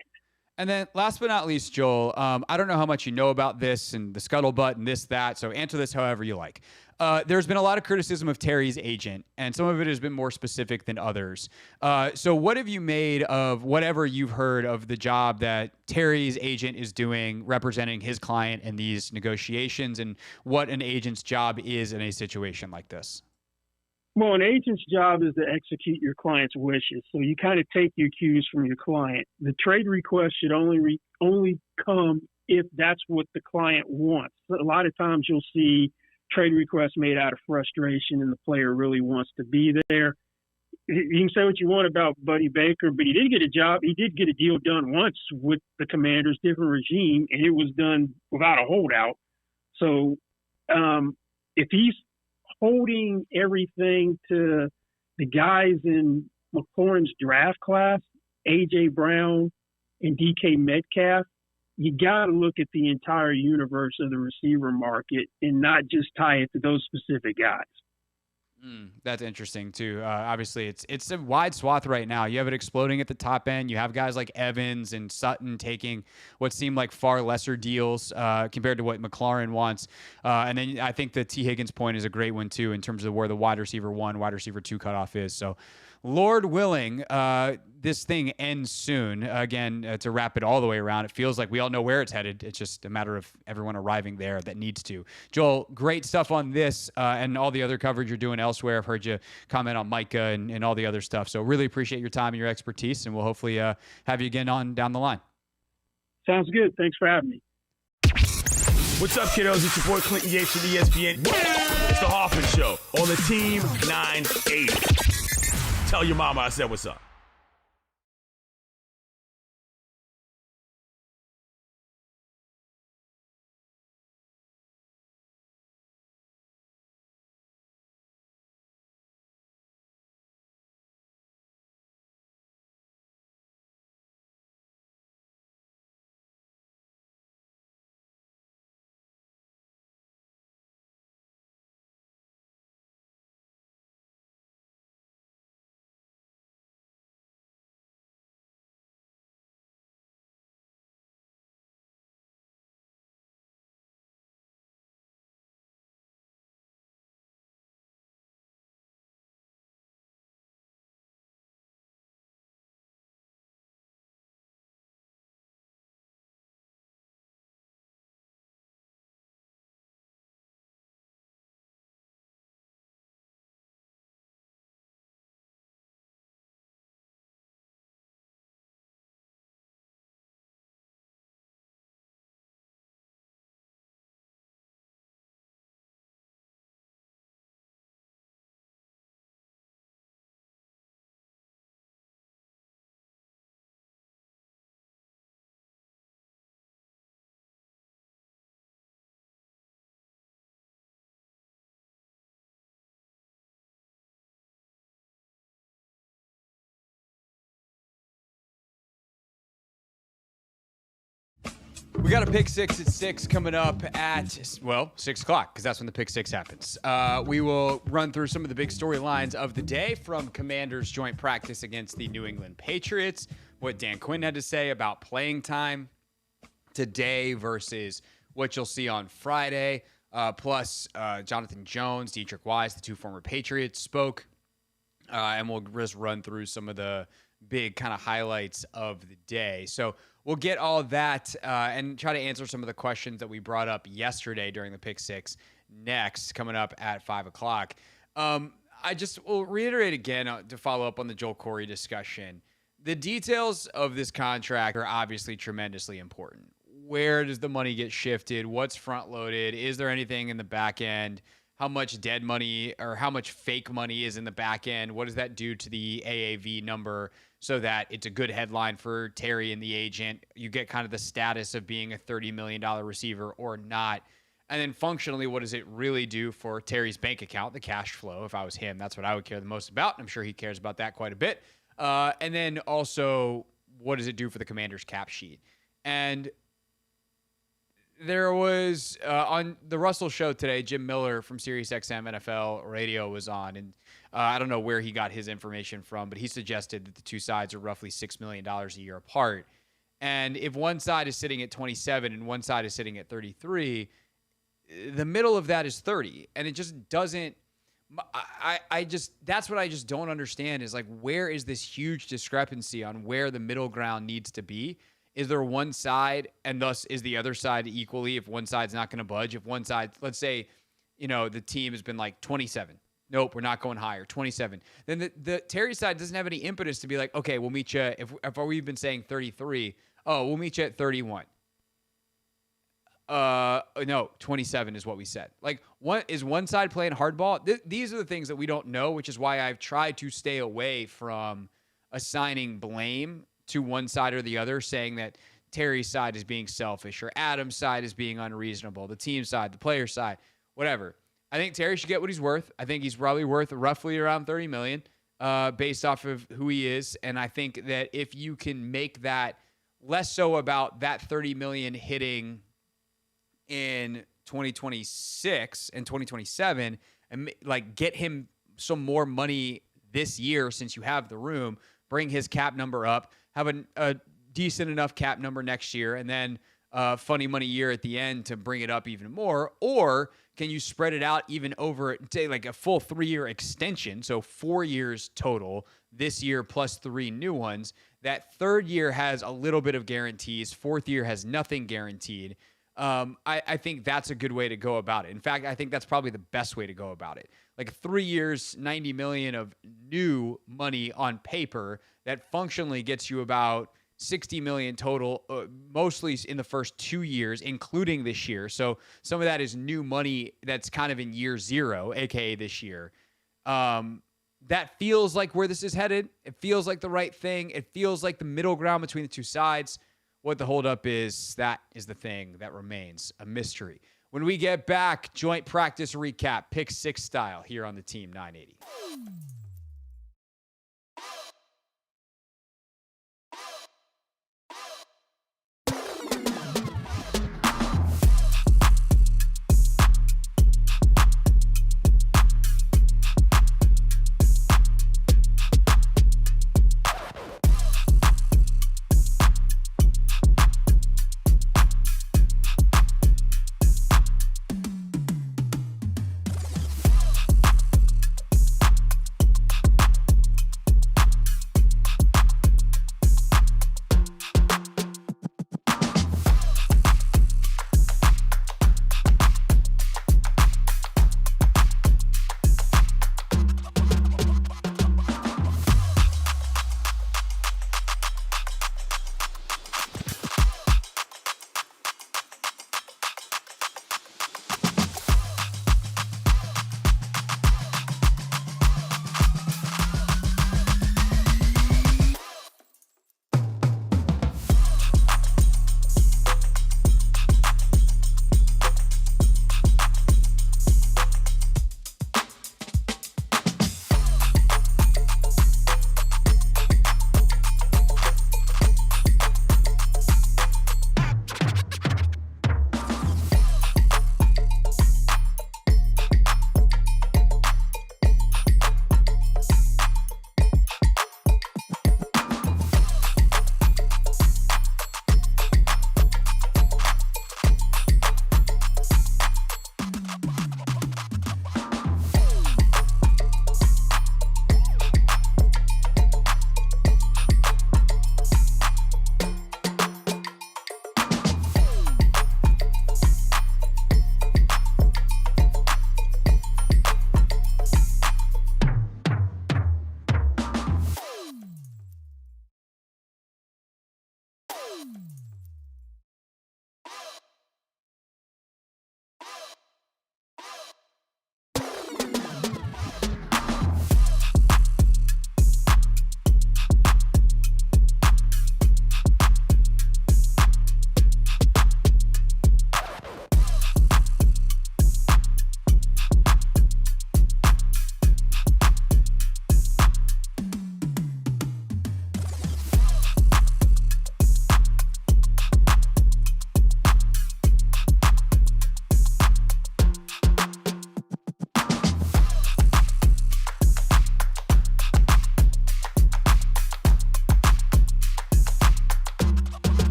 And then last but not least, Joel, I don't know how much you know about this and the scuttlebutt and this, that. So answer this however you like. There's been a lot of criticism of Terry's agent, and some of it has been more specific than others. So what have you made of whatever you've heard of the job that Terry's agent is doing representing his client in these negotiations, and what an agent's job is in a situation like this? Well, an agent's job is to execute your client's wishes. So you kind of take your cues from your client. The trade request should only come if that's what the client wants. A lot of times you'll see trade requests made out of frustration and the player really wants to be there. You can say what you want about Buddy Baker, but he did get a job. He did get a deal done once with the Commanders, different regime, and it was done without a holdout. So if he's holding everything to the guys in McLaurin's draft class, A.J. Brown and D.K. Metcalf, you got to look at the entire universe of the receiver market and not just tie it to those specific guys. That's interesting too. Obviously, it's a wide swath right now. You have it exploding at the top end. You have guys like Evans and Sutton taking what seem like far lesser deals compared to what McLaurin wants. And then I think the T. Higgins point is a great one too in terms of where the wide receiver 1, wide receiver 2 cutoff is. So, Lord willing, this thing ends soon. Again, to wrap it all the way around, it feels like we all know where it's headed. It's just a matter of everyone arriving there that needs to. Joel, great stuff on this and all the other coverage you're doing elsewhere. I've heard you comment on Micah and all the other stuff. So really appreciate your time and your expertise, and we'll hopefully have you again on down the line. Sounds good. Thanks for having me. What's up, kiddos? It's your boy Clinton Yates from ESPN. It's the Hoffman Show on the Team 980. Tell your mama I said what's up. We got a Pick Six at 6 coming up at, 6 o'clock, because that's when the Pick Six happens. We will run through some of the big storylines of the day from Commanders' joint practice against the New England Patriots, what Dan Quinn had to say about playing time today versus what you'll see on Friday, plus Jonathan Jones, Dietrich Wise, the two former Patriots, spoke, and we'll just run through some of the big kind of highlights of the day. So we'll get all that and try to answer some of the questions that we brought up yesterday during the Pick Six next, coming up at 5 o'clock. I just will reiterate again to follow up on the Joel Corey discussion the details of this contract are obviously tremendously important. Where does the money get shifted? What's front loaded? Is there anything in the back end? How much dead money or how much fake money is in the back end? What does that do to the AAV number so that it's a good headline for Terry and the agent? You get kind of the status of being a $30 million receiver or not. And then functionally, what does it really do for Terry's bank account, the cash flow? If I was him, that's what I would care the most about. I'm sure he cares about that quite a bit. And then also, what does it do for the Commanders' cap sheet? And there was on the Russell show today, Jim Miller from SiriusXM NFL Radio was on, and I don't know where he got his information from, but he suggested that the two sides are roughly $6 million a year apart. And if one side is sitting at 27 and one side is sitting at 33, the middle of that is 30, and it just doesn't. I just that's what I just don't understand is like, where is this huge discrepancy on where the middle ground needs to be? Is there one side and thus is the other side equally? If one side's not going to budge, if one side, let's say, the team has been like 27. Nope, we're not going higher. 27. Then the Terry side doesn't have any impetus to be like, okay, we'll meet you. If we've been saying 33, we'll meet you at 31. No, 27 is what we said. Like, one side playing hardball? These are the things that we don't know, which is why I've tried to stay away from assigning blame to one side or the other, saying that Terry's side is being selfish or Adam's side is being unreasonable, the team side, the player side, whatever. I think Terry should get what he's worth. I think he's probably worth roughly around $30 million based off of who he is. And I think that if you can make that less so about that $30 million hitting in 2026 and 2027 and like get him some more money this year since you have the room, bring his cap number up, have a decent enough cap number next year, and then a funny money year at the end to bring it up even more? Or can you spread it out even over, say, like a full 3-year extension, so 4 years total, this year plus 3 new ones? That third year has a little bit of guarantees. Fourth year has nothing guaranteed. I think that's a good way to go about it. In fact, I think that's probably the best way to go about it. Like 3 years, $90 million of new money on paper that functionally gets you about $60 million total, mostly in the first 2 years, including this year. So some of that is new money that's kind of in year 0, aka this year. That feels like where this is headed. It feels like the right thing. It feels like the middle ground between the two sides. What the holdup is, that is the thing that remains a mystery. When we get back, joint practice recap, pick 6 style here on the Team 980.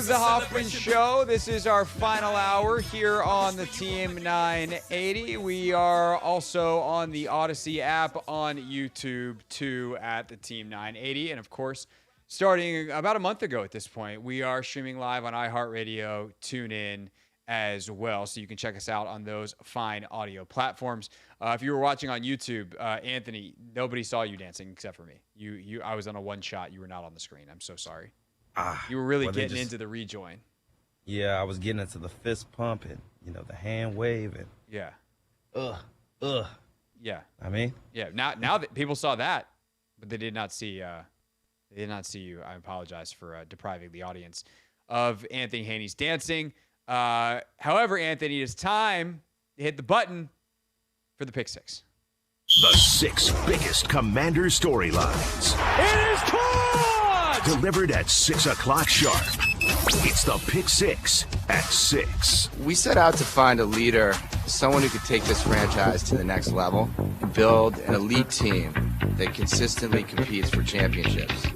is the Hoffman Show. This is our final hour here on the Team 980. We are also on the Odyssey app, on YouTube too, at the Team 980. And of course, starting about a month ago at this point, we are streaming live on iHeartRadio, TuneIn as well. So you can check us out on those fine audio platforms. If you were watching on YouTube, Anthony, nobody saw you dancing except for me. I was on a one shot. You were not on the screen. I'm so sorry. You were really getting into the rejoin. Yeah, I was getting into the fist pump and, the hand wave and. Yeah. Yeah. Yeah. Now that people saw that, but they did not see you. I apologize for depriving the audience of Anthony Haney's dancing. However, Anthony, it's time to hit the button for the pick six. The 6 biggest Commander storylines. It is caught! Delivered at 6 o'clock sharp. It's the Pick 6 at 6. We set out to find a leader, someone who could take this franchise to the next level, and build an elite team that consistently competes for championships.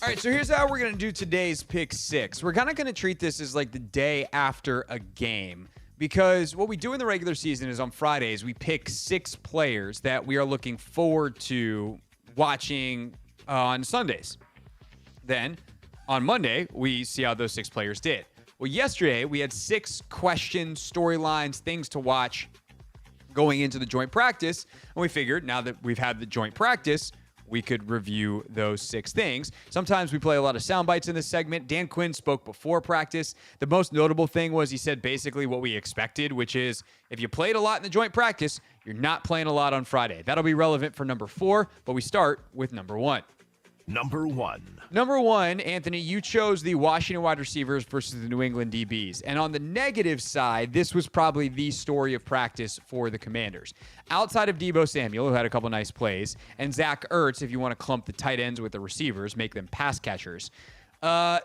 All right, so here's how we're going to do today's Pick 6. We're kind of going to treat this as like the day after a game, because what we do in the regular season is on Fridays, we pick 6 players that we are looking forward to watching on Sundays. Then on Monday, we see how those 6 players did. Well, yesterday, we had 6 questions, storylines, things to watch going into the joint practice. And we figured now that we've had the joint practice, we could review those 6 things. Sometimes we play a lot of sound bites in this segment. Dan Quinn spoke before practice. The most notable thing was he said basically what we expected, which is if you played a lot in the joint practice, you're not playing a lot on Friday. That'll be relevant for number 4, but we start with number 1. Number 1. Number 1, Anthony, you chose the Washington wide receivers versus the New England DBs. And on the negative side, this was probably the story of practice for the Commanders. Outside of Deebo Samuel, who had a couple nice plays, and Zach Ertz, if you want to clump the tight ends with the receivers, make them pass catchers,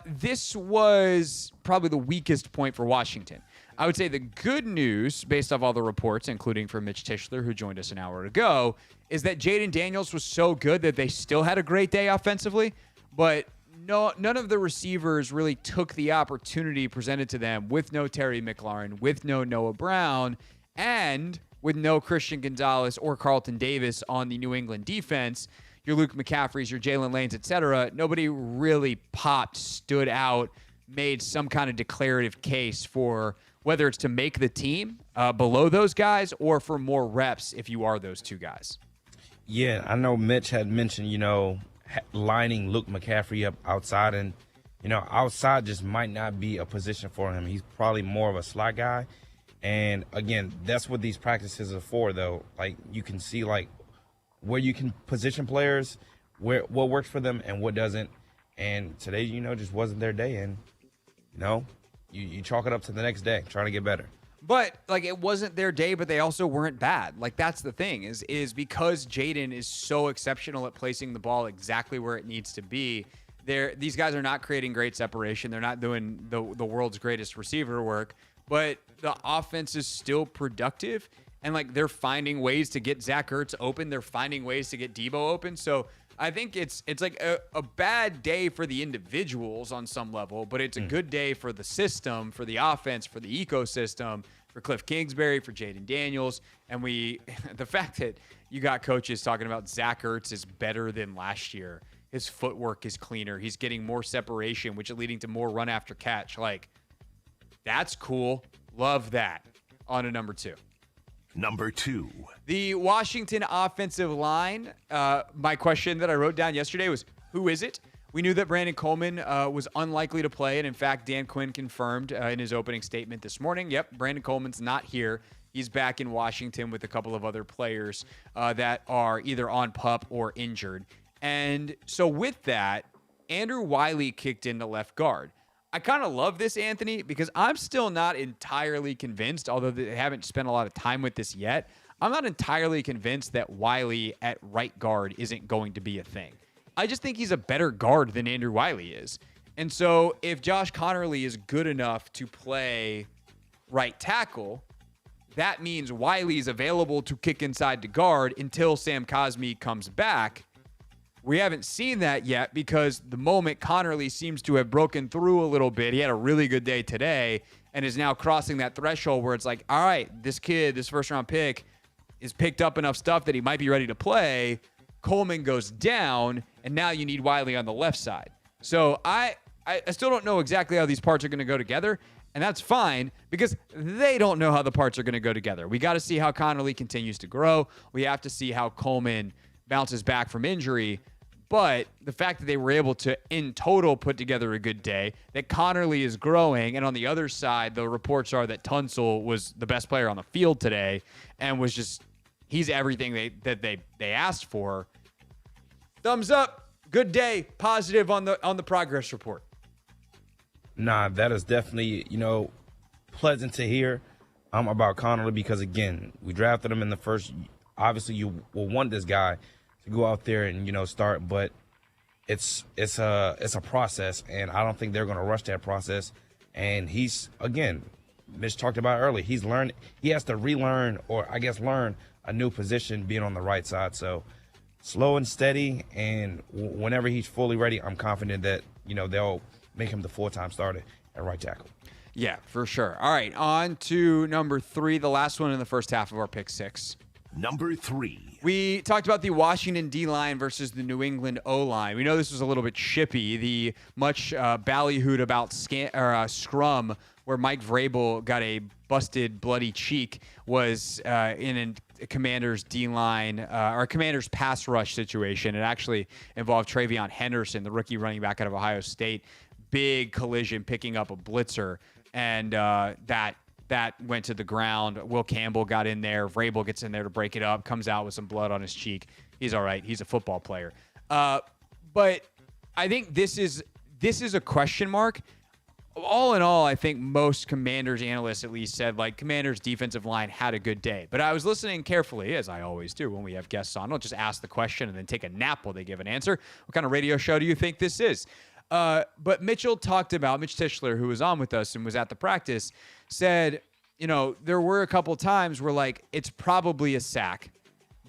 this was probably the weakest point for Washington. I would say the good news, based off all the reports, including from Mitch Tishler, who joined us an hour ago, is that Jaden Daniels was so good that they still had a great day offensively, but none of the receivers really took the opportunity presented to them with no Terry McLaurin, with no Noah Brown, and with no Christian Gonzalez or Carlton Davis on the New England defense. Your Luke McCaffreys, your Jalen Lanes, etc. Nobody really popped, stood out, made some kind of declarative case for whether it's to make the team below those guys or for more reps if you are those 2 guys. Yeah, I know Mitch had mentioned, lining Luke McCaffrey up outside, and, outside just might not be a position for him. He's probably more of a slot guy. And, again, that's what these practices are for, though. Like, you can see, like, where you can position players, what works for them and what doesn't. And today, just wasn't their day. And, you chalk it up to the next day, trying to get better. But, it wasn't their day, but they also weren't bad. That's the thing, is because Jaden is so exceptional at placing the ball exactly where it needs to be, these guys are not creating great separation. They're not doing the world's greatest receiver work, but the offense is still productive, and, they're finding ways to get Zach Ertz open. They're finding ways to get Deebo open. So I think it's a bad day for the individuals on some level, but it's a good day for the system, for the offense, for the ecosystem, for Cliff Kingsbury, for Jaden Daniels. And the fact that you got coaches talking about Zach Ertz is better than last year. His footwork is cleaner. He's getting more separation, which is leading to more run after catch. That's cool. Love that. On to number 2. Number 2. The Washington offensive line. My question that I wrote down yesterday was, who is it? We knew that Brandon Coleman was unlikely to play, and in fact, Dan Quinn confirmed in his opening statement this morning, yep, Brandon Coleman's not here. He's back in Washington with a couple of other players that are either on PUP or injured. And so with that, Andrew Wiley kicked into left guard. I kind of love this, Anthony, because I'm still not entirely convinced, although they haven't spent a lot of time with this yet, I'm not entirely convinced that Wiley at right guard isn't going to be a thing. I just think he's a better guard than Andrew Wiley is. And so if Josh Connerly is good enough to play right tackle, that means Wiley's available to kick inside to guard until Sam Cosmi comes back, We haven't seen that yet because the moment Connerly seems to have broken through a little bit. He had a really good day today and is now crossing that threshold where it's like, all right, this kid, this first-round pick, is picked up enough stuff that he might be ready to play. Coleman goes down, and now you need Wiley on the left side. So I still don't know exactly how these parts are going to go together, and that's fine because they don't know how the parts are going to go together. We got to see how Connerly continues to grow. We have to see how Coleman bounces back from injury. But the fact that they were able to, in total, put together a good day, that Connerly is growing, and on the other side, the reports are that Tunsil was the best player on the field today and was just, he's everything they asked for. Thumbs up, good day, positive on the progress report. Nah, that is definitely, pleasant to hear about Connerly because, again, we drafted him in the first. Obviously, you will want this guy to go out there and, start, but it's a process, and I don't think they're going to rush that process. And he's, again, Mitch talked about it earlier, he has to relearn or, I guess, learn a new position being on the right side. So slow and steady, and whenever he's fully ready, I'm confident that, they'll make him the full-time starter at right tackle. Yeah, for sure. All right, on to number 3, the last one in the first half of our pick 6. Number 3. We talked about the Washington D-line versus the New England O-line. We know this was a little bit chippy. The much ballyhooed about scrum where Mike Vrabel got a busted, bloody cheek was in a Commander's D-line or a Commander's pass rush situation. It actually involved Travion Henderson, the rookie running back out of Ohio State. Big collision picking up a blitzer, and that went to the ground. Will Campbell got in there. Vrabel gets in there to break it up, comes out with some blood on his cheek. He's all right. He's a football player. But I think this is a question mark. All in all, I think most Commanders analysts at least said, Commanders' defensive line had a good day. But I was listening carefully, as I always do when we have guests on. I'll just ask the question and then take a nap while they give an answer. What kind of radio show do you think this is? But Mitch Tishler, who was on with us and was at the practice, said, there were a couple times where, it's probably a sack.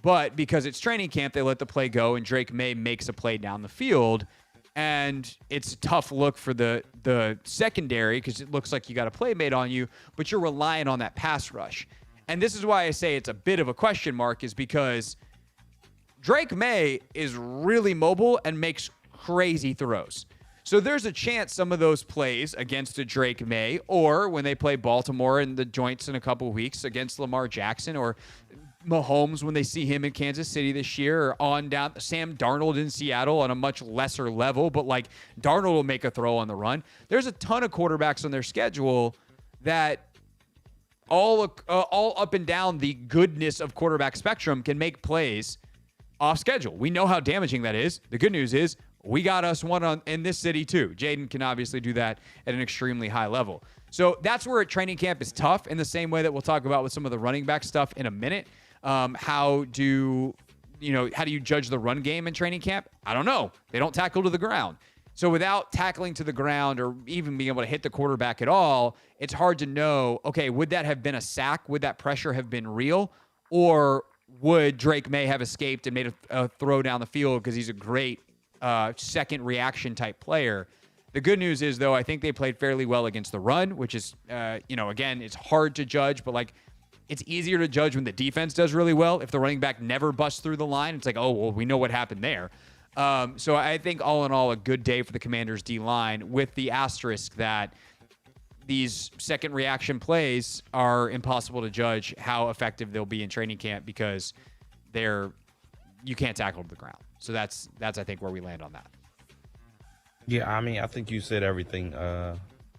But because it's training camp, they let the play go, and Drake May makes a play down the field. And it's a tough look for the secondary because it looks like you got a playmate on you, but you're relying on that pass rush. And this is why I say it's a bit of a question mark, is because Drake May is really mobile and makes crazy throws. So there's a chance some of those plays against a Drake May, or when they play Baltimore in the joints in a couple of weeks against Lamar Jackson, or Mahomes when they see him in Kansas City this year, or on down Sam Darnold in Seattle on a much lesser level, but Darnold will make a throw on the run. There's a ton of quarterbacks on their schedule that all up and down the goodness of quarterback spectrum can make plays off schedule. We know how damaging that is. The good news is we got us one in this city too. Jaden can obviously do that at an extremely high level. So that's where training camp is tough, in the same way that we'll talk about with some of the running back stuff in a minute. How do you judge the run game in training camp? I don't know. They don't tackle to the ground. So without tackling to the ground or even being able to hit the quarterback at all, it's hard to know, okay, would that have been a sack? Would that pressure have been real? Or would Drake May have escaped and made a throw down the field because he's a great second reaction type player? The good news is, though, I think they played fairly well against the run, which is, again, it's hard to judge, but it's easier to judge when the defense does really well. If the running back never busts through the line, it's oh, well, we know what happened there. So I think all in all, a good day for the Commanders D-line, with the asterisk that these second reaction plays are impossible to judge how effective they'll be in training camp because you can't tackle to the ground. So that's I think where we land on that. Yeah, I think you said everything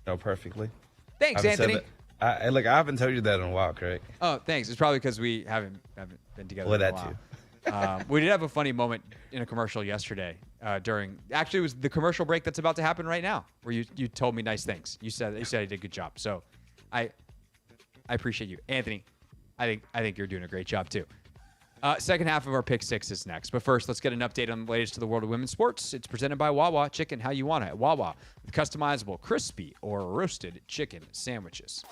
perfectly. Thanks, Anthony. I haven't told you that in a while, Craig. Oh, thanks. It's probably because we haven't been together in a while. Too. We did have a funny moment in a commercial yesterday actually it was the commercial break that's about to happen right now, where you told me nice things. You said I did a good job. So I appreciate you. Anthony, I think you're doing a great job too. Second half of our pick 6 is next. But first, let's get an update on the latest to the world of women's sports. It's presented by Wawa Chicken, how you want it. Wawa, with customizable, crispy, or roasted chicken sandwiches.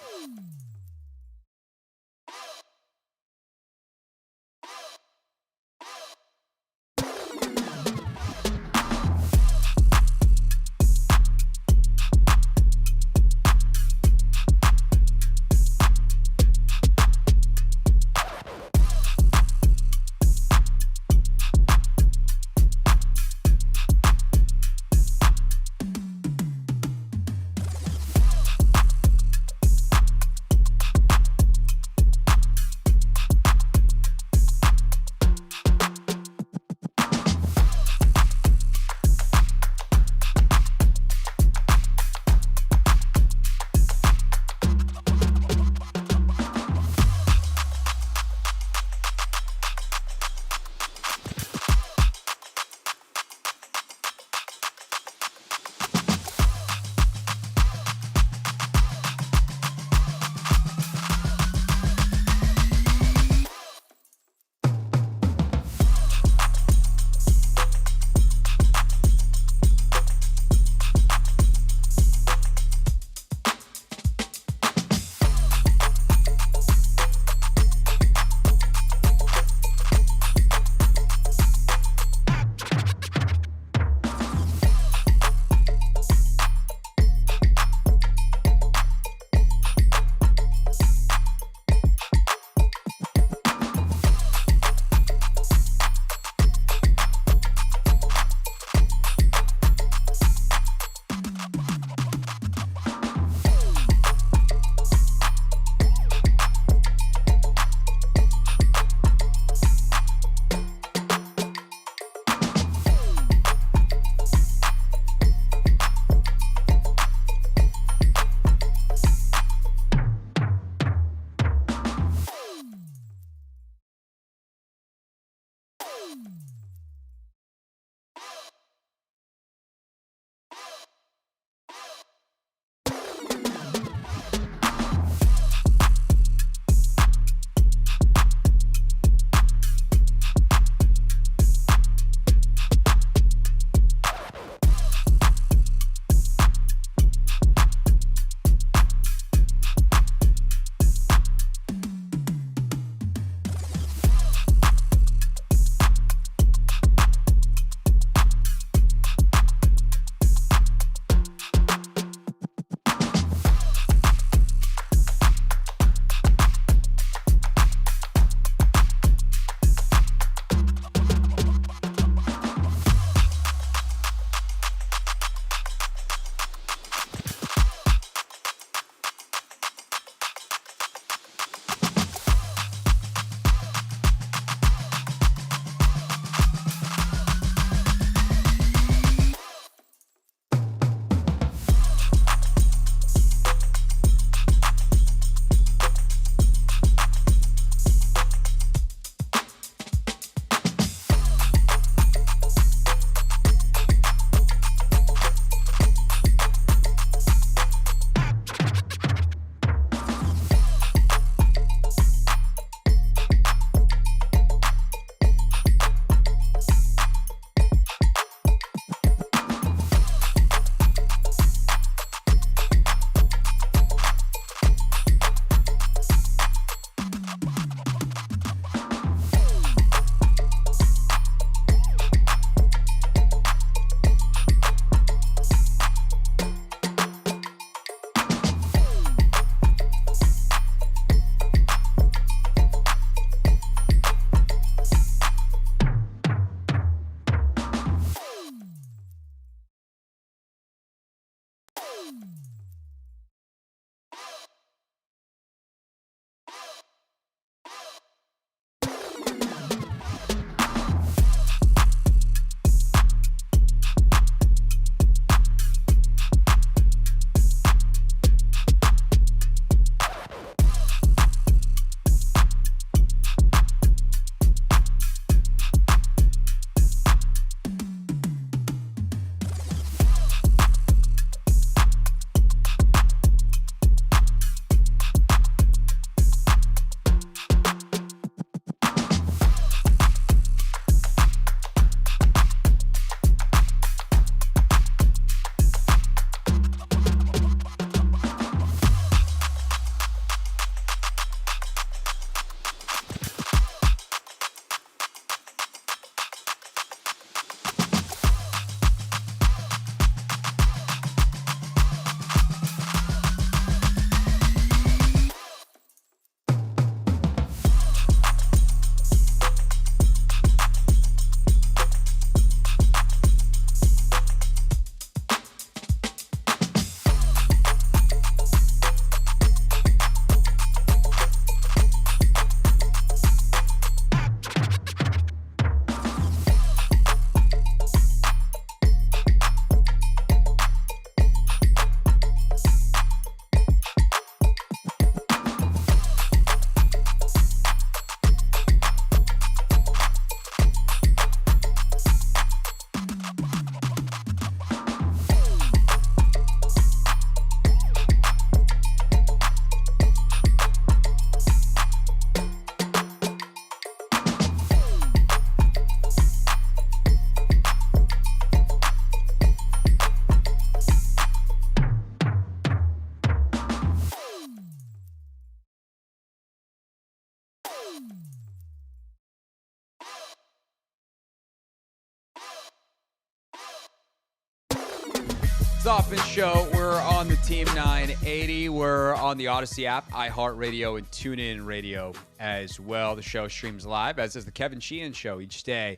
the Hoffman Show. We're on the Team 980. We're on the Odyssey app, iHeartRadio, and TuneIn Radio as well. The show streams live, as is the Kevin Sheehan Show, each day,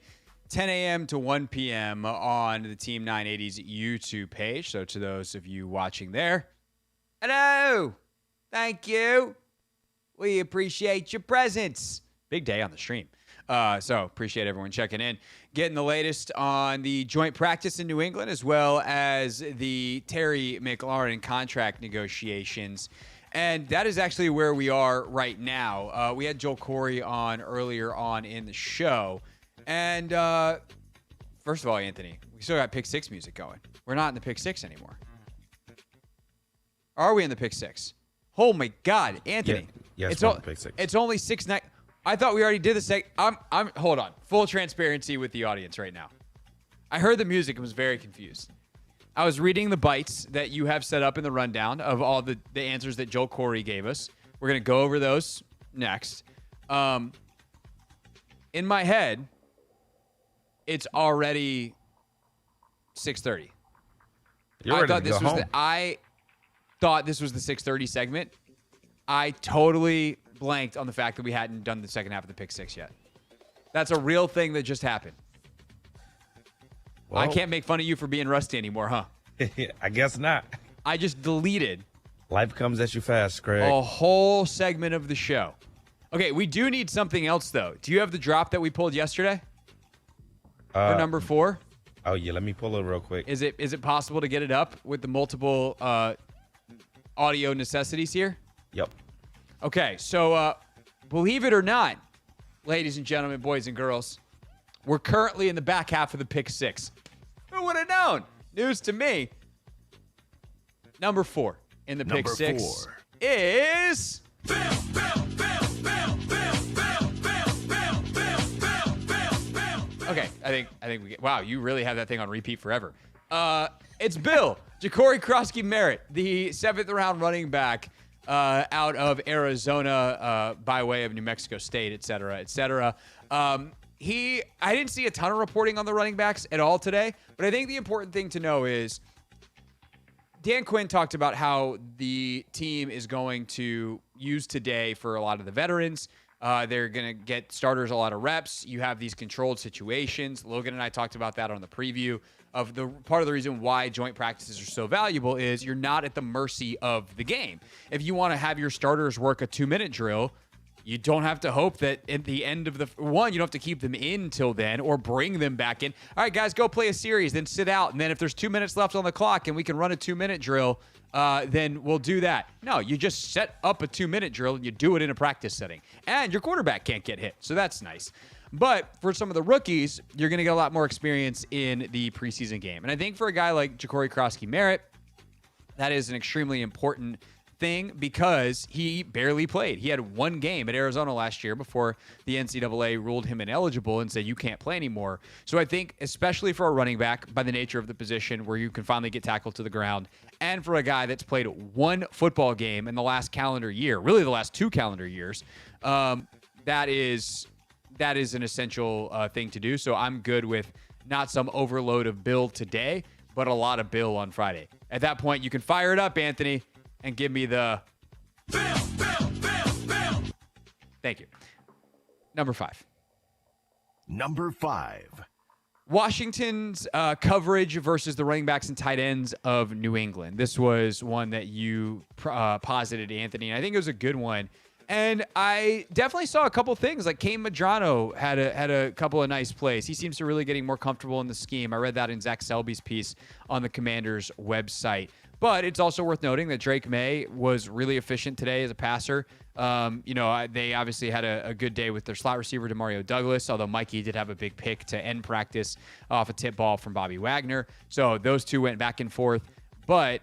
10 a.m. to 1 p.m. on the Team 980's YouTube page. So to those of you watching there, hello. Thank you. We appreciate your presence. Big day on the stream. So appreciate everyone checking in, getting the latest on the joint practice in New England, as well as the Terry McLaurin contract negotiations. And that is actually where we are right now. We had Joel Corey on earlier on in the show. And first of all, Anthony, we still got Pick 6 music going. We're not in the Pick 6 anymore. Are we in the Pick 6? Oh, my God, Anthony. Yes, we're in the Pick 6. It's only 6-9. I thought we already did this. Hold on. Full transparency with the audience right now. I heard the music and was very confused. I was reading the bites that you have set up in the rundown of all the answers that Joel Corey gave us. We're going to go over those next. In my head, it's already 6:30. You're ready to go home. I thought this was the 6:30 segment. I totally blanked on the fact that we hadn't done the second half of the Pick 6 yet. That's a real thing that just happened. Well, I can't make fun of you for being rusty anymore, huh? I guess not. I just deleted. Life comes at you fast, Craig. A whole segment of the show. Okay, we do need something else, though. Do you have the drop that we pulled yesterday? For number 4? Oh, yeah. Let me pull it real quick. Is it possible to get it up with the multiple audio necessities here? Yep. Okay, so believe it or not, ladies and gentlemen, boys and girls, we're currently in the back half of the Pick 6. Who would have known? News to me. Number 4 in the Pick 6 is... Okay, I think we get... Wow, you really have that thing on repeat forever. It's Bill, Ja'Cory Krosky-Merritt, the 7th-round running back out of Arizona by way of New Mexico State, et cetera, et cetera. I didn't see a ton of reporting on the running backs at all today, but I think the important thing to know is Dan Quinn talked about how the team is going to use today for a lot of the veterans. They're going to get starters a lot of reps. You have these controlled situations. Logan and I talked about that on the preview of the part of the reason why joint practices are so valuable is you're not at the mercy of the game. If you want to have your starters work a 2-minute drill, you don't have to hope that at the end of the one, you don't have to keep them in till then or bring them back in. All right, guys, go play a series, then sit out. And then if there's 2 minutes left on the clock and we can run a 2-minute drill, then we'll do that. No, you just set up a 2-minute drill and you do it in a practice setting. And your quarterback can't get hit, so that's nice. But for some of the rookies, you're going to get a lot more experience in the preseason game. And I think for a guy like Ja'Cory Krosky-Merritt, that is an extremely important thing because he barely played. He had one game at Arizona last year before the NCAA ruled him ineligible and said you can't play anymore. So I think especially for a running back by the nature of the position where you can finally get tackled to the ground, and for a guy that's played one football game in the last calendar year, really the last 2 calendar years, that is an essential thing to do. So I'm good with not some overload of Bill today, but a lot of Bill on Friday. At that point, you can fire it up, Anthony, and give me the... Bill. Thank you. Number 5. Washington's coverage versus the running backs and tight ends of New England. This was one that you posited, Anthony, and I think it was a good one. And I definitely saw a couple things. Like Kane Madrano had a couple of nice plays. He seems to really getting more comfortable in the scheme. I read that in Zach Selby's piece on the Commanders website. But it's also worth noting that Drake May was really efficient today as a passer. They obviously had a good day with their slot receiver, Demario Douglas, although Mikey did have a big pick to end practice off a tip ball from Bobby Wagner. So those two went back and forth. But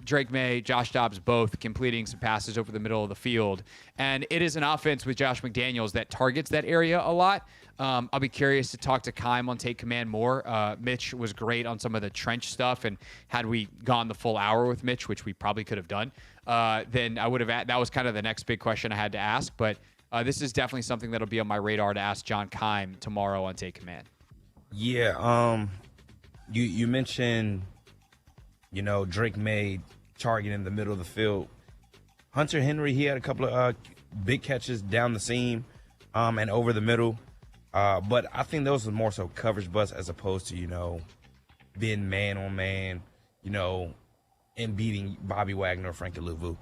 Drake May, Josh Dobbs, both completing some passes over the middle of the field. And it is an offense with Josh McDaniels that targets that area a lot. I'll be curious to talk to Keim on Take Command more. Mitch was great on some of the trench stuff. And had we gone the full hour with Mitch, which we probably could have done, then I would have. That was kind of the next big question I had to ask. But this is definitely something that'll be on my radar to ask John Keim tomorrow on Take Command. Yeah. You mentioned Drake May targeting in the middle of the field. Hunter Henry, he had a couple of big catches down the seam and over the middle. But I think those are more so coverage busts as opposed to, being man on man, and beating Bobby Wagner or Frankie Louvu.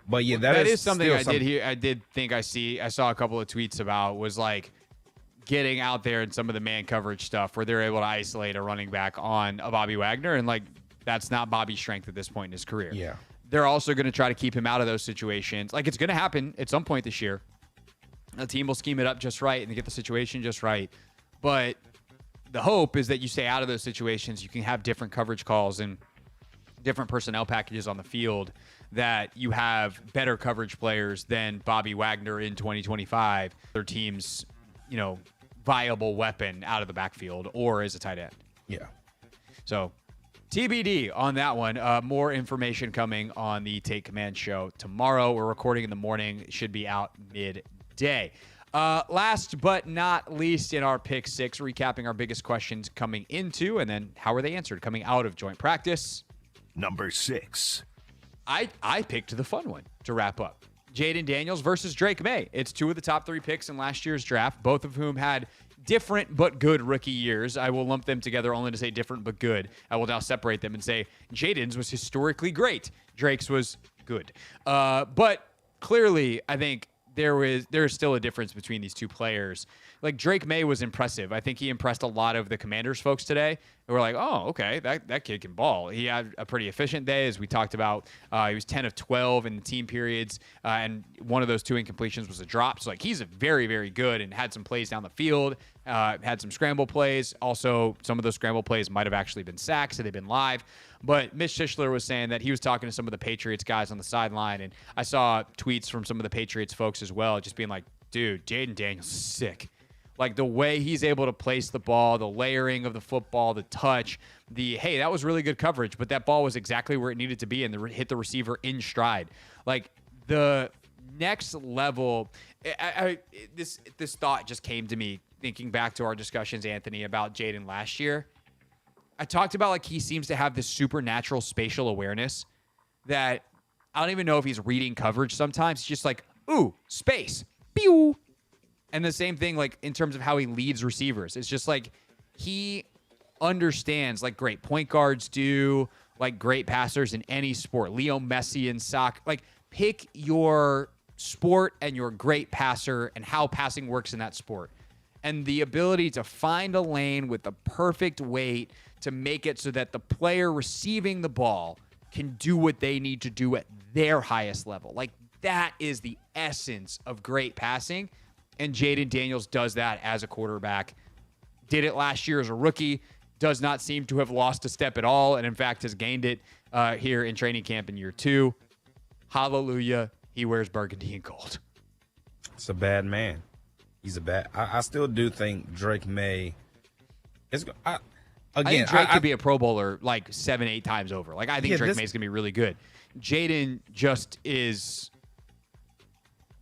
But yeah, that is something I did hear. I did think I saw a couple of tweets about was like getting out there in some of the man coverage stuff where they're able to isolate a running back on a Bobby Wagner. And like, that's not Bobby's strength at this point in his career. Yeah. They're also going to try to keep him out of those situations. Like, it's going to happen at some point this year. The team will scheme it up just right and get the situation just right. But the hope is that you stay out of those situations. You can have different coverage calls and different personnel packages on the field, that you have better coverage players than Bobby Wagner in 2025. Their team's, viable weapon out of the backfield or as a tight end. Yeah. So TBD on that one. More information coming on the Take Command show tomorrow. We're recording in the morning. It should be out midday. Last but not least in our Pick 6, recapping our biggest questions coming into and then how were they answered coming out of joint practice. Number 6. I picked the fun one to wrap up. Jaden Daniels versus Drake May. It's 2 of the top 3 picks in last year's draft, both of whom had different but good rookie years. I will lump them together only to say different but good. I will now separate them and say Jaden's was historically great. Drake's was good. But clearly, I think there is still a difference between these two players. Like, Drake May was impressive. I think he impressed a lot of the Commanders folks today. They were like, oh, okay, that kid can ball. He had a pretty efficient day, as we talked about. He was 10 of 12 in the team periods, and one of those 2 incompletions was a drop. So, like, he's a very, very good and had some plays down the field, had some scramble plays. Also, some of those scramble plays might have actually been sacks had they been live. But Mitch Tishler was saying that he was talking to some of the Patriots guys on the sideline, and I saw tweets from some of the Patriots folks as well, just being like, dude, Jaden Daniels is sick. Like, the way he's able to place the ball, the layering of the football, the touch, hey, that was really good coverage, but that ball was exactly where it needed to be and hit the receiver in stride. Like, the next level, this thought just came to me thinking back to our discussions, Anthony, about Jaden last year. I talked about, like, he seems to have this supernatural spatial awareness that I don't even know if he's reading coverage sometimes. It's just like, ooh, space, pew. And the same thing, like, in terms of how he leads receivers. It's just like he understands, like great point guards do, like great passers in any sport. Leo Messi in soccer. Like, pick your sport and your great passer and how passing works in that sport. And the ability to find a lane with the perfect weight to make it so that the player receiving the ball can do what they need to do at their highest level. Like, that is the essence of great passing. And Jaden Daniels does that as a quarterback. Did it last year as a rookie. Does not seem to have lost a step at all. And, in fact, has gained it here in training camp in year 2. Hallelujah. He wears burgundy and gold. It's a bad man. He's a bad. I still do think Drake May is. I think Drake could be a Pro Bowler like 7-8 times over. Like, I think Drake May is going to be really good. Jaden just is.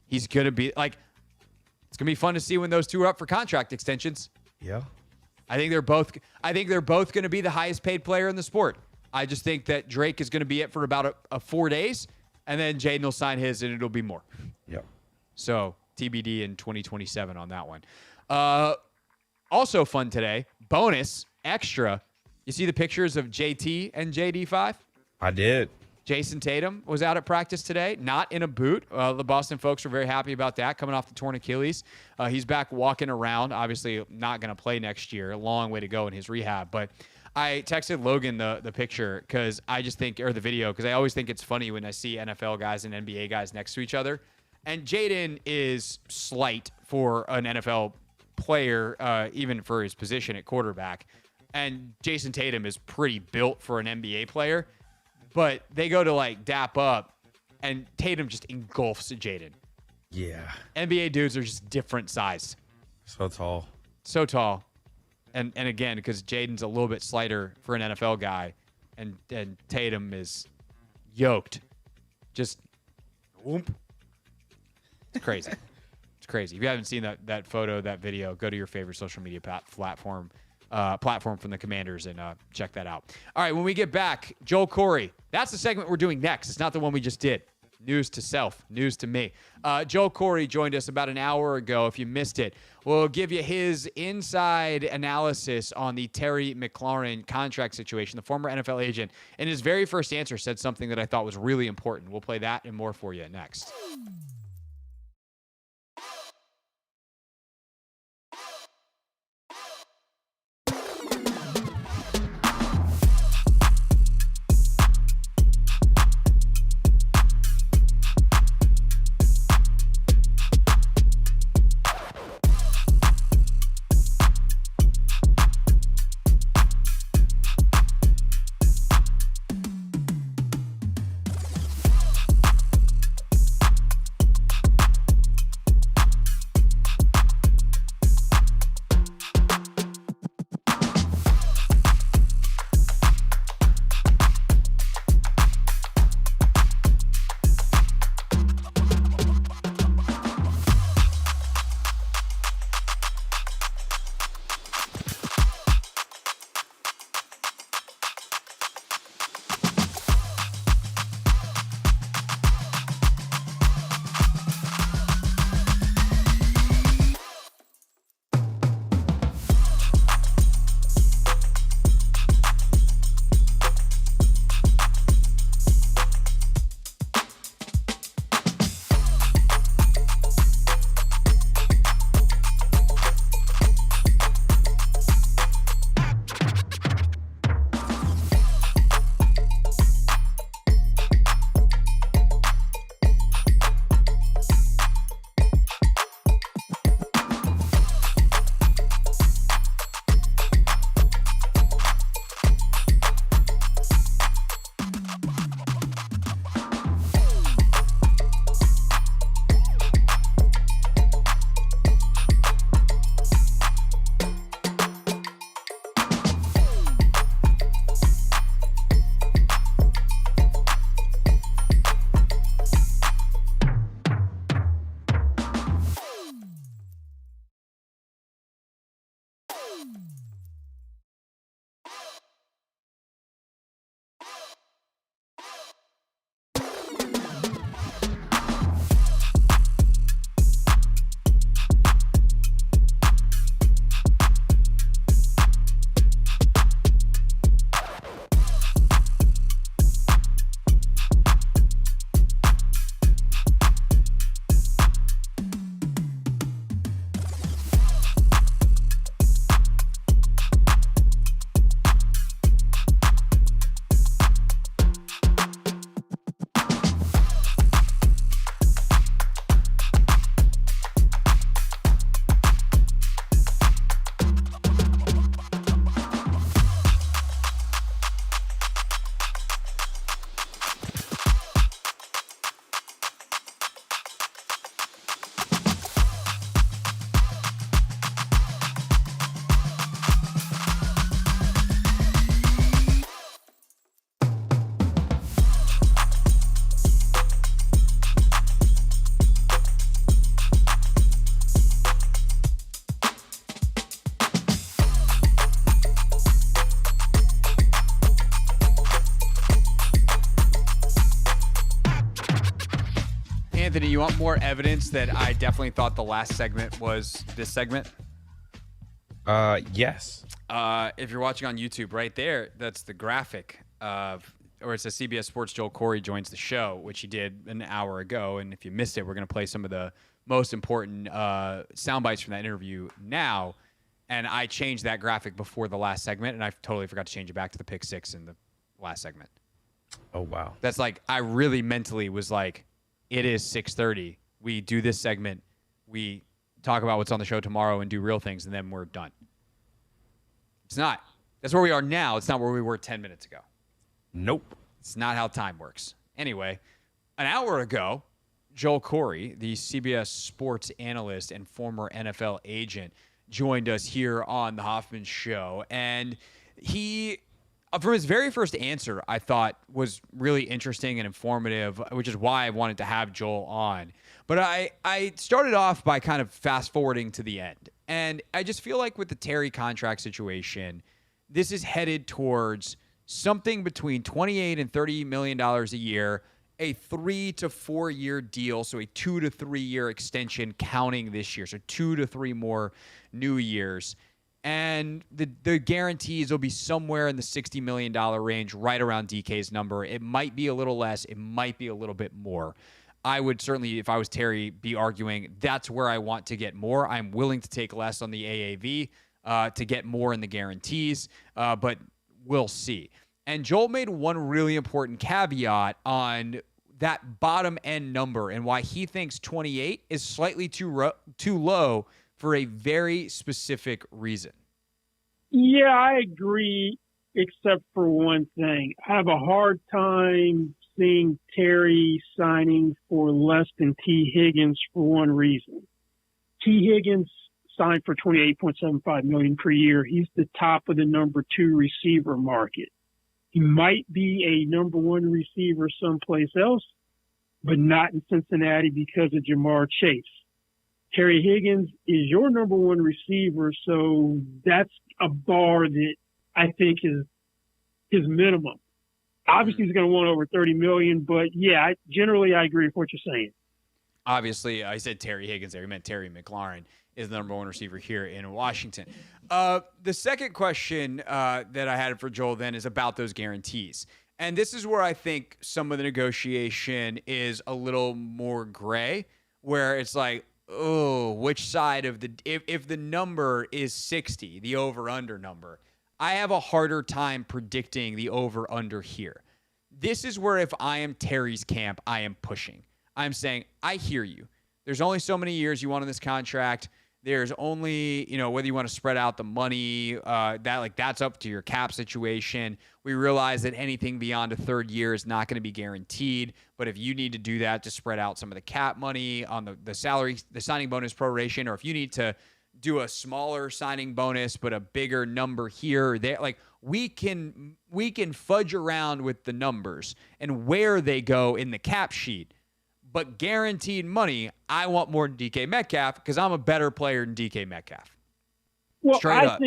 He's going to be like. It's going to be fun to see when those two are up for contract extensions. Yeah. I think they're both going to be the highest paid player in the sport. I just think that Drake is going to be it for about a 4 days, and then Jaden will sign his, and it'll be more. Yep. So, TBD in 2027 on that one. Also fun today, bonus, extra. You see the pictures of JT and JD5? I did. Jason Tatum was out at practice today, not in a boot. The Boston folks were very happy about that, coming off the torn Achilles. He's back walking around, obviously not going to play next year. A long way to go in his rehab. But I texted Logan the picture because I just think, or the video, because I always think it's funny when I see NFL guys and NBA guys next to each other. And Jaden is slight for an NFL player, even for his position at quarterback. And Jason Tatum is pretty built for an NBA player. But they go to, like, dap up, and Tatum just engulfs Jaden. Yeah. NBA dudes are just different size. So tall. So tall. And again, because Jaden's a little bit slighter for an NFL guy, and Tatum is yoked. Just, whoop. It's crazy. It's crazy. If you haven't seen that photo, that video, go to your favorite social media platform. platform from the Commanders, and check that out. All right, when we get back, Joel Corey. That's the segment we're doing next. It's not the one we just did. News to self, news to me. Joel Corey joined us about an hour ago. If you missed it, we'll give you his inside analysis on the Terry McLaurin contract situation. The former NFL agent, in his very first answer, said something that I thought was really important. We'll play that and more for you next. Anthony, you want more evidence that I definitely thought the last segment was this segment? Yes. If you're watching on YouTube, right there, that's the graphic of, or it's a CBS Sports Joel Corey joins the show, which he did an hour ago. And if you missed it, we're going to play some of the most important sound bites from that interview now. And I changed that graphic before the last segment, and I totally forgot to change it back to the pick six in the last segment. Oh, wow. That's like, I really mentally was like, it is 6:30. We do this segment. We talk about what's on the show tomorrow and do real things, and then we're done. It's not. That's where we are now. It's not where we were 10 minutes ago. Nope. It's not how time works. Anyway, an hour ago, Joel Corey, the CBS sports analyst and former NFL agent, joined us here on the Hoffman Show. And he, from his very first answer, I thought was really interesting and informative, which is why I wanted to have Joel on. But I started off by kind of fast forwarding to the end. And I just feel like with the Terry contract situation, this is headed towards something between $28 and $30 million a year, a 3 to 4 year deal, so a 2 to 3 year extension counting this year, so 2 to 3 more new years. And the guarantees will be somewhere in the $60 million range, right around DK's number. It might be a little less. It might be a little bit more. I would certainly, if I was Terry, be arguing that's where I want to get more. I'm willing to take less on the AAV to get more in the guarantees, but we'll see. And Joel made one really important caveat on that bottom end number and why he thinks 28 is slightly too low for a very specific reason. Yeah, I agree, except for one thing. I have a hard time seeing Terry signing for less than T. Higgins for one reason. T. Higgins signed for $28.75 million per year. He's the top of the number 2 receiver market. He might be a number 1 receiver someplace else, but not in Cincinnati because of Jamar Chase. Terry Higgins is your number 1 receiver, so that's a bar that I think is his minimum. Obviously, he's going to want over $30 million, but yeah, generally I agree with what you're saying. Obviously, I said Terry Higgins there. He meant Terry McLaurin is the number 1 receiver here in Washington. The second question that I had for Joel then is about those guarantees. And this is where I think some of the negotiation is a little more gray, where it's like, oh, which side of the if the number is 60, the over-under number, I have a harder time predicting the over-under here. This is where if I am Terry's camp, I am pushing. I'm saying, I hear you. There's only so many years you want on this contract. There's only, whether you want to spread out the money, that's up to your cap situation. We realize that anything beyond a third year is not going to be guaranteed. But if you need to do that to spread out some of the cap money on the salary, the signing bonus proration, or if you need to do a smaller signing bonus but a bigger number here or there, like we can fudge around with the numbers and where they go in the cap sheet. But guaranteed money, I want more than DK Metcalf because I'm a better player than DK Metcalf. Well, Straight up.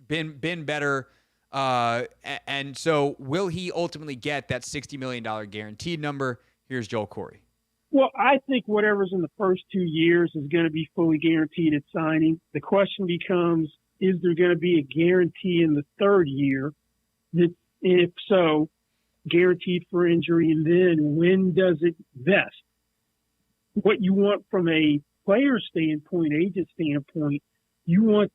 Been better. And so will he ultimately get that $60 million guaranteed number? Here's Joel Corey. Well, I think whatever's in the first 2 years is going to be fully guaranteed at signing. The question becomes, is there going to be a guarantee in the third year? If so, guaranteed for injury, and then when does it vest? What you want from a player standpoint, agent standpoint, you want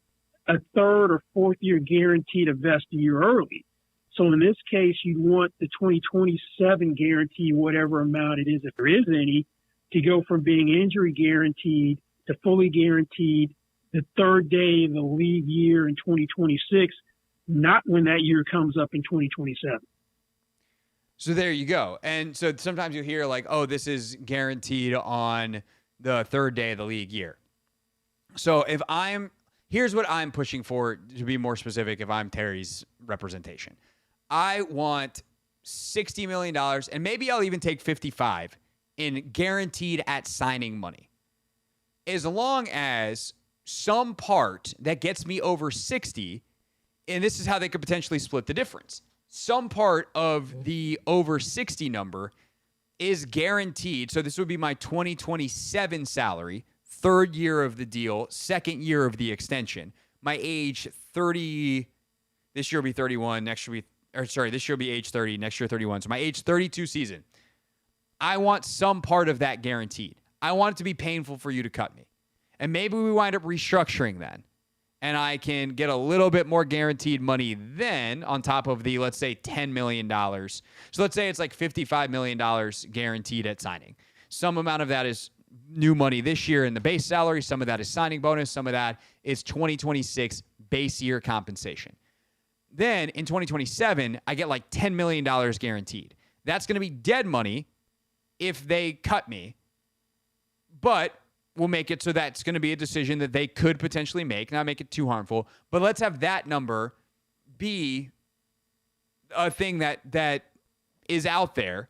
a third or fourth year guarantee to vest a year early. So in this case, you want the 2027 guarantee, whatever amount it is, if there is any, to go from being injury guaranteed to fully guaranteed the third day of the league year in 2026, not when that year comes up in 2027. So there you go. And so sometimes you hear like, oh, this is guaranteed on the third day of the league year. So here's what I'm pushing for, to be more specific, if I'm Terry's representation. I want $60 million, and maybe I'll even take 55 in guaranteed at signing money. As long as some part that gets me over 60, and this is how they could potentially split the difference. Some part of the over 60 number is guaranteed. So this would be my 2027 salary, third year of the deal, second year of the extension. My age 30, this year will be 31, this year will be age 30, next year 31. So my age 32 season. I want some part of that guaranteed. I want it to be painful for you to cut me. And maybe we wind up restructuring then. And I can get a little bit more guaranteed money then on top of the, let's say, $10 million. So let's say it's like $55 million guaranteed at signing. Some amount of that is new money this year in the base salary. Some of that is signing bonus. Some of that is 2026 base year compensation. Then in 2027, I get like $10 million guaranteed. That's going to be dead money if they cut me. But we'll make it so that's going to be a decision that they could potentially make, not make it too harmful. But let's have that number be a thing that is out there.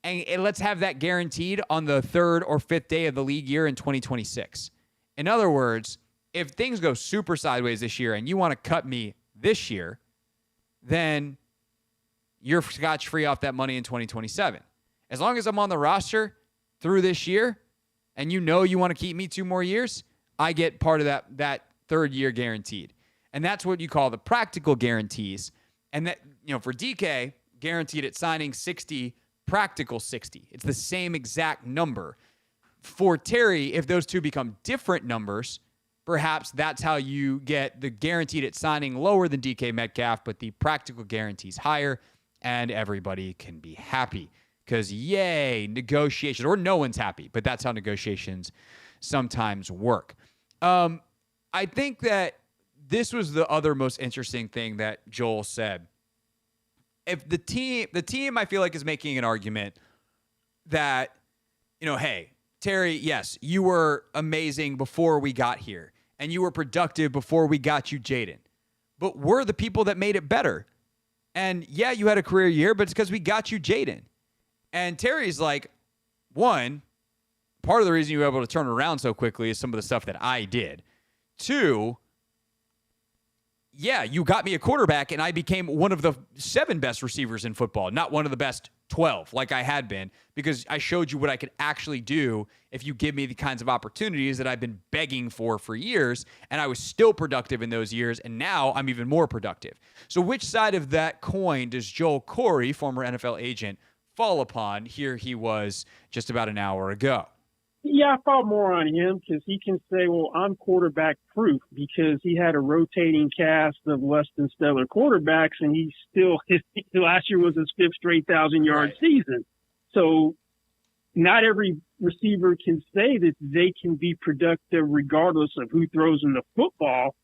And let's have that guaranteed on the third or fifth day of the league year in 2026. In other words, if things go super sideways this year and you want to cut me this year, then you're scotch-free off that money in 2027. As long as I'm on the roster through this year and you know you want to keep me 2 more years, I get part of that third year guaranteed. And that's what you call the practical guarantees. And that, for DK, guaranteed at signing 60, practical 60. It's the same exact number. For Terry, if those two become different numbers, perhaps that's how you get the guaranteed at signing lower than DK Metcalf, but the practical guarantees higher, and everybody can be happy. Because, yay, negotiations, or no one's happy, but that's how negotiations sometimes work. I think that this was the other most interesting thing that Joel said. If the team, I feel like, is making an argument that, hey, Terry, yes, you were amazing before we got here, and you were productive before we got you Jaden. But we're the people that made it better. And, yeah, you had a career year, but it's because we got you Jaden. And Terry's like, one, part of the reason you were able to turn around so quickly is some of the stuff that I did. 2, yeah, you got me a quarterback, and I became one of the 7 best receivers in football, not one of the best 12 like I had been, because I showed you what I could actually do if you give me the kinds of opportunities that I've been begging for years, and I was still productive in those years, and now I'm even more productive. So which side of that coin does Joel Corey, former NFL agent, fall upon? Here he was just about an hour ago. Yeah, I fall more on him because he can say, well, I'm quarterback proof because he had a rotating cast of less than stellar quarterbacks, and he still, last year was his 5th straight 1,000-yard season. So not every receiver can say that they can be productive regardless of who throws in the football.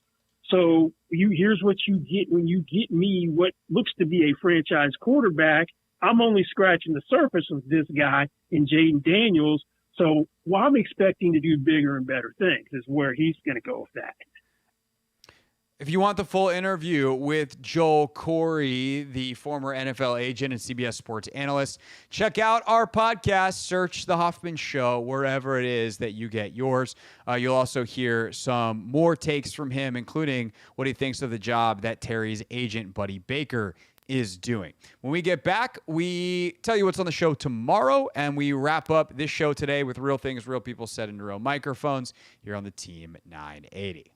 So here's what you get when you get me what looks to be a franchise quarterback. I'm only scratching the surface of this guy in Jaden Daniels. So I'm expecting to do bigger and better things is where he's going to go with that. If you want the full interview with Joel Corey, the former NFL agent and CBS sports analyst, check out our podcast, search The Hoffman Show, wherever it is that you get yours. You'll also hear some more takes from him, including what he thinks of the job that Terry's agent, Buddy Baker, is doing. When we get back, we tell you what's on the show tomorrow, and we wrap up this show today with real things, real people said into real microphones here on the Team 980.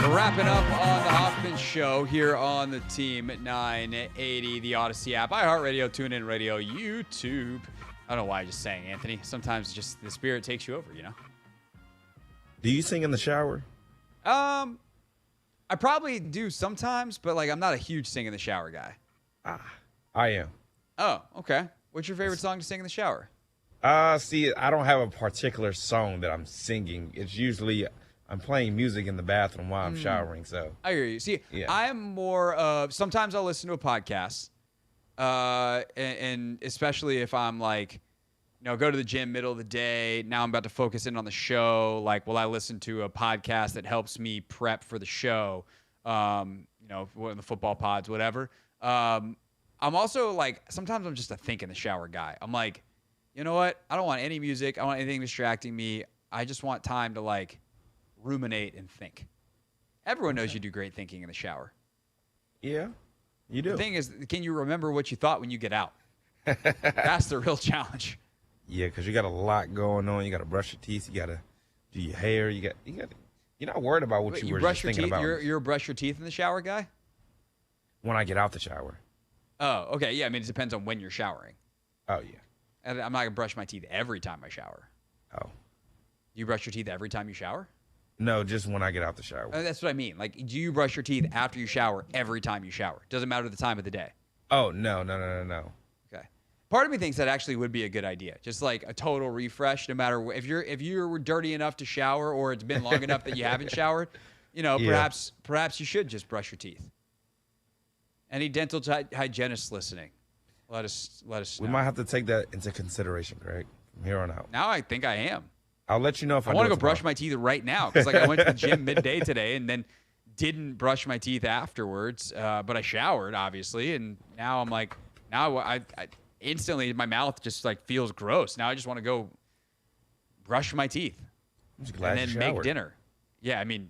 Wrapping up on the Hoffman Show here on the Team 980, the Odyssey app, iHeartRadio, TuneIn Radio, YouTube. I don't know why I just sang, Anthony. Sometimes just the spirit takes you over, you know? Do you sing in the shower? I probably do sometimes, but like I'm not a huge sing in the shower guy. I am. Oh, okay. What's your favorite song to sing in the shower? See, I don't have a particular song that I'm singing. It's usually I'm playing music in the bathroom while I'm showering. So I hear you. See, yeah. I'm more of sometimes I'll listen to a podcast, and especially if I'm like, go to the gym middle of the day. Now I'm about to focus in on the show. Like, will I listen to a podcast that helps me prep for the show? One of the football pods, whatever. I'm also like, sometimes I'm just a think in the shower guy. I'm like, you know what? I don't want any music. I don't want anything distracting me. I just want time to like ruminate and think. Everyone knows you do great thinking in the shower. Yeah, you do. The thing is, can you remember what you thought when you get out? That's the real challenge. Yeah, because you got a lot going on. You got to brush your teeth. You got to do your hair. You're not worried about what you were brush just your thinking teeth? about. You're a brush your teeth in the shower guy? When I get out the shower. Oh, okay. Yeah, I mean, it depends on when you're showering. Oh, yeah. And I'm not going to brush my teeth every time I shower. Oh. You brush your teeth every time you shower? No, just when I get out the shower. That's what I mean. Like, do you brush your teeth after you shower every time you shower? Doesn't matter the time of the day. Oh, no. Okay. Part of me thinks that actually would be a good idea. Just like a total refresh, no matter if you're dirty enough to shower or it's been long enough that you haven't showered, perhaps you should just brush your teeth. Any dental hygienists listening, let us know. We might have to take that into consideration, Greg, from here on out. Now I think I am. I'll let you know if I want to go brush my teeth right now because like I went to the gym midday today and then didn't brush my teeth afterwards, but I showered obviously, and now I'm like, I instantly my mouth just like feels gross. Now I just want to go brush my teeth and then make dinner. Yeah, I mean,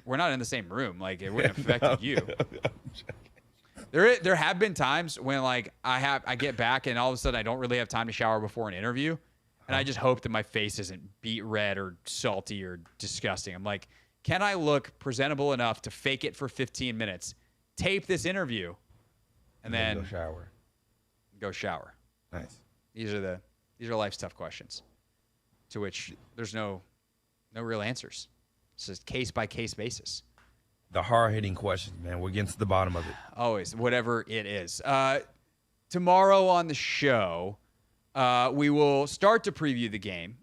we're not in the same room. Like it wouldn't affect you. There have been times when like I get back and all of a sudden I don't really have time to shower before an interview. And I just hope that my face isn't beet red or salty or disgusting. I'm like, can I look presentable enough to fake it for 15 minutes, tape this interview, and then go shower? Nice. These are life's tough questions, to which there's no real answers. It's just case by case basis. The hard-hitting questions, man. We're getting to the bottom of it. Always, whatever it is. Tomorrow on the show, we will start to preview the game.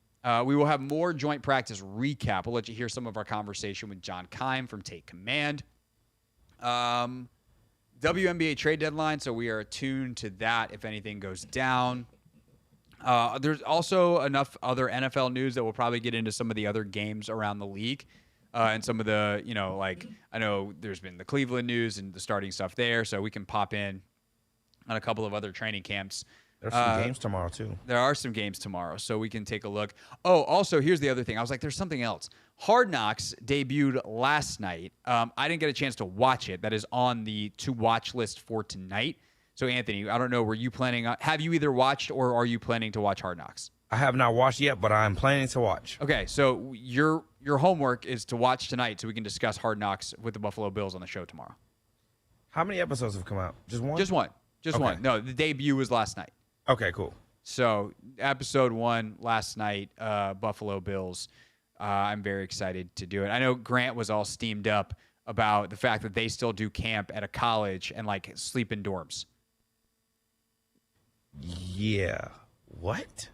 We will have more joint practice recap. We'll let you hear some of our conversation with John Keim from Take Command. WNBA trade deadline, so we are attuned to that if anything goes down. There's also enough other NFL news that we'll probably get into some of the other games around the league. And some of the, I know there's been the Cleveland news and the starting stuff there, so we can pop in on a couple of other training camps. There's some games tomorrow, too. There are some games tomorrow, so we can take a look. Oh, also, here's the other thing. I was like, there's something else. Hard Knocks debuted last night. I didn't get a chance to watch it. That is on the to-watch list for tonight. So, Anthony, I don't know, were you planning on – have you either watched or are you planning to watch Hard Knocks? I have not watched yet, but I'm planning to watch. Okay, so your homework is to watch tonight so we can discuss Hard Knocks with the Buffalo Bills on the show tomorrow. How many episodes have come out? Just one? Just one. Just one. No, the debut was last night. Okay, cool. So episode 1 last night, Buffalo Bills. I'm very excited to do it. I know Grant was all steamed up about the fact that they still do camp at a college and like sleep in dorms. Yeah. What?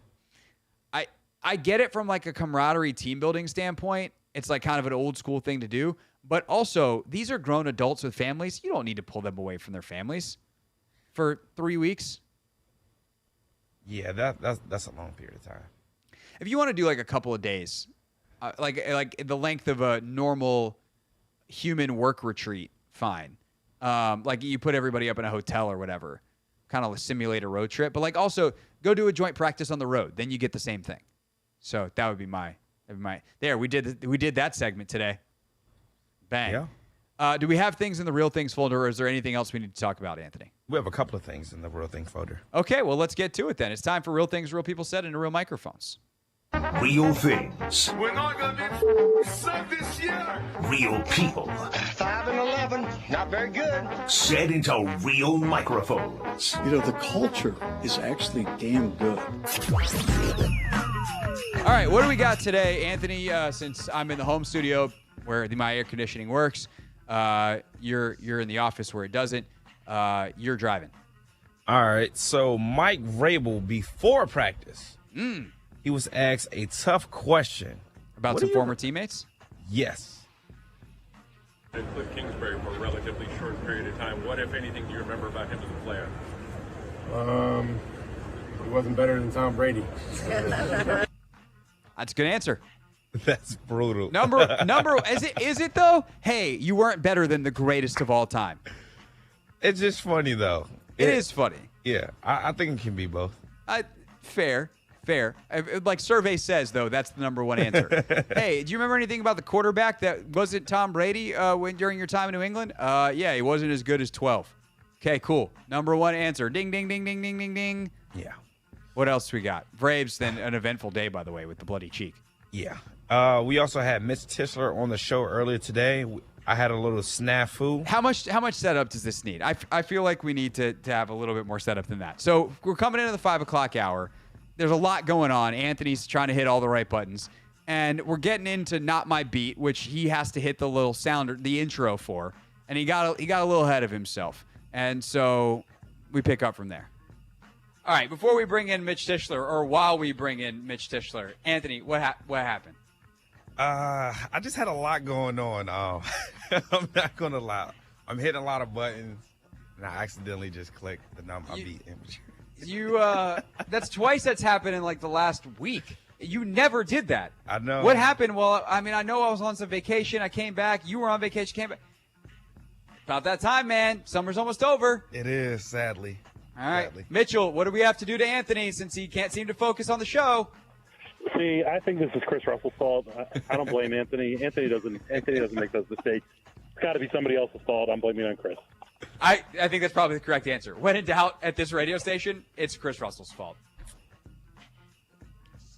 I get it from like a camaraderie team building standpoint. It's like kind of an old school thing to do. But also, these are grown adults with families. You don't need to pull them away from their families for 3 weeks. Yeah, that's a long period of time. If you want to do like a couple of days, like the length of a normal human work retreat, fine. Like you put everybody up in a hotel or whatever, kind of simulate a road trip. But like also go do a joint practice on the road. Then you get the same thing. So that would be my. There, we did that segment today. Bang. Yeah. Do we have things in the Real Things folder, or is there anything else we need to talk about, Anthony? We have a couple of things in the Real Things folder. Okay, well, let's get to it then. It's time for Real Things Real People Said into Real Microphones. Real things. We're not going to be sucked this year. Real people. 5 and 11, not very good. Said into real microphones. You know, the culture is actually damn good. All right, what do we got today, Anthony? Since I'm in the home studio where my air conditioning works, you're in the office where it doesn't. You're driving. All right, so Mike Vrabel, before practice, he was asked a tough question. About some former teammates? Yes. Cliff Kingsbury for a relatively short period of time. What, if anything, do you remember about him as a player? He wasn't better than Tom Brady. That's a good answer. That's brutal. Number is it though? Hey, you weren't better than the greatest of all time. It's just funny though. It is funny. Yeah, I think it can be both. Fair. Like survey says though, that's the number one answer. Hey, do you remember anything about the quarterback that wasn't Tom Brady during your time in New England? Yeah, he wasn't as good as 12. Okay, cool. Number one answer. Ding, ding, ding, ding, ding, ding, ding. Yeah. What else we got? Braves, then an eventful day, by the way, with the bloody cheek. Yeah. We also had Mitch Tishler on the show earlier today. I had a little snafu. How much setup does this need? I feel like we need to have a little bit more setup than that. So we're coming into the 5 o'clock hour. There's a lot going on. Anthony's trying to hit all the right buttons. And we're getting into Not My Beat, which he has to hit the little sounder, the intro for. And he got a little ahead of himself. And so we pick up from there. All right, before we bring in Mitch Tishler, or while we bring in Mitch Tishler, Anthony, what happened? I just had a lot going on. I'm not going to lie. I'm hitting a lot of buttons, and I accidentally just clicked the Not My Beat image. That's twice that's happened in like the last week. You never did that. I know. What happened? Well, I mean, I know I was on some vacation. I came back. You were on vacation. Came back. About that time, man. Summer's almost over. It is, sadly. All right. Mitchell, what do we have to do to Anthony since he can't seem to focus on the show? See, I think this is Chris Russell's fault. I don't blame Anthony. Anthony doesn't make those mistakes. It's got to be somebody else's fault. I'm blaming it on Chris. I think that's probably the correct answer. When in doubt at this radio station, it's Chris Russell's fault.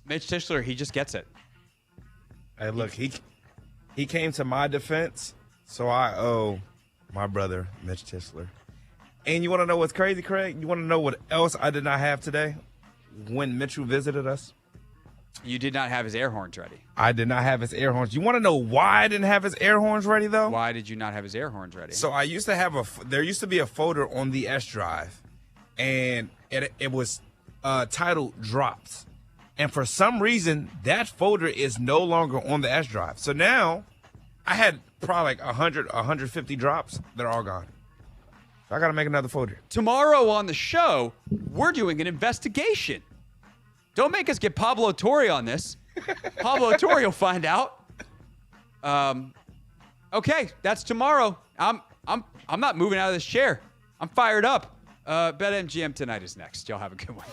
Mitch Tishler, he just gets it. Hey, look, he came to my defense, so I owe my brother, Mitch Tishler. And you want to know what's crazy, Craig? You want to know what else I did not have today when Mitchell visited us? You did not have his air horns ready. I did not have his air horns. You want to know why I didn't have his air horns ready, though? Why did you not have his air horns ready? So I used to have there used to be a folder on the S drive, and it was titled Drops. And for some reason, that folder is no longer on the S drive. So now I had probably like 100, 150 drops. They're all gone. So I got to make another folder. Tomorrow on the show, we're doing an investigation. Don't make us get Pablo Torre on this. Pablo Torre will find out. Okay, that's tomorrow. I'm not moving out of this chair. I'm fired up. BetMGM tonight is next. Y'all have a good one.